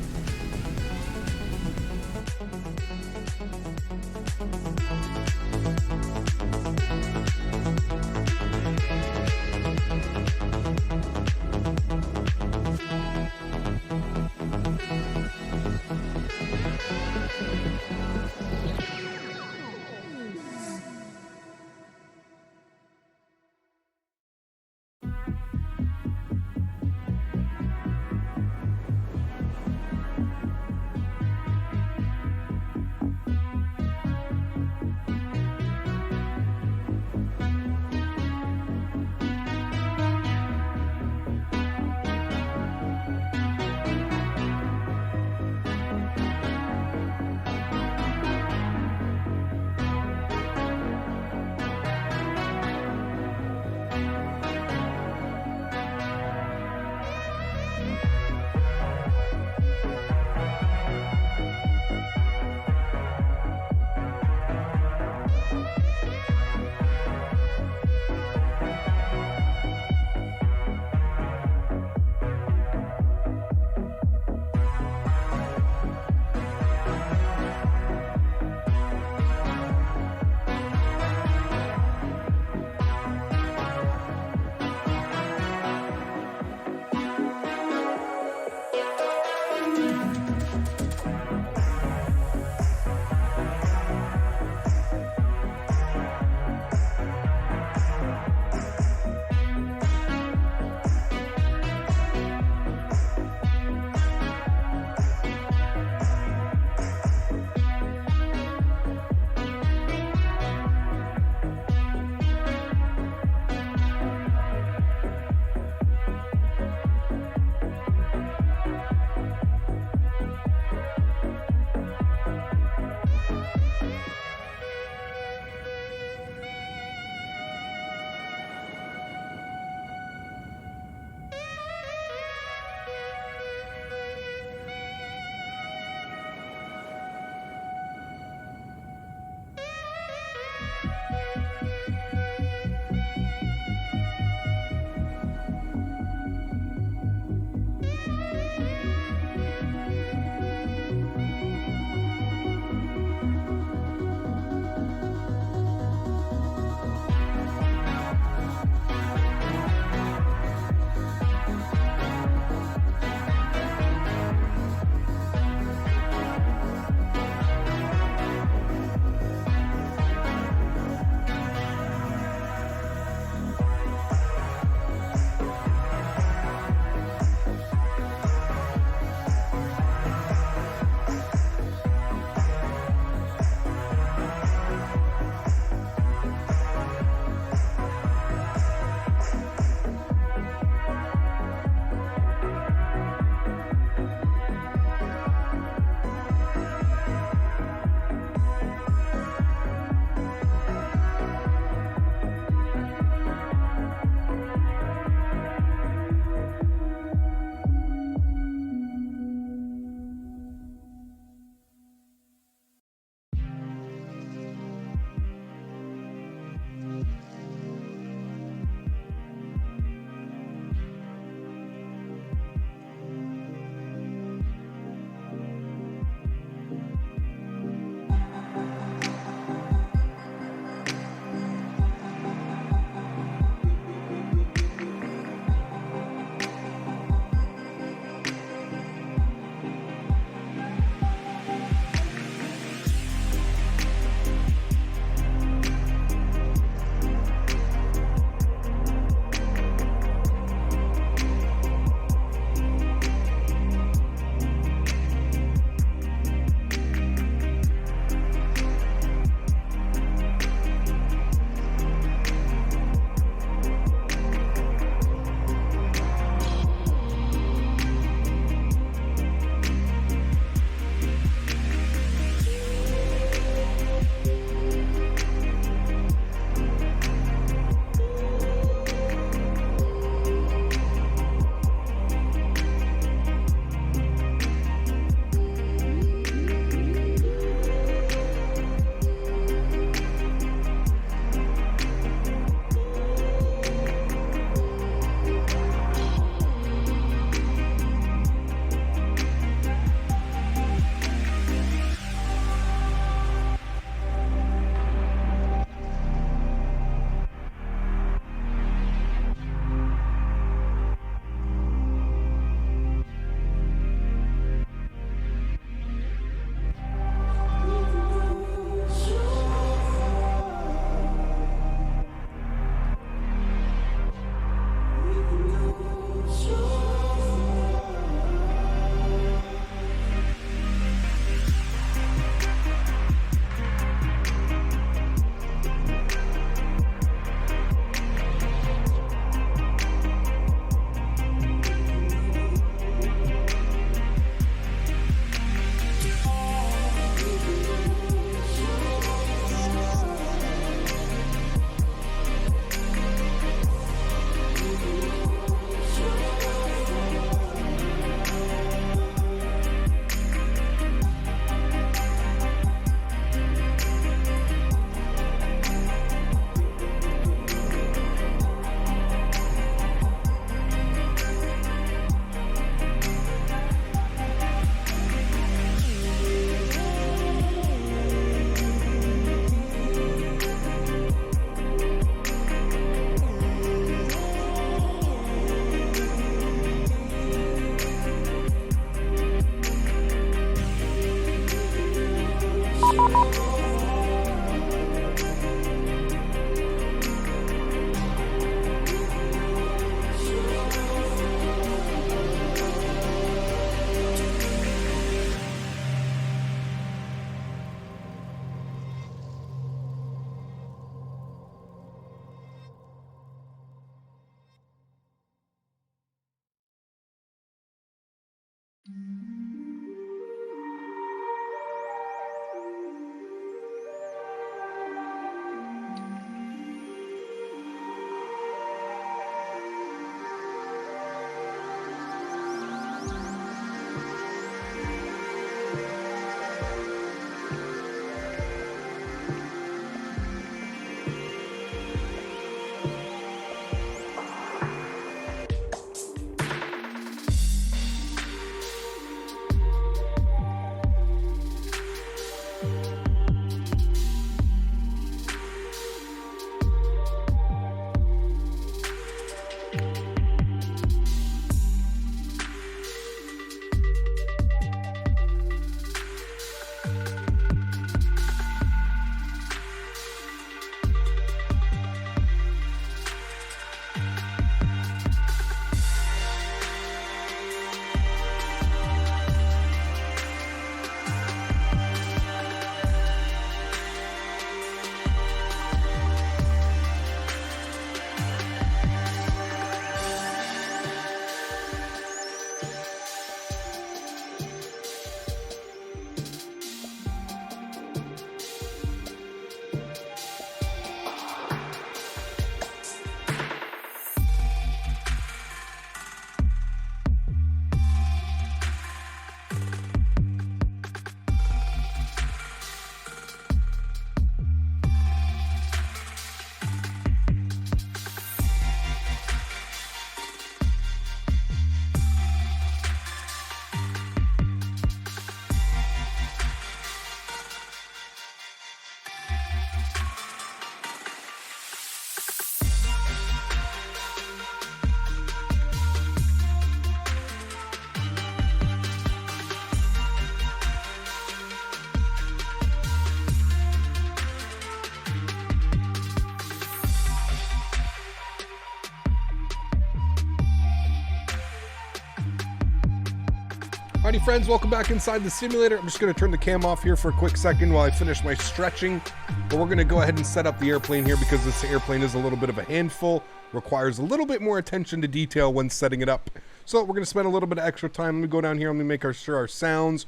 Alrighty friends, welcome back inside the simulator. I'm just going to turn the cam off here for a quick second while I finish my stretching. But we're going to go ahead and set up the airplane here because this airplane is a little bit of a handful. Requires a little bit more attention to detail when setting it up. So we're going to spend a little bit of extra time. Let me go down here. Let me make sure our sounds.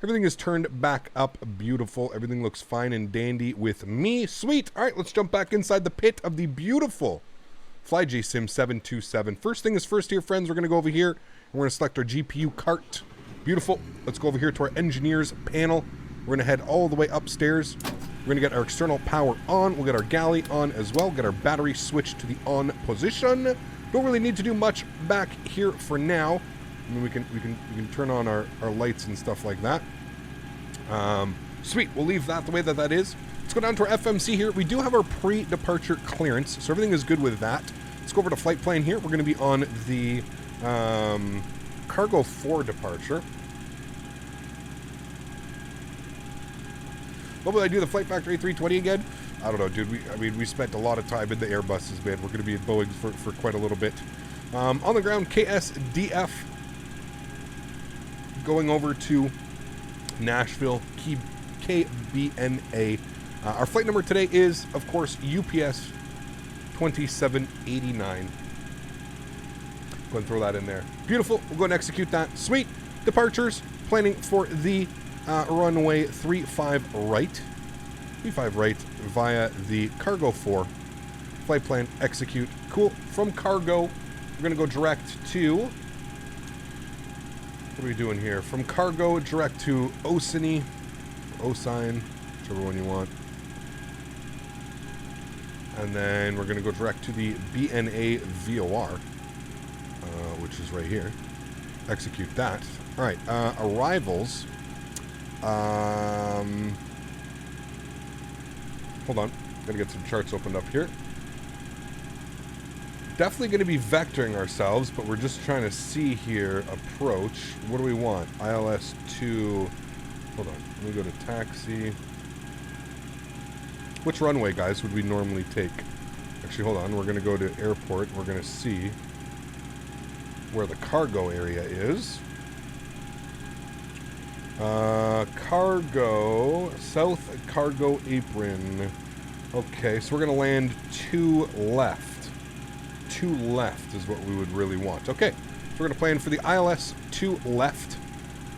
Everything is turned back up. Beautiful. Everything looks fine and dandy with me. Sweet. Alright, let's jump back inside the pit of the beautiful FlightJSim 727. First thing is first here, friends. We're going to go over here and we're going to select our GPU cart. Beautiful. Let's go over here to our engineers panel. We're going to head all the way upstairs. We're going to get our external power on. We'll get our galley on as well. Get our battery switched to the on position. Don't really need to do much back here for now. I mean, we can turn on our lights and stuff like that. Sweet. We'll leave that the way that is. Let's go down to our FMC here. We do have our pre-departure clearance, so everything is good with that. Let's go over to flight plan here. We're going to be on the Cargo 4 departure. What would I do, the FlightFactor A320 again? I don't know, dude. We spent a lot of time in the Airbuses, man. We're going to be in Boeing for quite a little bit. On the ground, KSDF. Going over to Nashville, KBNA. Our flight number today is, of course, UPS 2789. Go and throw that in there. Beautiful. We'll go and execute that. Sweet. Departures. Planning for the runway 35 right. 35 right via the Cargo 4. Flight plan. Execute. Cool. From Cargo, we're going to go direct to... What are we doing here? From Cargo, direct to Osini. Osine. Whichever one you want. And then we're going to go direct to the BNA VOR. Which is right here. Execute that. All right, arrivals. Hold on. Gotta get some charts opened up here. Definitely going to be vectoring ourselves, but we're just trying to see here. Approach. What do we want? ILS to Hold on. Let me go to taxi. Which runway, guys, would we normally take? Actually, hold on. We're going to go to airport. We're going to see where the cargo area is. Cargo. South cargo apron. Okay, so we're going to land 2 left. 2 left is what we would really want. Okay, so we're going to plan for the ILS 2 left.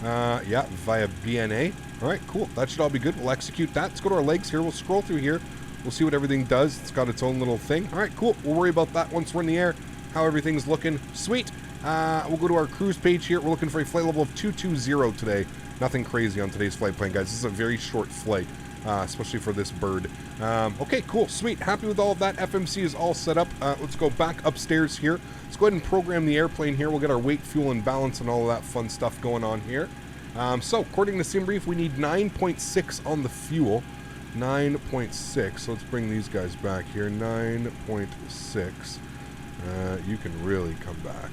Yeah, via BNA. All right, cool. That should all be good. We'll execute that. Let's go to our legs here. We'll scroll through here. We'll see what everything does. It's got its own little thing. All right, cool. We'll worry about that once we're in the air, how everything's looking. Sweet. We'll go to our cruise page here. We're looking for a flight level of 220 today. Nothing crazy on today's flight plan, guys. This is a very short flight, especially for this bird. Okay, cool. Sweet. Happy with all of that. FMC is all set up. Let's go back upstairs here. Let's go ahead and program the airplane here. We'll get our weight, fuel, and balance and all of that fun stuff going on here. So, according to SimBrief, we need 9.6 on the fuel. 9.6. So let's bring these guys back here. 9.6. You can really come back.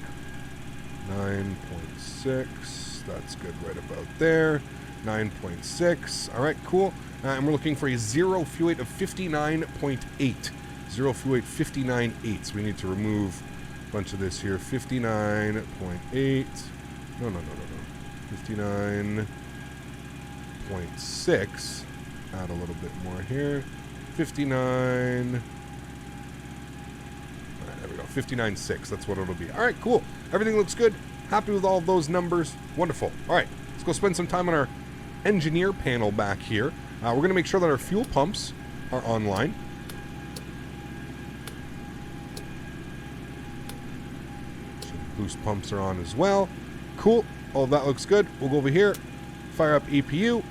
9.6. That's good right about there. 9.6. All right, cool. And we're looking for a zero fuel weight of 59.8. Zero fuel weight 59.8. So we need to remove a bunch of this here. 59.8. No. 59.6. Add a little bit more here. 59. All right, there we go. 59.6. That's what it'll be. All right, cool. Everything looks good. Happy with all of those numbers. Wonderful. All right, let's go spend some time on our engineer panel back here. We're going to make sure that our fuel pumps are online. Boost pumps are on as well. Cool. All of that looks good. We'll go over here. Fire up EPU.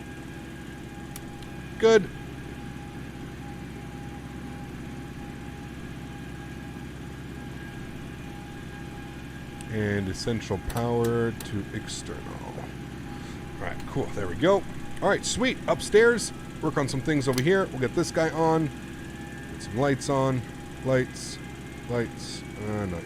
Good. And essential power to external. Alright, cool. There we go. Alright, sweet. Upstairs. Work on some things over here. We'll get this guy on. Get some lights on. Lights. Lights. Not yet.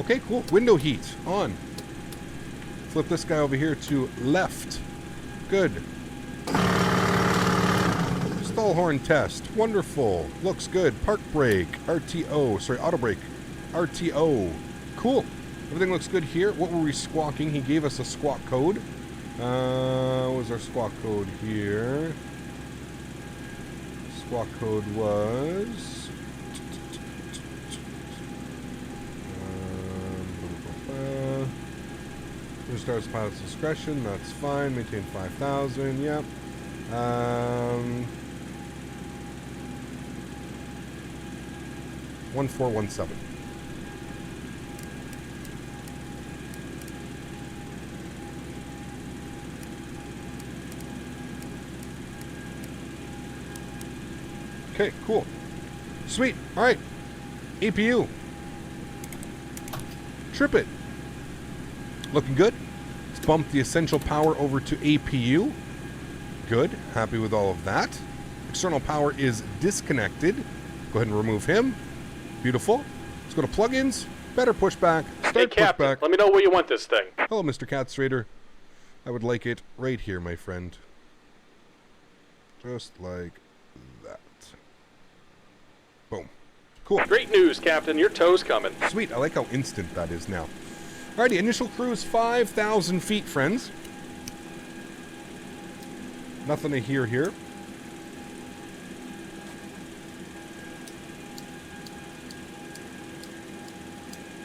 Okay, cool. Window heat on. Flip this guy over here to left. Good. Stall horn test. Wonderful. Looks good. Park brake. RTO. Sorry, auto brake. RTO. Cool. Everything looks good here. What were we squawking? He gave us a squawk code. What was our squawk code here? Squawk code was... Starts pilot's discretion, that's fine. Maintain 5,000, yep. 1417. Okay, cool. Sweet. All right. APU. Trip it. Looking good. Let's bump the essential power over to APU. Good. Happy with all of that. External power is disconnected. Go ahead and remove him. Beautiful. Let's go to plugins. Better pushback. Start hey, Captain, pushback. let me know where you want this thing. Hello, Mr. Catstrader. I would like it right here, my friend. Just like that. Boom. Cool. Great news, Captain. Your tow's coming. Sweet. I like how instant that is now. Alrighty, initial cruise 5,000 feet, friends. Nothing to hear here.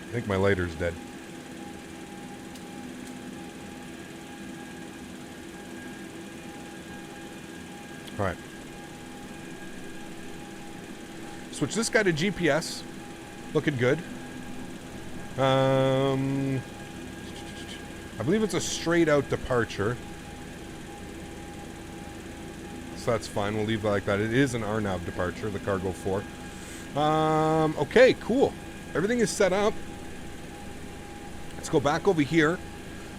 I think my lighter's dead. Alright. Switch this guy to GPS. Looking good. I believe it's a straight out departure. So that's fine. We'll leave it like that. It is an RNAV departure, the Cargo 4. Okay, cool. Everything is set up. Let's go back over here.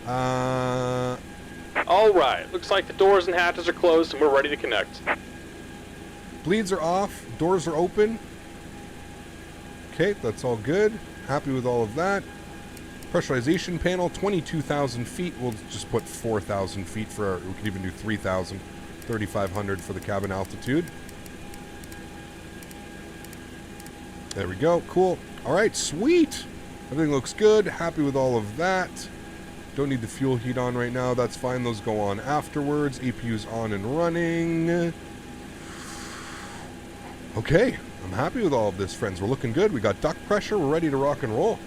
All right. Looks like the doors and hatches are closed and we're ready to connect. Bleeds are off. Doors are open. Okay, that's all good. Happy with all of that. Pressurization panel, 22,000 feet. We'll just put 4,000 feet for our, we could even do 3,000. 3,500 for the cabin altitude. There we go. Cool. All right, sweet. Everything looks good. Happy with all of that. Don't need the fuel heat on right now. That's fine. Those go on afterwards. APU's on and running. Okay. I'm happy with all of this, friends. We're looking good. We got duct pressure. We're ready to rock and roll.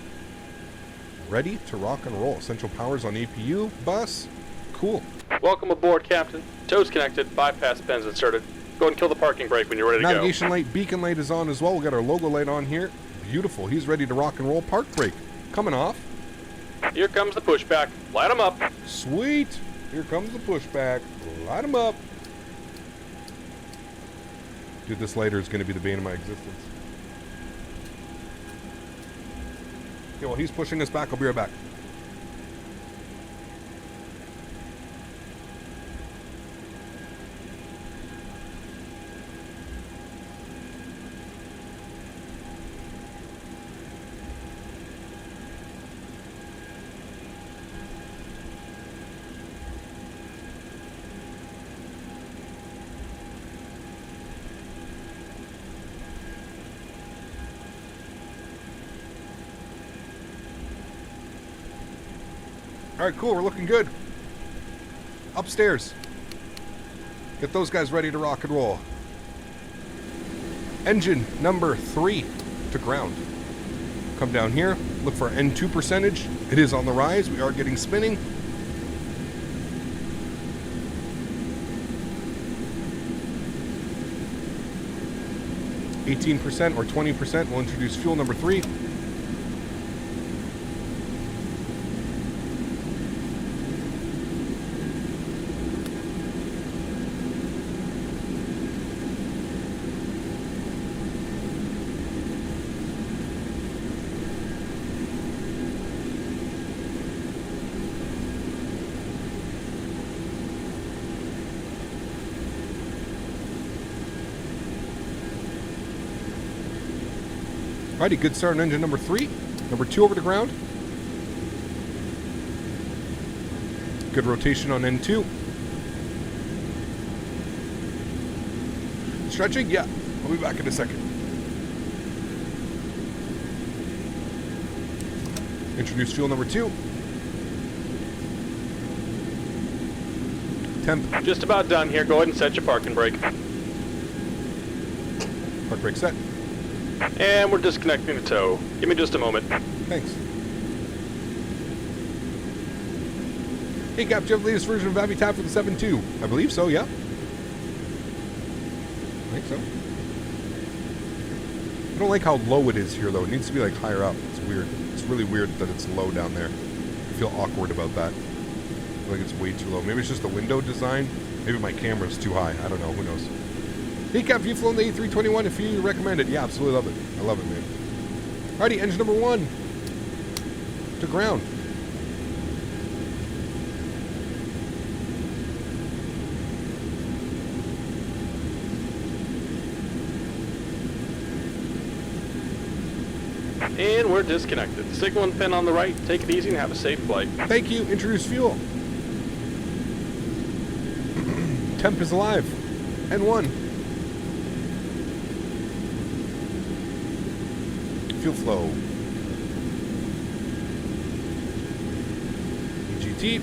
Ready to rock and roll. Essential powers on APU bus. Cool. Welcome aboard, Captain. Toes connected, bypass pins inserted. Go and kill the parking brake when you're ready to go. Navigation light, beacon light is on as well. We've got our logo light on here. Beautiful. He's ready to rock and roll. Park brake coming off. Here comes the pushback. Light them up. Sweet. Here comes the pushback. Light him up. Dude, this lighter is going to be the bane of my existence. Okay, while he's pushing us back, I'll be right back. All right, cool. We're looking good. Upstairs. Get those guys ready to rock and roll. Engine number 3 to ground. Come down here. Look for our N2 percentage. It is on the rise. We are getting spinning. %, or 20%. We'll introduce fuel number 3. Alrighty, good start on engine number 3. Number 2 over the ground. Good rotation on N2. Stretching? Yeah. I'll be back in a second. Introduce fuel number 2. Temp. Just about done here. Go ahead and set your parking brake. Park brake set. And we're disconnecting the tow. Give me just a moment. Thanks. Hey Cap, do you have the latest version of VATSIM for the 7.2? I believe so, yeah. I think so. I don't like how low it is here though. It needs to be like higher up. It's weird. It's really weird that it's low down there. I feel awkward about that. I feel like it's way too low. Maybe it's just the window design. Maybe my camera's too high. I don't know. Who knows? Hey Cap, have you flown the A321? If you recommend it, yeah, absolutely love it. I love it, man. Alrighty, engine number 1 to ground. And we're disconnected. Signal and pin on the right. Take it easy and have a safe flight. Thank you. Introduce fuel. Temp is alive. N1. Fuel flow. EGT.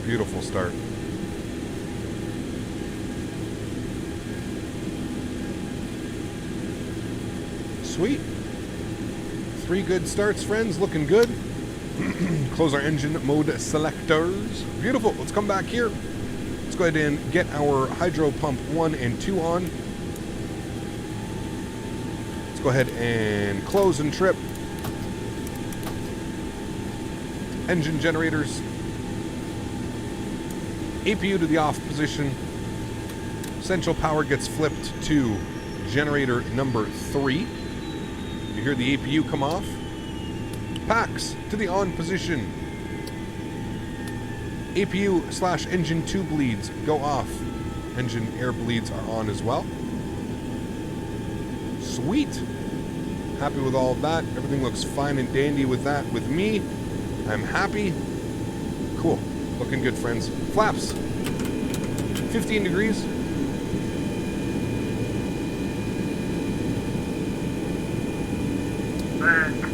Beautiful start. Sweet. 3 good starts, friends. Looking good. Close our engine mode selectors. Beautiful. Let's come back here. Let's go ahead and get our hydro pump 1 and 2 on. Let's go ahead and close and trip. Engine generators. APU to the off position. Central power gets flipped to generator number 3. You hear the APU come off. Packs to the on position. APU/engine 2 bleeds go off. Engine air bleeds are on as well. Sweet. Happy with all of that. Everything looks fine and dandy with that. With me, I'm happy. Cool. Looking good, friends. Flaps. 15 degrees.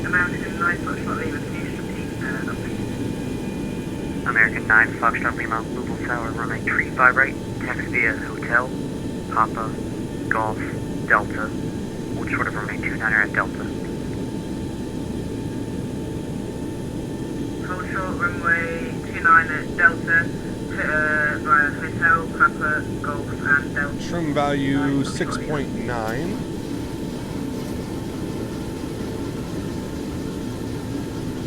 American 9 Foxtrot Lima, can you just repeat that, please? American 9 Foxtrot Lima, Louisville Tower, runway 35 right, taxi via Hotel, Papa, Golf, Delta, hold short of runway 29 at Delta. Hold short runway 29 at Delta, via Hotel, Papa, Golf and Delta. Trim value 6.9.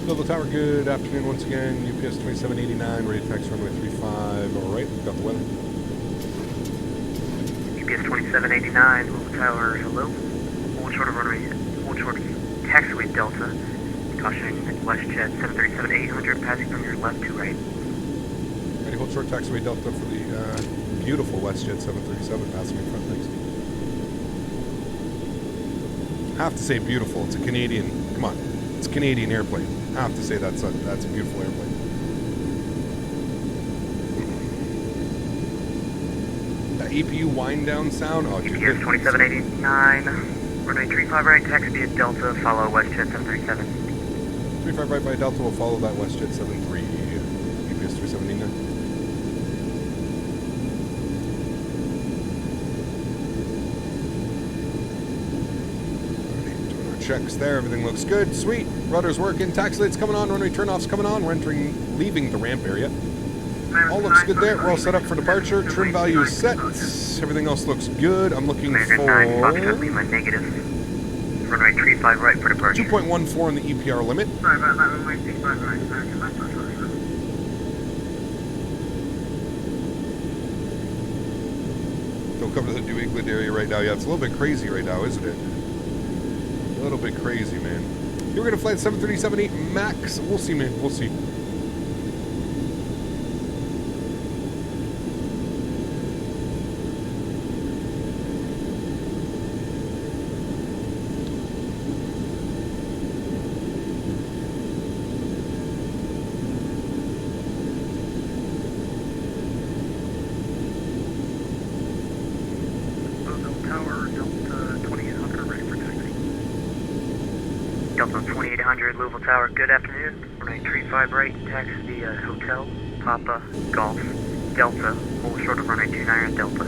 Louisville Tower, good afternoon once again. UPS 2789, ready to taxi runway 35. All right, got the weather. UPS 2789, Louisville Tower, hello. Hold short of runway, hold short of taxiway Delta. Caution WestJet 737-800, passing from your left to right. Ready, hold short taxiway Delta for the beautiful WestJet 737, passing in front, thanks. Have to say beautiful, it's a Canadian, come on, it's a Canadian airplane. I have to say that's a beautiful airplane. That EPU wind down sound. Oh, UPS 2789, runway 35 right, taxi via Delta, follow WestJet 737. 35 right by Delta will follow that WestJet 73. UPS 379. Checks there, everything looks good, sweet. Rudder's working, taxi light's coming on, runway turnoff's coming on. We're leaving the ramp area. All looks good there. We're all set up for departure. Trim value is set. Everything else looks good. I'm looking for 9 Foxtrot Lima negative. Runway 35 right for departure. 2.14 on the EPR limit. Sorry about that, runway 35 right, American 9 Foxtrot Lima. Don't come to the New England area right now. Yeah, it's a little bit crazy right now, isn't it? A little bit crazy, man. You're going to fly 737-8 MAX. We'll see, man. We'll see. Delta 2800, Louisville Tower, good afternoon. Runway 35 right, taxi via Hotel, Papa, Golf, Delta, hold short of runway 29 at Delta.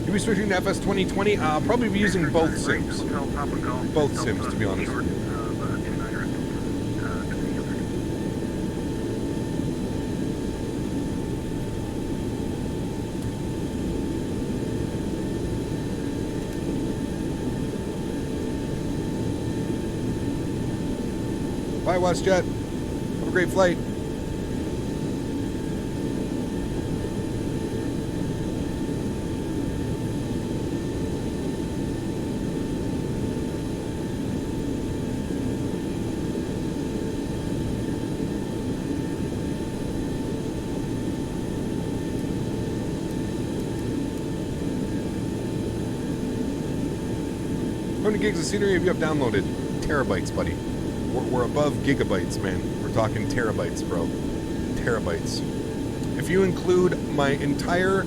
You'll be switching to FS 2020. I'll probably be using both sims. Both sims, to be honest with you. Bye, WestJet. Have a great flight. How many gigs of scenery have you downloaded? Terabytes, buddy. We're above gigabytes, man. We're talking terabytes, bro. Terabytes. If you include my entire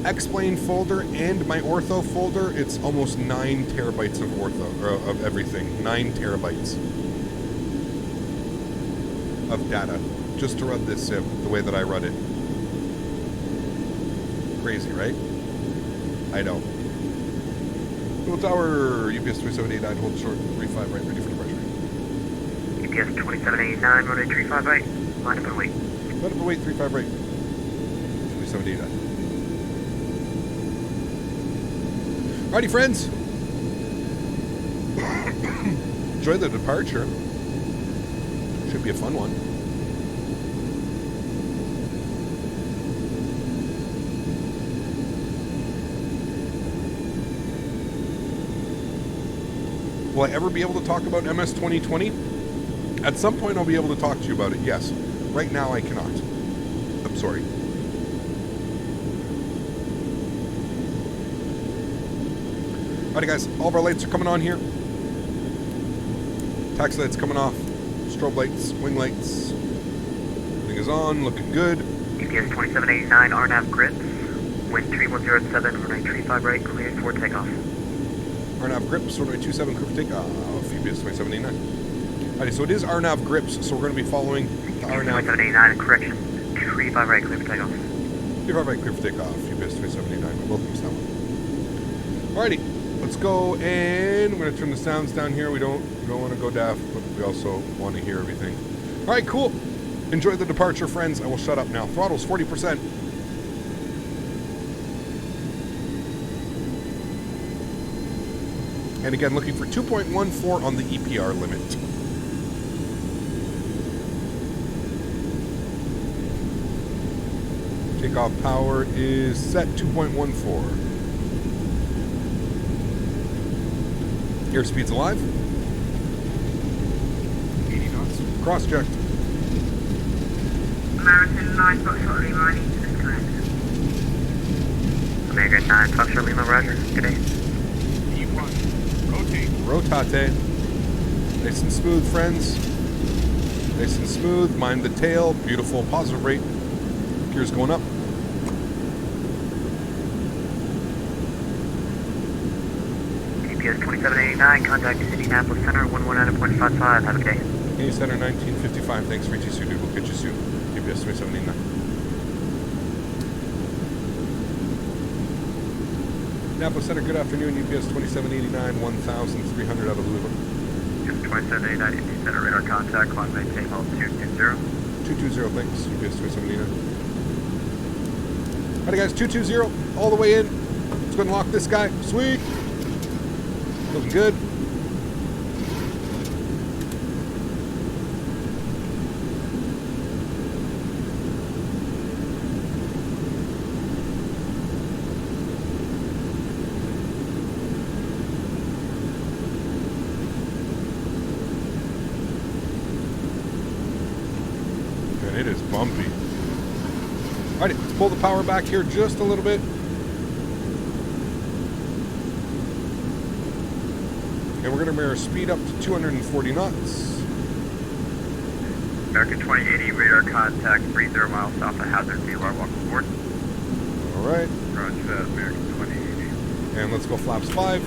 X-Plane folder and my ortho folder, it's almost 9 terabytes of ortho, of everything. 9 terabytes of data just to run this sim the way that I run it. Crazy, right? I know. Louisville Tower, UPS 2789, hold short, 35 right, ready for departure. UPS 2789, runway 35 right, line up and wait. Line up and wait, 35 right, 2789. Alrighty, friends. Enjoy the departure. Should be a fun one. Will I ever be able to talk about MS 2020? At some point I'll be able to talk to you about it, yes. Right now I cannot. I'm sorry. Alrighty guys, all of our lights are coming on here. Taxi lights coming off. Strobe lights, wing lights. Everything is on, looking good. EPS 2789, RNAV grips. Wind 3107, runway 35 right, cleared for takeoff. RNAV grips, runway 27, clear for takeoff. EPS 2789. Alrighty, so it is RNAV grips, so we're going to be following the RNAV. 2789, correction. 35 right, clear for takeoff. 35 right, clear for takeoff. EPS 2789. We both missed that one. Alrighty, let's go, and we're going to turn the sounds down here. We don't want to go deaf, but we also want to hear everything. Alright, cool. Enjoy the departure, friends. I will shut up now. Throttle's 40%. And again, looking for 2.14 on the EPR limit. Takeoff power is set 2.14. Airspeed's alive. 80 knots. Cross-checked. American 9 Foxtrot Lima, I need to disconnect. American 9 Foxtrot Lima, roger. Good day. E1. Rotate. Nice and smooth, friends. Nice and smooth. Mind the tail. Beautiful. Positive rate. Gears going up. EPS 2789, contact Indianapolis Center, 119.55. Have a good day. Indianapolis Center 1955. Thanks for ETC, dude. We'll catch you soon. EPS 2789. Indianapolis Center, good afternoon. UPS 2789, 1,300 out of Louisville. UPS 2789, Indy Center, radar contact, climb maintain hold 220. 220, thanks. UPS 2789. Alright guys, 220, all the way in. Let's go and lock this guy. Sweet. Looking good. And it is bumpy. Alright, let's pull the power back here just a little bit. And we're going to mirror speed up to 240 knots. American 2080, radar contact, 30 miles south of Hazard, VLR, welcome aboard. Alright. Roger that, American 2080. And let's go flaps 5.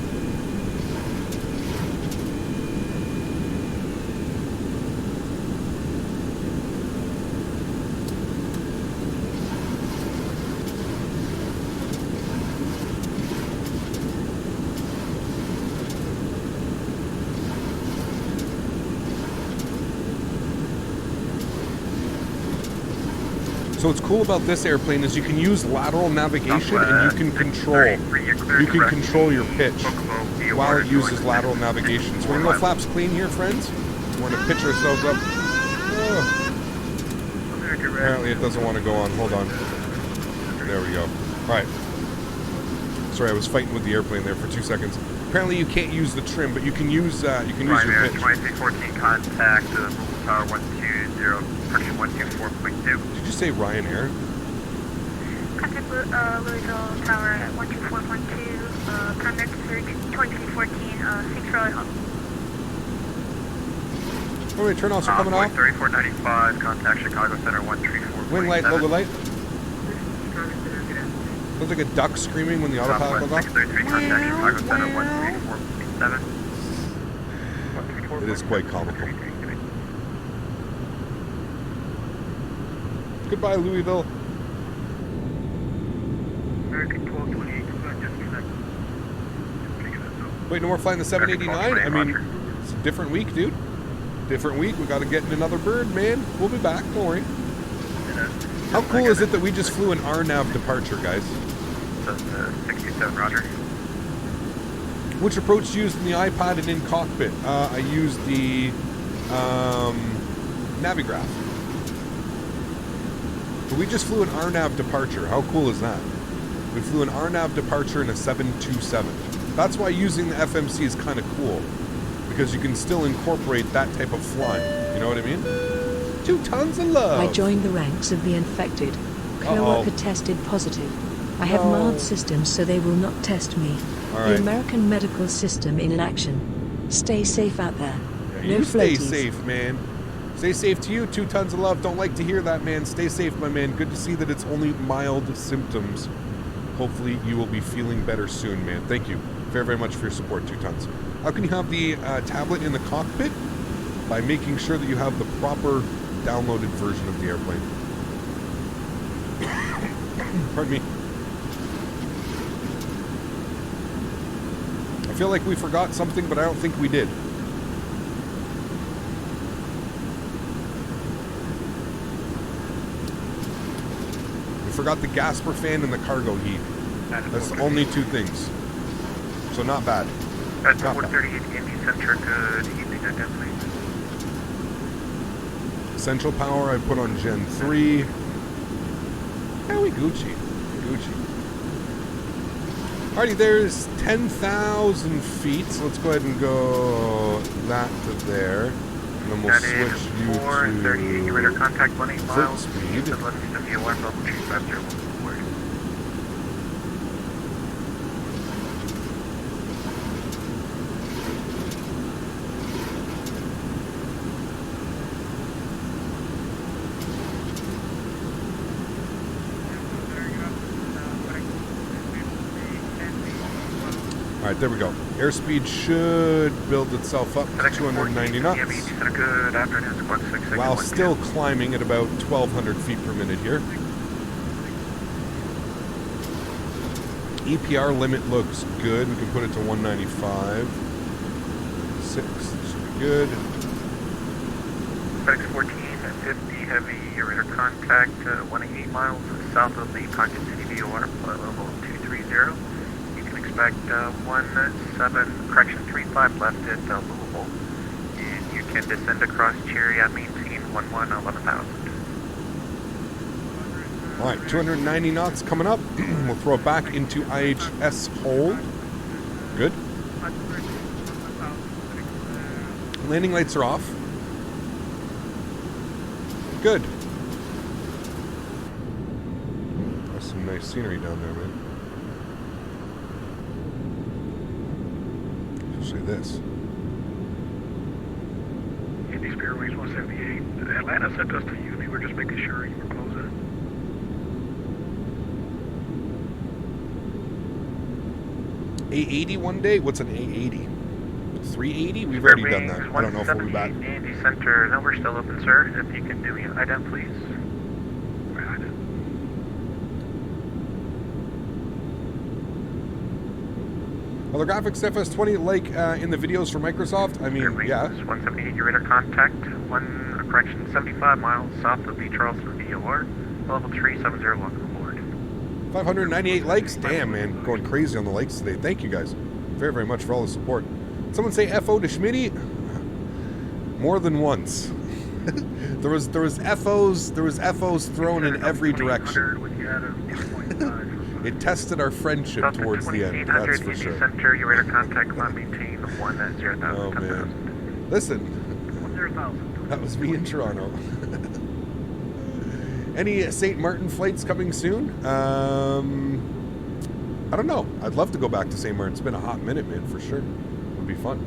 So what's cool about this airplane is you can use lateral navigation and you can control your pitch while it uses lateral navigation. So we're gonna go flaps clean here, friends. We're gonna pitch ourselves up. Oh. Apparently it doesn't want to go on. Hold on. There we go. All right. Sorry, I was fighting with the airplane there for 2 seconds. Apparently you can't use the trim, but you can use your pitch. 2314 contact, Louisville Tower 120, pressure 124.2. Did you say Ryanair? Contact Louisville Tower at 124.2, contact 2314, thanks for all your help. Oh, wait, turn offs are coming off. 3495, contact Chicago Center 134.7. Wing light, logo light. Looks like a duck screaming when the autopilot goes off. 633, contact Chicago Center 134.7. It is quite comical. Goodbye, Louisville. American 1228, just connect. Wait, no more flying the 789? I mean, it's a different week, dude. Different week. We got to get in another bird, man. We'll be back. Don't worry. How cool is it that we just flew an RNAV departure, guys? 67, roger. Which approach used in the iPad and in cockpit? I used the Navigraph. But we just flew an RNAV departure. How cool is that? We flew an RNAV departure in a 727. That's why using the FMC is kind of cool. Because you can still incorporate that type of flying. You know what I mean? 2 tons of love. I joined the ranks of the infected. Co-worker tested positive. I have mild systems, so they will not test me. All The right. American medical system in action. Stay safe out there. Yeah, No you stay floaties. safe, man. Stay safe to you. 2 tons of love. Don't like to hear that, man. Stay safe, my man. Good to see that it's only mild symptoms. Hopefully you will be feeling better soon, man. Thank you very, very much for your support, 2 tons. How can you have the tablet in the cockpit? By making sure that you have the proper downloaded version of the airplane. Pardon me. I feel like we forgot something, but I don't think we did. We forgot the Gasper fan and the cargo heat. That's the only 2 things. So not bad. That's Not 438 Indy Center, good evening, Nadya, please. Central power I put on Gen 3. Yeah, we Gucci. Alrighty, there's 10,000 feet, so let's go ahead and go that to there. And then we'll That switch is you 438, to radar contact 18 foot miles. speed. The left of the alarm level 250 forward. Alright, there we go. Airspeed should build itself up to 290 knots. Good afternoon, Squad 66. While still climbing at about 1,200 feet per minute here. EPR limit looks good. We can put it to 195. 6, should be good. FedEx 1450, heavy radar contact, 188 miles south of the Pocket City VOR, flight level 230. You can expect 35 left at Louisville. And you can descend across Cherry at maintain 11,000. Alright, 290 knots coming up. We'll throw it back into IHS hold. Good. Landing lights are off. Good. There's some nice scenery down there, man. Especially this. Indy Spearways 178. Atlanta sent us to you. They were just making sure you were closing. A80 one day? What's an A80? 380? We've already done that. I don't know if we'll be back. Indy Center. No, we're still open, sir. If you can do me an ident, please. Are the graphics FS20 like in the videos for Microsoft? I mean, yeah. 178, your radar contact. 75 miles south of the Charleston VOR. Level 370, welcome aboard. 598 likes? Damn, man. Going crazy on the likes today. Thank you guys very, very much for all the support. Someone say FO to Smitty? More than once. there was FOs thrown in every direction. It tested our friendship towards the end, that's for sure. Center, your radar contact, maintain 100,000. Oh, man. Listen, that was me in Toronto. Any St. Martin flights coming soon? I don't know. I'd love to go back to St. Martin. It's been a hot minute, man, for sure. It would be fun.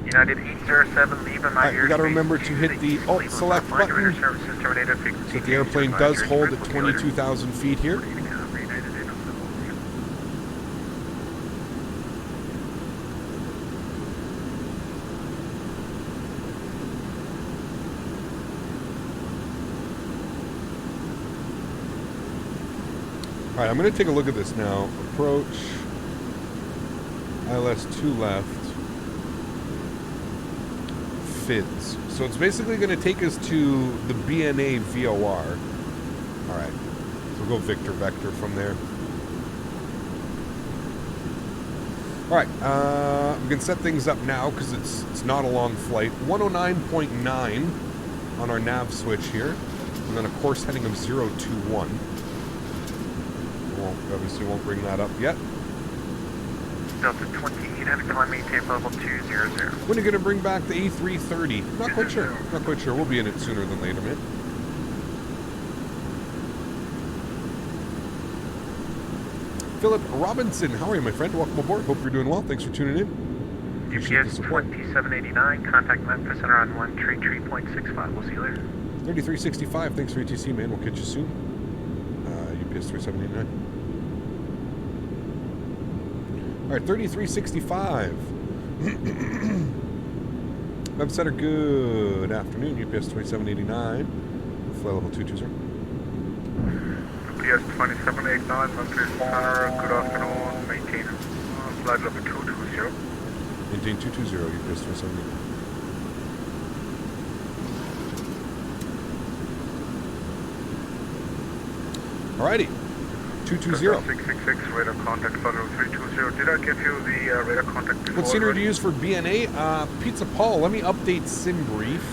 United 807, leaving my you got to remember to hit the Alt Select button so that the airplane does hold at 22,000 feet here. All right, I'm going to take a look at this now. Approach, ILS 2 left. FIDS. So it's basically going to take us to the BNA VOR. Alright. So we'll go Victor Vector from there. Alright. We can set things up now because it's not a long flight. 109.9 on our nav switch here. And then a course heading of 021. Obviously won't bring that up yet. Delta 2800, climb maintain level 200. When are you going to bring back the A330? Not quite sure. Not quite sure. We'll be in it sooner than later, man. Philip Robinson, how are you, my friend? Welcome aboard. Hope you're doing well. Thanks for tuning in. Appreciate the UPS support. 2789, contact Memphis Center on 133.65. We'll see you later. 3365, thanks for ETC, man. We'll catch you soon. UPS 3789. All right, 3365. Web Center, good afternoon. UPS 2789. Flight level 220. UPS 2789, Memphis Center, good afternoon. Maintain flight level 220. Maintain 220, UPS 2789. Alrighty, 220. 666, radar contact, Federal 320. Did I give you the radar contact before? What scenery to use for BNA? Pizza Paul, let me update SimBrief.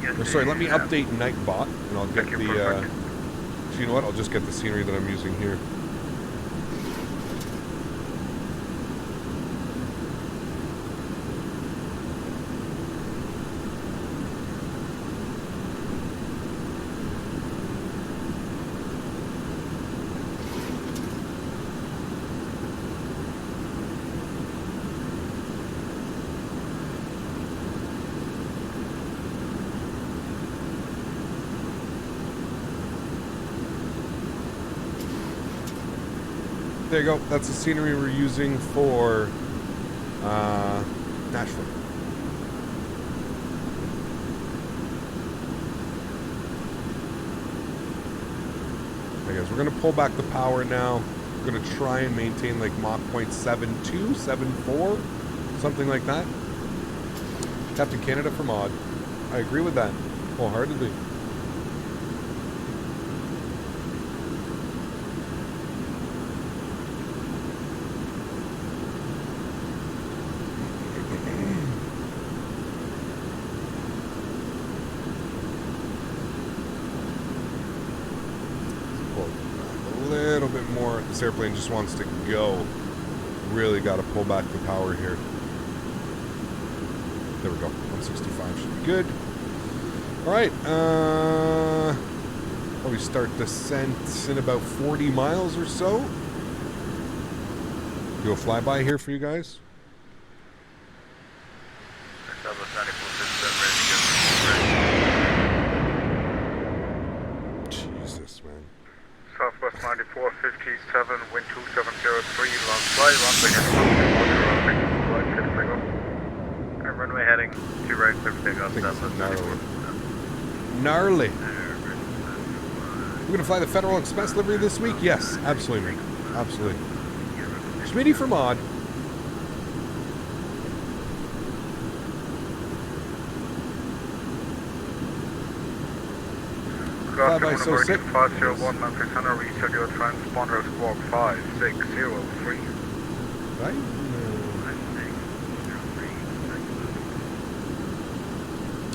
Yes, Or sorry, let me update Nightbot, and I'll get the, so you know what, I'll just get the scenery that I'm using here. There you go. That's the scenery we're using for Nashville. Okay, guys, we're going to pull back the power now. We're going to try and maintain like Mach 0.72, 74, something like that. Captain Canada for mod. I agree with that wholeheartedly. This airplane just wants to go. Really got to pull back the power here. There we go. 165 should be good. All right. Probably start descent in about 40 miles or so. Do a flyby here for you guys. Jesus, man. Southwest 9457, wind 2703, long flight, runway heading and runway heading to right, clear for takeoff, Southwest 9457. Gnarly. We're going to fly the Federal Express livery this week? Yes, absolutely, mate. Absolutely. Smitty for mod. Good afternoon, American 501, Memphis Honorary, your transponder squawk 5603. Right?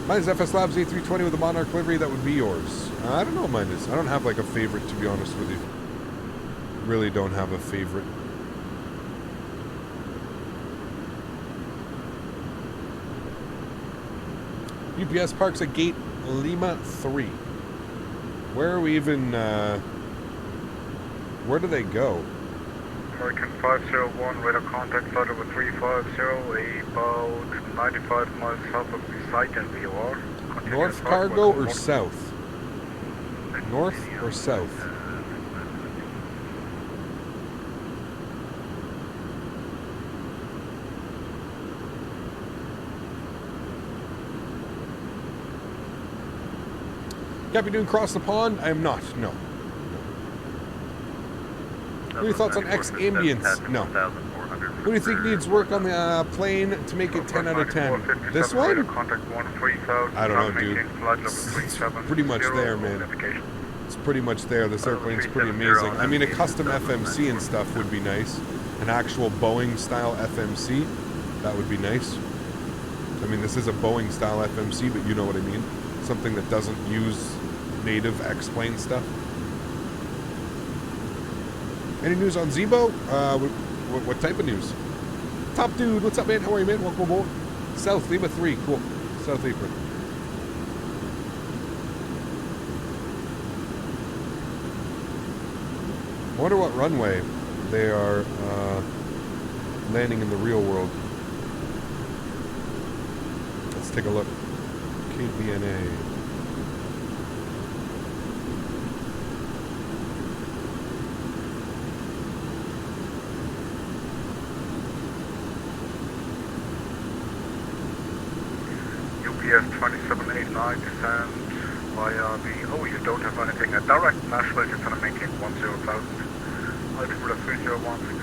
Mine is FS Labs A320 with a Monarch livery. That would be yours. I don't know what mine is. I don't have like a favorite, to be honest with you. Really don't have a favorite. UPS parks at gate Lima 3. Where are we even, where do they go? American 501, radar contact, flight over 350, about 95 miles south of the site and VOR. North cargo or south? North or south? Captain doing cross the pond? I am not. No. What are your thoughts on X ambience? No. What do you think needs work on the plane to make it 10 out of 10? This one? I don't know, dude. It's pretty much there, man. It's pretty much there. This airplane's pretty amazing. I mean, a custom FMC and stuff would be nice. An actual Boeing style FMC, that would be nice. I mean, this is a Boeing style FMC, but you know what I mean. Something that doesn't use native X-plane stuff. Any news on Zebo? What type of news? Top Dude, what's up, man? How are you, man? Welcome aboard. South Lima 3, cool. South Apron. I wonder what runway they are landing in the real world. Let's take a look. KBNA. UPS 2789 descend via the... Oh, you don't have anything. A direct Nashville, just gonna maintain 10,000. Altimeter 3016.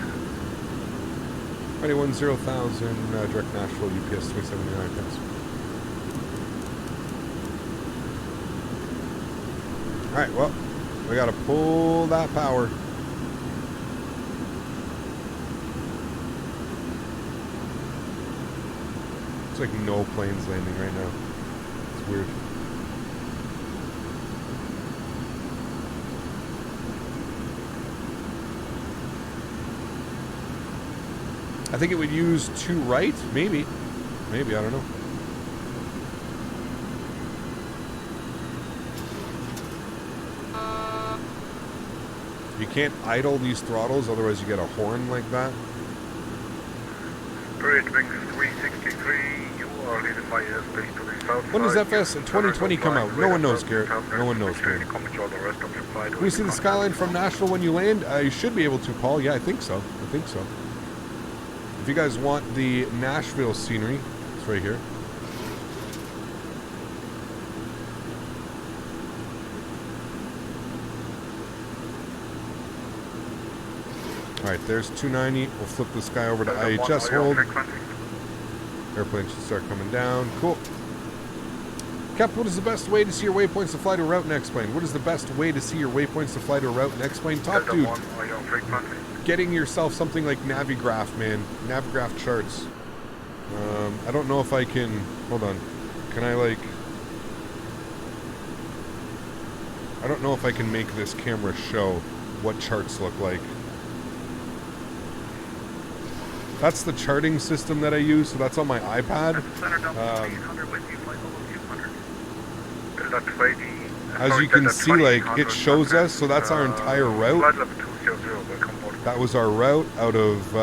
21,000, direct Nashville, UPS 379, thanks. Alright, well, we gotta pull that power. It's like no planes landing right now. It's weird. I think it would use 2 right, maybe. Maybe, I don't know. You can't idle these throttles, otherwise you get a horn like that. Spirit Wings 363, you are leading by airspace to the south. When does FS 2020 come out? No one knows, Garrett. No one knows, man. Can we see the skyline from Nashville when you land? You should be able to, Paul. Yeah, I think so. I think so. If you guys want the Nashville scenery, it's right here. Alright, there's 290. We'll flip this guy over to IHS hold. Airplane should start coming down. Cool. Cap, what is the best way to see your waypoints to fly to a route and X-plane? What is the best way to see your waypoints to fly to a route and X-plane? Top Dude. Getting yourself something like Navigraph, man. Navigraph charts. I don't know if I can... Hold on. Can I, like... I don't know if I can make this camera show what charts look like. That's the charting system that I use, so that's on my iPad. As you can see, like, it shows us, so that's our entire route. That was our route out of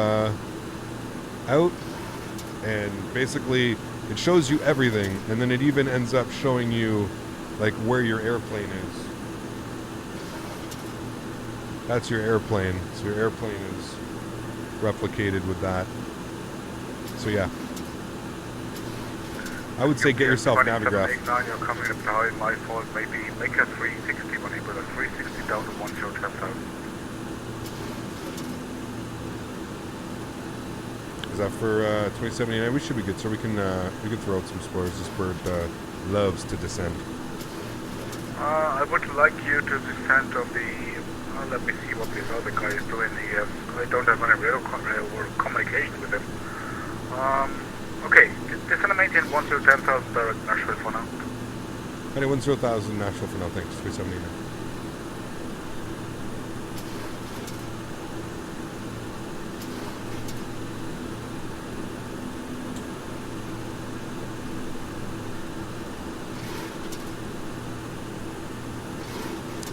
out, and basically it shows you everything, and then it even ends up showing you like where your airplane is. That's your airplane, so your airplane is replicated with that. So yeah, I would say get yourself Navigraph. You're coming up behind my fault, maybe make a 360 when you put a 360 down to 10,000. Is that for 2079? We should be good, so we can throw out some spoilers. This bird loves to descend. I would like you to descend on the... let me see what this other guy is doing. I don't have any real communication with him. Okay, descend and maintain 10,000 direct Nashville for now. 10,000 Nashville for now, thanks. 379.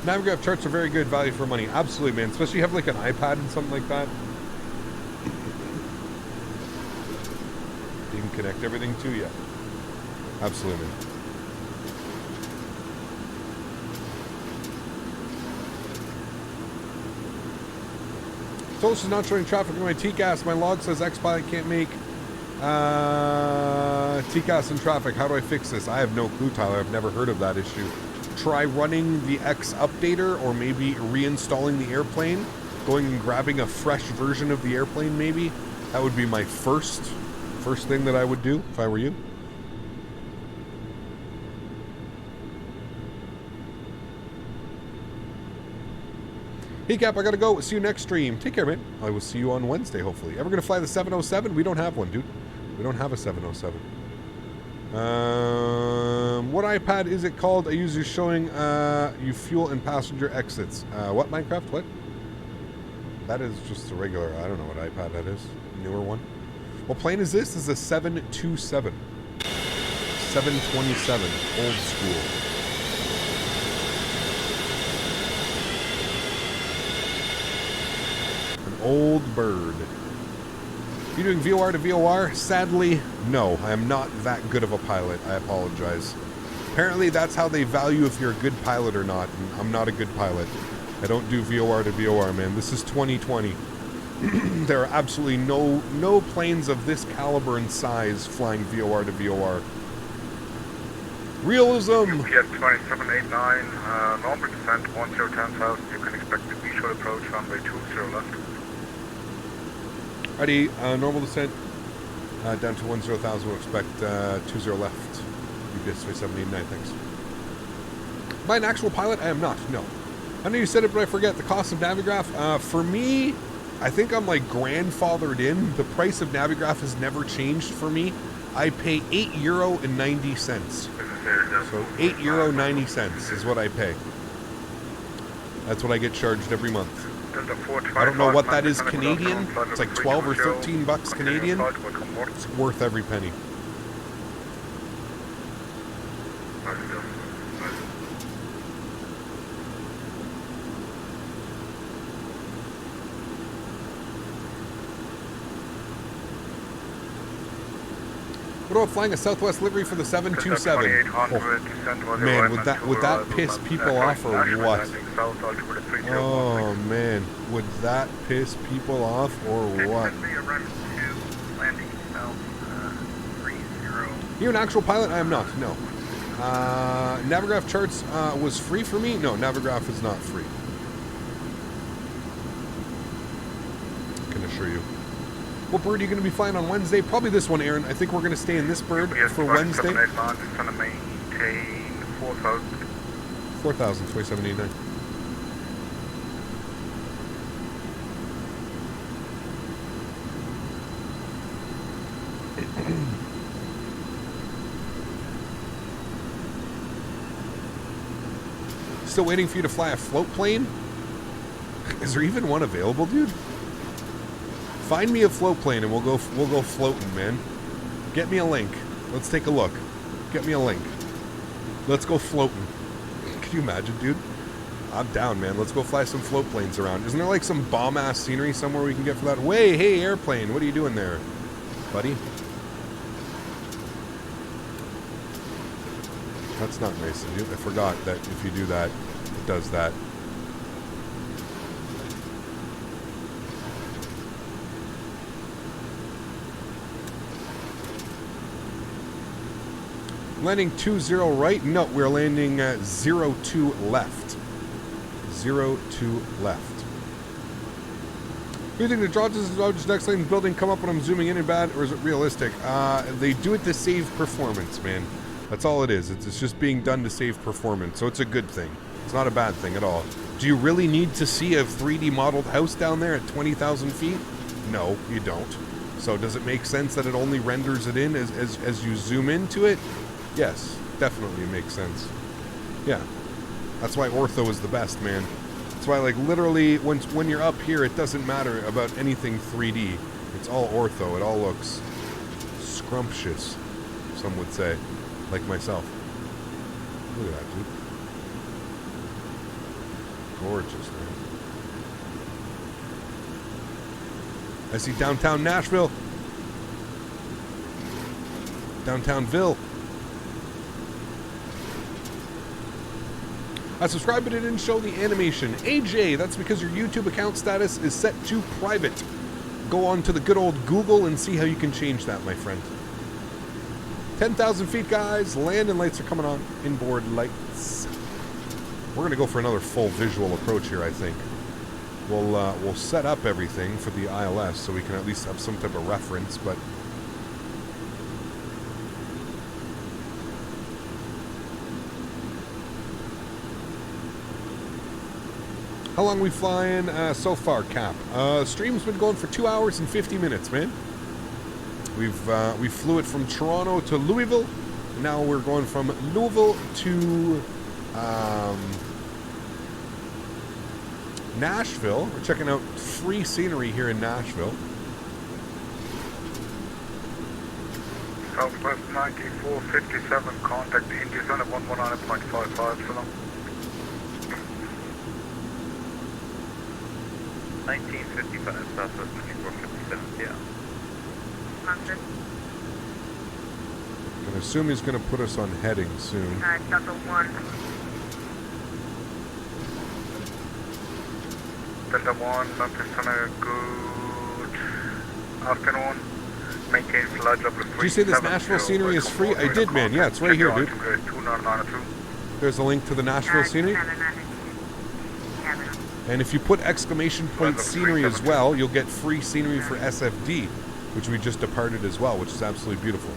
Navigraph charts are very good value for money. Absolutely, man. Especially if you have like an iPad and something like that. You can connect everything to you. Absolutely, man. Tolis is not showing traffic in my TCAS. My log says X-Pilot can't make TCAS in traffic. How do I fix this? I have no clue, Tyler. I've never heard of that issue. Try running the X updater, or maybe reinstalling the airplane, going and grabbing a fresh version of the airplane maybe. That would be my first thing that I would do if I were you. Hey Cap, I gotta go. See you next stream. Take care, man. I will see you on Wednesday, hopefully. Ever gonna fly the 707? We don't have one, dude. We don't have a 707. What iPad is it called? A user showing you fuel and passenger exits. What Minecraft? What? That is just a regular. I don't know what iPad that is. Newer one. What plane is this? This is a 727. 727, old school. An old bird. You doing VOR to VOR? Sadly, no. I am not that good of a pilot. I apologize. Apparently that's how they value if you're a good pilot or not, and I'm not a good pilot. I don't do VOR to VOR, man. This is 2020. There are absolutely no planes of this caliber and size flying VOR to VOR. Realism! UPS 2789, normal descent 1010,000. You can expect the visual approach runway 20 left. Ready, normal descent down to 10,000. We'll expect 20 left. UPS 2789, thanks. Am I an actual pilot? I am not, no. I know you said it, but I forget. The cost of Navigraph, for me, I think I'm like grandfathered in. The price of Navigraph has never changed for me. I pay €8.90. So €8.90 is what I pay. That's what I get charged every month. I don't know what that is Canadian. It's like 12 or 13 bucks Canadian. It's worth every penny. What about flying a Southwest livery for the 727? Oh, man, would that piss people off or what? Oh man, would that piss people off or what? You're an actual pilot? I am not, no. Navigraph charts was free for me? No, Navigraph is not free. I can assure you. What bird are you going to be flying on Wednesday? Probably this one, Aaron. I think we're going to stay in this bird for Wednesday. 4,000, 2789. Still waiting for you to fly a float plane? Is there even one available, dude? Find me a float plane and we'll go floating, man. Get me a link. Let's take a look. Get me a link. Let's go floating. Can you imagine, dude? I'm down, man. Let's go fly some float planes around. Isn't there like some bomb-ass scenery somewhere we can get for that? Way, hey, airplane. What are you doing there, buddy? That's not nice of you. I forgot that if you do that, it does that. Landing 20 right? No, we're landing 02 left. 02 left. Do you think the Dodge's next lane building come up when I'm zooming in and bad, or is it realistic? They do it to save performance, man. That's all it is. It's just being done to save performance, so it's a good thing. It's not a bad thing at all. Do you really need to see a 3D modeled house down there at 20,000 feet? No, you don't. So does it make sense that it only renders it in as you zoom into it? Yes, definitely makes sense. Yeah, that's why ortho is the best, man. That's why, like, literally, when you're up here, it doesn't matter about anything 3D. It's all ortho. It all looks scrumptious, some would say, like myself. Look at that, dude. Gorgeous, man. I see downtown Nashville. Downtownville. I subscribed, but it didn't show the animation. AJ, that's because your YouTube account status is set to private. Go on to the good old Google and see how you can change that, my friend. 10,000 feet, guys. Landing lights are coming on. Inboard lights. We're going to go for another full visual approach here, I think. We'll set up everything for the ILS so we can at least have some type of reference, but... How long are we flying so far, Cap? Stream's been going for 2 hours and 50 minutes, man. We flew it from Toronto to Louisville. And now we're going from Louisville to Nashville. We're checking out free scenery here in Nashville. Southwest 9457, contact India Zone at 119.55, so long. 1955, Southwest 9457, yeah. Monster. I assume he's going to put us on heading soon. Delta 1. Delta 1, Memphis on a good afternoon. Maintain flight level 370. Did you say this Nashville scenery is free? I did, man. Yeah, it's right here, dude. There's a link to the Nashville scenery. And if you put exclamation point scenery as well, you'll get free scenery for SFD, which we just departed as well, which is absolutely beautiful.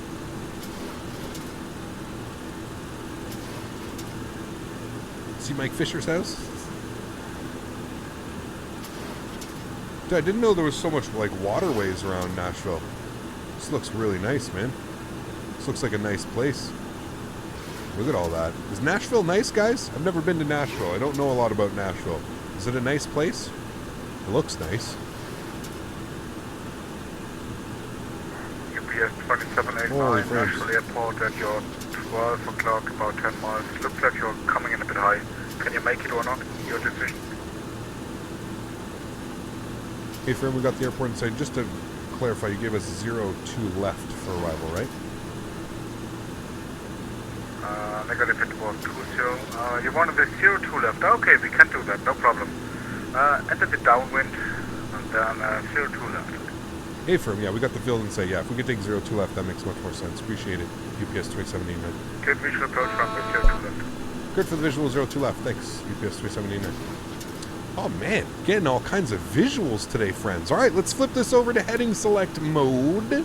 See Mike Fisher's house? Dude, I didn't know there was so much like waterways around Nashville. This looks really nice, man. This looks like a nice place. Look at all that. Is Nashville nice, guys? I've never been to Nashville. I don't know a lot about Nashville. Is it a nice place? It looks nice. UPS 2789, Nashville Airport at your 12 o'clock, about 10 miles. Looks like you're coming in a bit high. Can you make it or not? Your decision. Hey, friend, we got the airport inside. Just to clarify, you gave us 02 left for arrival, right? Negative, it was 20. You wanted the 02 left. Okay, we can do that, no problem. Enter the downwind, and then 02 left. Hey, firm, yeah, we got the field inside. Yeah, if we could take 02 left, that makes much more sense. Appreciate it. UPS 2789. Good visual approach from the 02 left. Good for the visual 02 left. Thanks, UPS 2789. Oh, man, getting all kinds of visuals today, friends. All right, let's flip this over to heading select mode.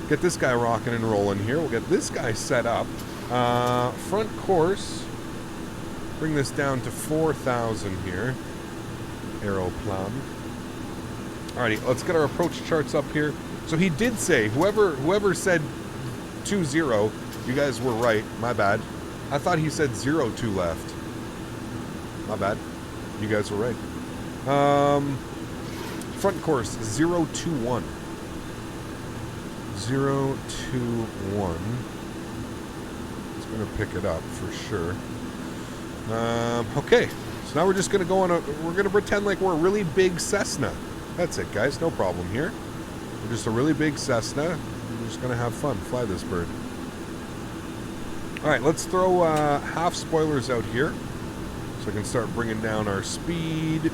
Get this guy rocking and rolling here. We'll get this guy set up. Front course. Bring this down to 4,000 here. Aeroplan. Alrighty, let's get our approach charts up here. So he did say, whoever said 20, you guys were right. My bad. I thought he said 02 left. My bad. You guys were right. Front course 021. 021. It's going to pick it up for sure. Okay, so now we're just going to go on we're going to pretend like we're a really big Cessna. That's it, guys. No problem here. We're just a really big Cessna. We're just going to have fun. Fly this bird. All right, let's throw half spoilers out here so I can start bringing down our speed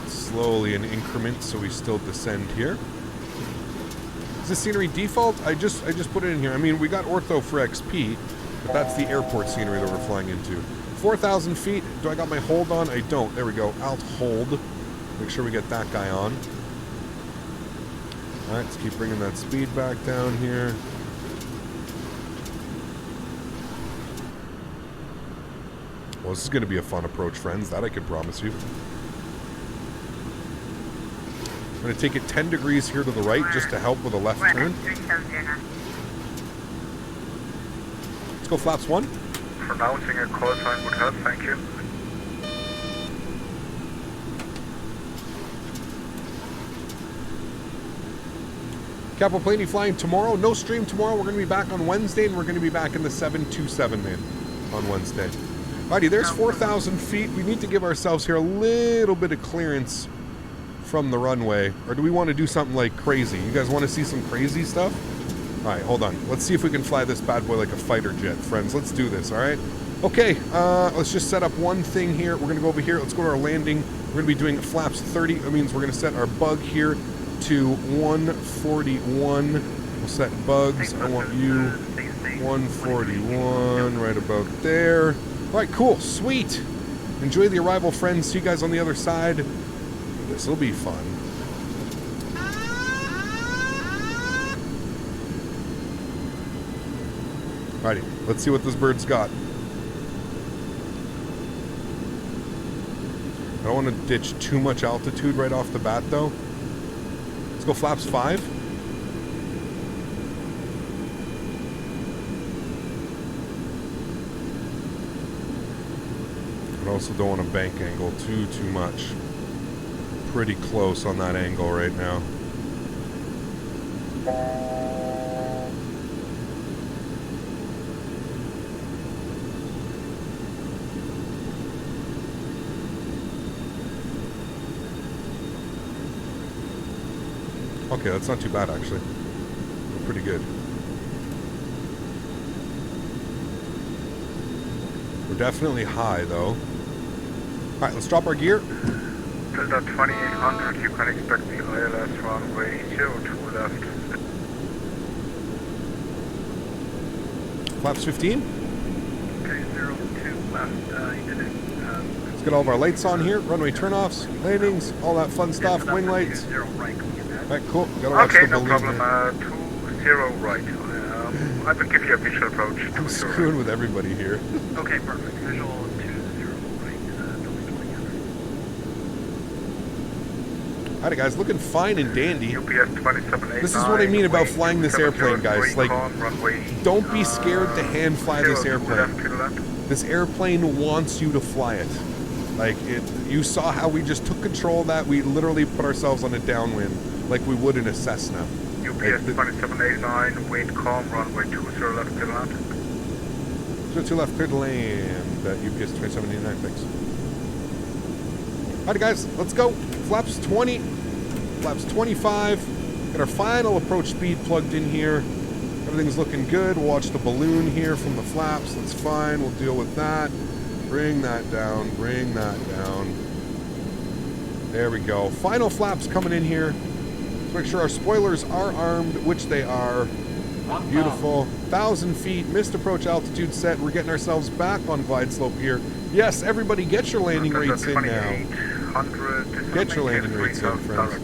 slowly in increments so we still descend here. Is the scenery default? I just put it in here. I mean, we got ortho for XP, but that's the airport scenery that we're flying into. 4,000 feet. Do I got my hold on? I don't. There we go. Alt hold. Make sure we get that guy on. All right, let's keep bringing that speed back down here. Well, this is going to be a fun approach, friends. That I can promise you. I'm going to take it 10 degrees here to the right just to help with a left turn. Let's go flaps 1. Pronouncing a call sign would help, thank you. Capital Planey flying tomorrow. No stream tomorrow. We're going to be back on Wednesday, and we're going to be back in the 727 man on Wednesday. Alrighty, there's 4,000 feet. We need to give ourselves here a little bit of clearance from the runway. Or do we want to do something like crazy? You guys want to see some crazy stuff? Alright, hold on. Let's see if we can fly this bad boy like a fighter jet, friends. Let's do this, alright? Okay, let's just set up one thing here. We're going to go over here. Let's go to our landing. We're going to be doing flaps 30. That means we're going to set our bug here to 141. We'll set bugs. I want you 141 right about there. Alright, cool. Sweet. Enjoy the arrival, friends. See you guys on the other side. This will be fun. Alrighty, let's see what this bird's got. I don't want to ditch too much altitude right off the bat, though. Let's go flaps 5. I also don't want to bank angle too much. Pretty close on that angle right now. Okay, that's not too bad actually. We're pretty good. We're definitely high though. Alright, let's drop our gear. Delta 2800, you can expect the ILS runway 02 left. Flaps 15. Okay, 02 left. You did it. Let's get all of our lights on here. Runway turnoffs, landings, all that fun stuff. Wing lights. Alright, cool. Gotta watch Okay, the no balloon problem. here. 20 right. I will give you a visual approach. I'm screwing with everybody here. Okay, perfect. Visual 20 right. Alright guys, looking fine and dandy. UPS 2789. This is what I mean about flying this airplane, guys. Like, don't be scared to hand fly this airplane. This airplane wants you to fly it. Like, you saw how we just took control of that. We literally put ourselves on a downwind like we would in a Cessna. UPS 2789, wind calm, runway 20 left, clear to land. 02 left, clear to land. UPS 2789, thanks. Alright guys, let's go. Flaps 20, flaps 25. Got our final approach speed plugged in here. Everything's looking good. We'll watch the balloon here from the flaps. That's fine. We'll deal with that. Bring that down. Bring that down. There we go. Final flaps coming in here. Let's make sure our spoilers are armed, which they are. Beautiful. 1,000 feet. Missed approach altitude set. We're getting ourselves back on glide slope here. Yes, everybody get your landing rates in now. Get your landing rates in, friends.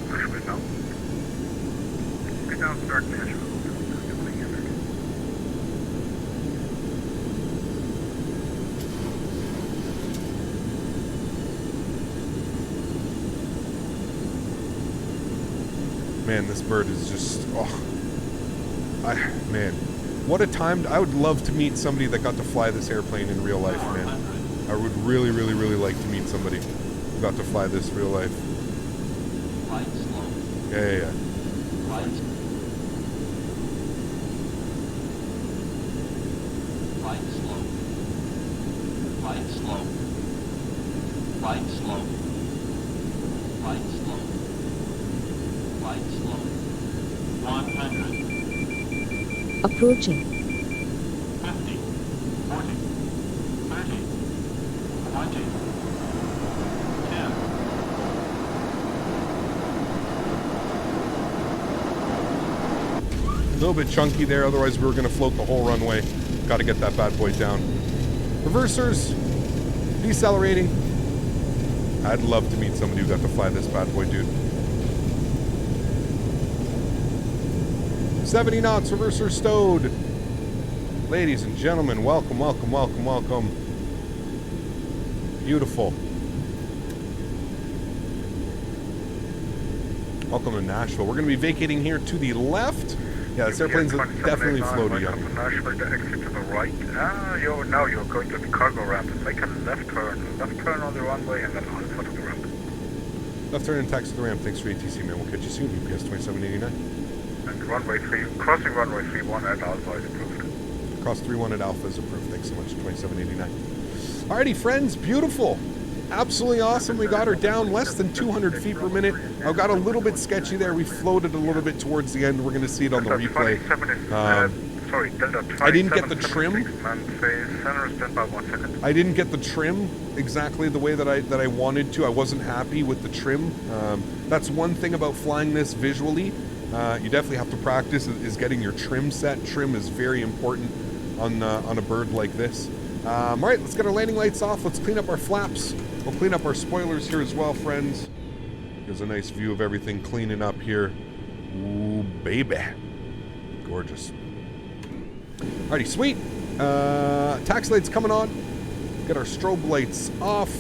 Man, this bird is just, man, what a time. I would love to meet somebody that got to fly this airplane in real life, man. I would really, really, really like to meet somebody who got to fly this real life. Yeah. Approaching. 50, 40, 30, 20, 10. A little bit chunky there, otherwise we were going to float the whole runway. Got to get that bad boy down. Reversers, decelerating. I'd love to meet somebody who got to fly this bad boy, dude. 70 knots, reverser stowed. Ladies and gentlemen, welcome, welcome, welcome, welcome. Beautiful. Welcome to Nashville. We're going to be vacating here to the left. Yeah, this airplane's definitely floaty on me. Nashville, the exit to the right. Now you're going to the cargo ramp. Make a left turn on the runway and then on foot of the ramp. Left turn and taxi to the ramp. Thanks for ATC, man. We'll catch you soon. UPS 2789. And runway 3, crossing runway 31 at Alpha is approved. Cross 31 at Alpha is approved. Thanks so much, 2789. Alrighty, friends, beautiful. Absolutely awesome. We got her down less than 200 feet per minute. I got a little bit sketchy there. We floated a little bit towards the end. We're going to see it on the replay. I didn't get the trim. I didn't get the trim exactly the way that I wanted to. I wasn't happy with the trim. That's one thing about flying this visually. You definitely have to practice is getting your trim set. Trim is very important on a bird like this. All right, let's get our landing lights off. Let's clean up our flaps. We'll clean up our spoilers here as well, friends. Here's a nice view of everything cleaning up here. Ooh, baby. Gorgeous. Alrighty, sweet. Taxi lights coming on. Get our strobe lights off.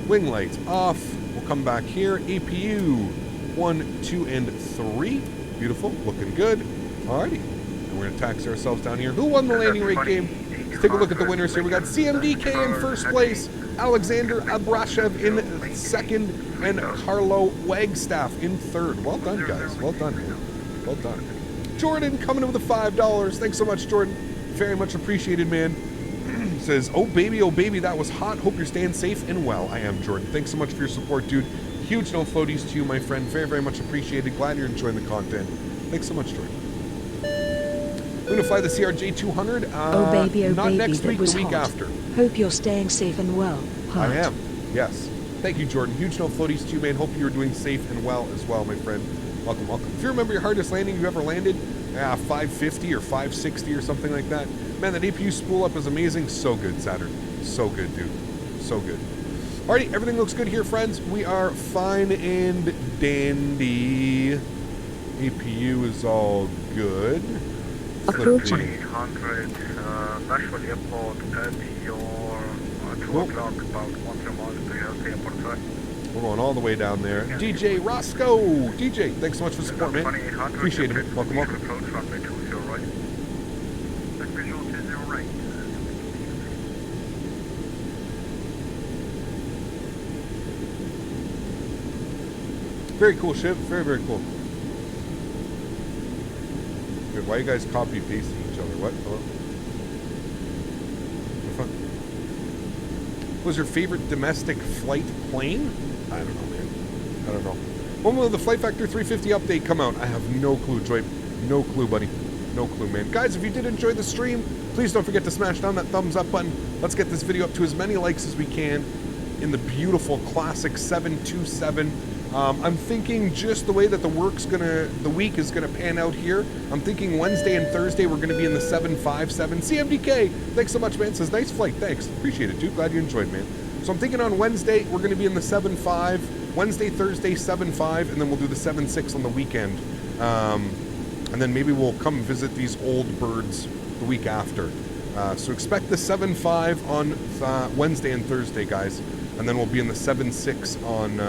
Wing lights off. We'll come back here. APU 1, 2, and 3. Beautiful. Looking good. Alrighty. And we're going to taxi ourselves down here. Who won the landing rate game? Let's take a look at the winners here. We got CMDK in first place, Alexander Abrashev in second, and Carlo Wagstaff in third. Well done, guys. Well done, man. Well done. Jordan coming in with the $5. Thanks so much, Jordan. Very much appreciated, man. Says, oh baby, that was hot. Hope you're staying safe and well. I am, Jordan. Thanks so much for your support, dude. Huge no floaties to you, my friend. Very, very much appreciated. Glad you're enjoying the content. Thanks so much, Jordan. I'm going to fly the CRJ 200. Oh baby, not next that week, was the week hot. after. Hope you're staying safe and well. Heart. I am, yes. Thank you, Jordan. Huge no floaties to you, man. Hope you're doing safe and well as well, my friend. Welcome, welcome. If you remember your hardest landing you ever landed, 550 or 560 or something like that. Man, that APU spool up is amazing. So good, Saturn. So good, dude. So good. Alrighty, everything looks good here, friends. We are fine and dandy. APU is all good. Approaching 2800 Nashville Airport at your 2 o'clock, about 1 miles to the airport side. We're going all the way down there. Yeah. DJ Roscoe! DJ, thanks so much for the support, man. Appreciate it. Welcome, welcome. Approach runway 20 right. Visual 20 right. Very cool ship. Very, very cool. Good. Why are you guys copy-pasting each other? What? Hello? What was your favorite domestic flight plane? I don't know, man. I don't know. When will the FlightFactor 350 update come out? I have no clue, Joy. No clue, buddy. No clue, man. Guys, if you did enjoy the stream, please don't forget to smash down that thumbs up button. Let's get this video up to as many likes as we can in the beautiful classic 727. I'm thinking just the way that the week is gonna pan out here. I'm thinking Wednesday and Thursday we're gonna be in the 757. CMDK, thanks so much, man. Says nice flight, thanks. Appreciate it, dude. Glad you enjoyed, man. So I'm thinking on Wednesday we're gonna be in the 75. Wednesday, Thursday, 75, and then we'll do the 76 on the weekend. And then maybe we'll come visit these old birds the week after. So expect the 75 on Wednesday and Thursday, guys, and then we'll be in the 76 on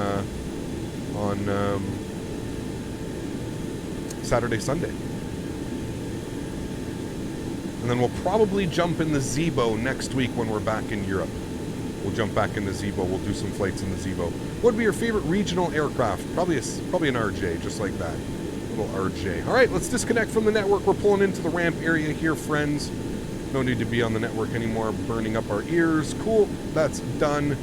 Saturday, Sunday. And then we'll probably jump in the Zebo next week when we're back in Europe. We'll jump back in the Zebo. We'll do some flights in the Zebo. What would be your favorite regional aircraft? Probably an RJ, just like that. Little RJ. All right, let's disconnect from the network. We're pulling into the ramp area here, friends. No need to be on the network anymore, burning up our ears. Cool, that's done.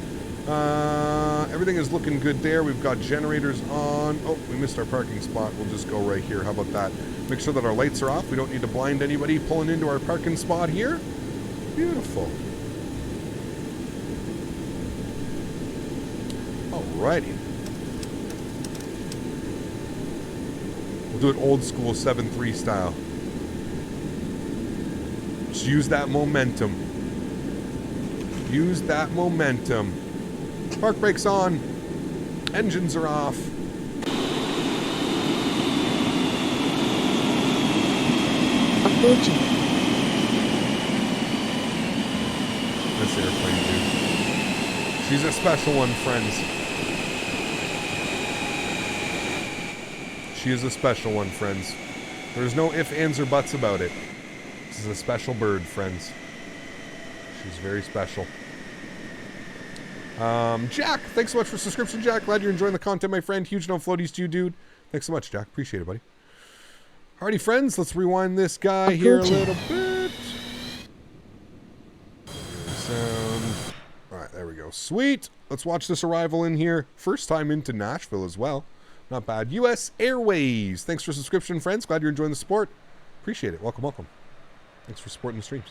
Everything is looking good there. We've got generators on. Oh, we missed our parking spot. We'll just go right here. How about that? Make sure that our lights are off. We don't need to blind anybody pulling into our parking spot here. Beautiful. Alrighty. We'll do it old school 7.3 style. Just use that momentum. Use that momentum. Park brakes on. Engines are off. Approaching. This airplane, dude. She's a special one, friends. She is a special one, friends. There's no ifs, ands, or buts about it. This is a special bird, friends. She's very special. Jack, thanks so much for the subscription, Jack. Glad you're enjoying the content, my friend. Huge no floaties to you, dude. Thanks so much, Jack. Appreciate it, buddy. Alrighty, friends. Let's rewind this guy here a little bit. Sound. Alright, there we go. Sweet. Let's watch this arrival in here. First time into Nashville as well. Not bad. U.S. Airways. Thanks for subscription, friends. Glad you're enjoying the support. Appreciate it. Welcome, welcome. Thanks for supporting the streams.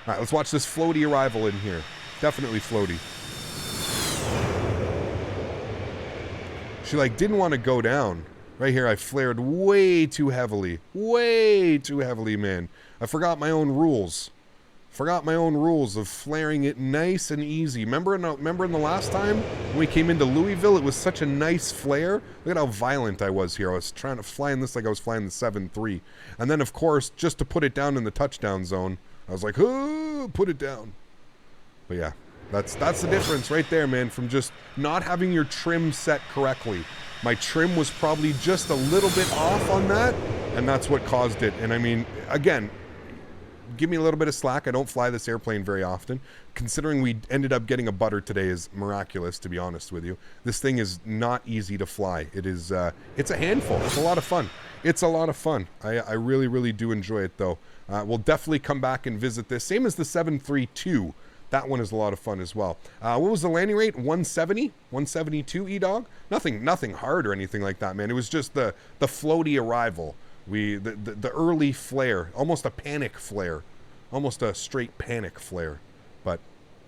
All right, let's watch this floaty arrival in here. Definitely floaty. She didn't want to go down. Right here, I flared way too heavily. Way too heavily, man. I forgot my own rules. Forgot my own rules of flaring it nice and easy. Remember in the last time when we came into Louisville, it was such a nice flare? Look at how violent I was here. I was trying to fly in this like I was flying the 7.3. And then, of course, just to put it down in the touchdown zone, I was like, oh, put it down. But yeah, that's the difference right there, man, from just not having your trim set correctly. My trim was probably just a little bit off on that, and that's what caused it. And I mean, again, give me a little bit of slack. I don't fly this airplane very often. Considering we ended up getting a butter today is miraculous, to be honest with you. This thing is not easy to fly. It is, it's a handful. It's a lot of fun. It's a lot of fun. I really, really do enjoy it, though. We'll definitely come back and visit this. Same as the 732. That one is a lot of fun as well. What was the landing rate? 170? 172 E-Dog? Nothing hard or anything like that, man. It was just the floaty arrival. The early flare. Almost a panic flare. Almost a straight panic flare. But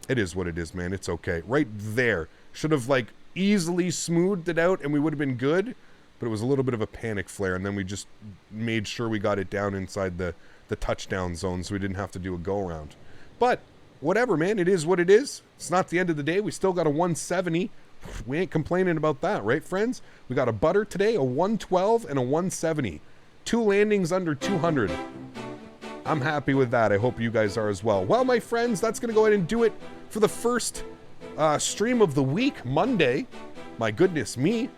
it is what it is, man. It's okay. Right there. Should have, like, easily smoothed it out and we would have been good. But it was a little bit of a panic flare. And then we just made sure we got it down inside the touchdown zone so we didn't have to do a go-around. But whatever, man. It is what it is. It's not the end of the day. We still got a 170. We ain't complaining about that, right, friends? We got a butter today, a 112 and a 170. 2 landings under 200. I'm happy with that. I hope you guys are as well. Well, my friends, that's going to go ahead and do it for the first stream of the week, Monday. My goodness me.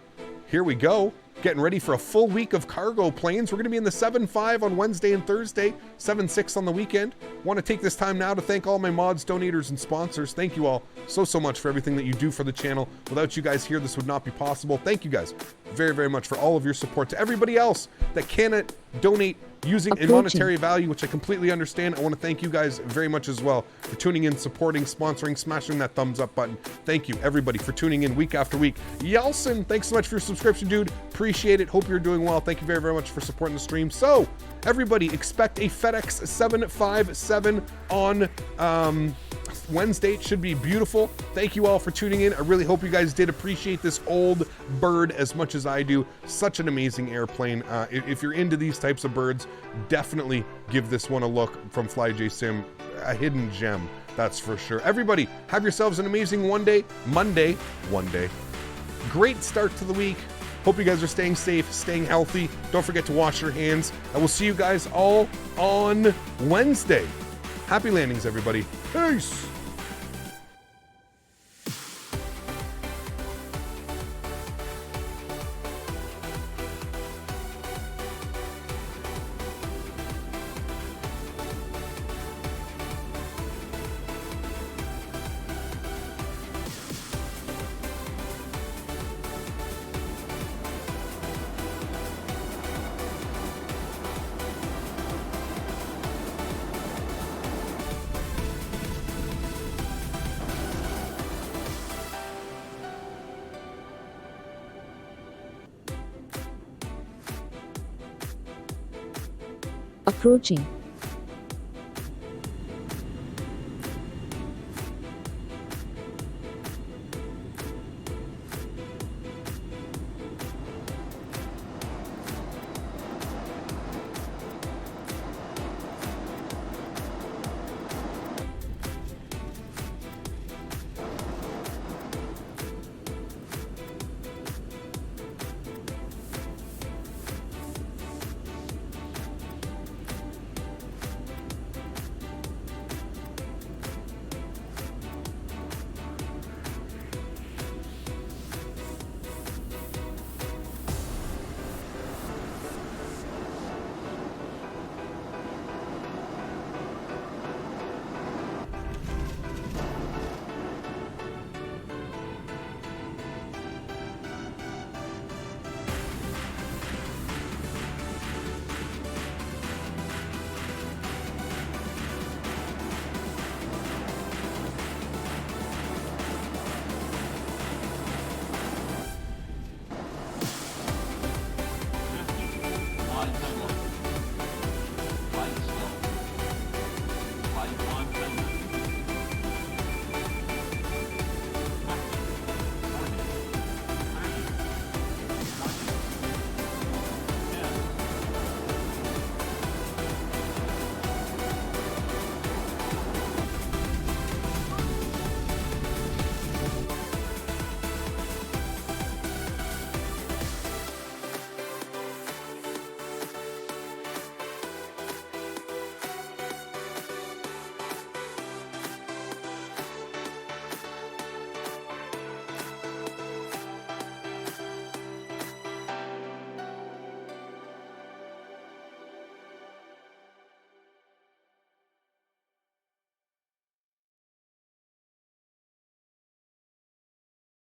Here we go. Getting ready for a full week of cargo planes. We're going to be in the 7.5 on Wednesday and Thursday, 7.6 on the weekend. Want to take this time now to thank all my mods, donators, and sponsors. Thank you all so much for everything that you do for the channel. Without you guys here, this would not be possible. Thank you guys very, very much for all of your support. To everybody else that cannot donate using a monetary value, which I completely understand, I want to thank you guys very much as well for tuning in, supporting, sponsoring, smashing that thumbs up button. Thank you, everybody, for tuning in week after week. Yelson, thanks so much for your subscription, dude. Appreciate it. Hope you're doing well. Thank you very, very much for supporting the stream. So, everybody, expect a FedEx 757 on Wednesday. It should be beautiful. Thank you all for tuning in. I really hope you guys did appreciate this old bird as much as I do. Such an amazing airplane. If you're into these types of birds, definitely give this one a look from FlyJSim. A hidden gem, that's for sure. Everybody, have yourselves an amazing Monday. Great start to the week. Hope you guys are staying safe, staying healthy. Don't forget to wash your hands. I will see you guys all on Wednesday. Happy landings, everybody. Peace. Approaching.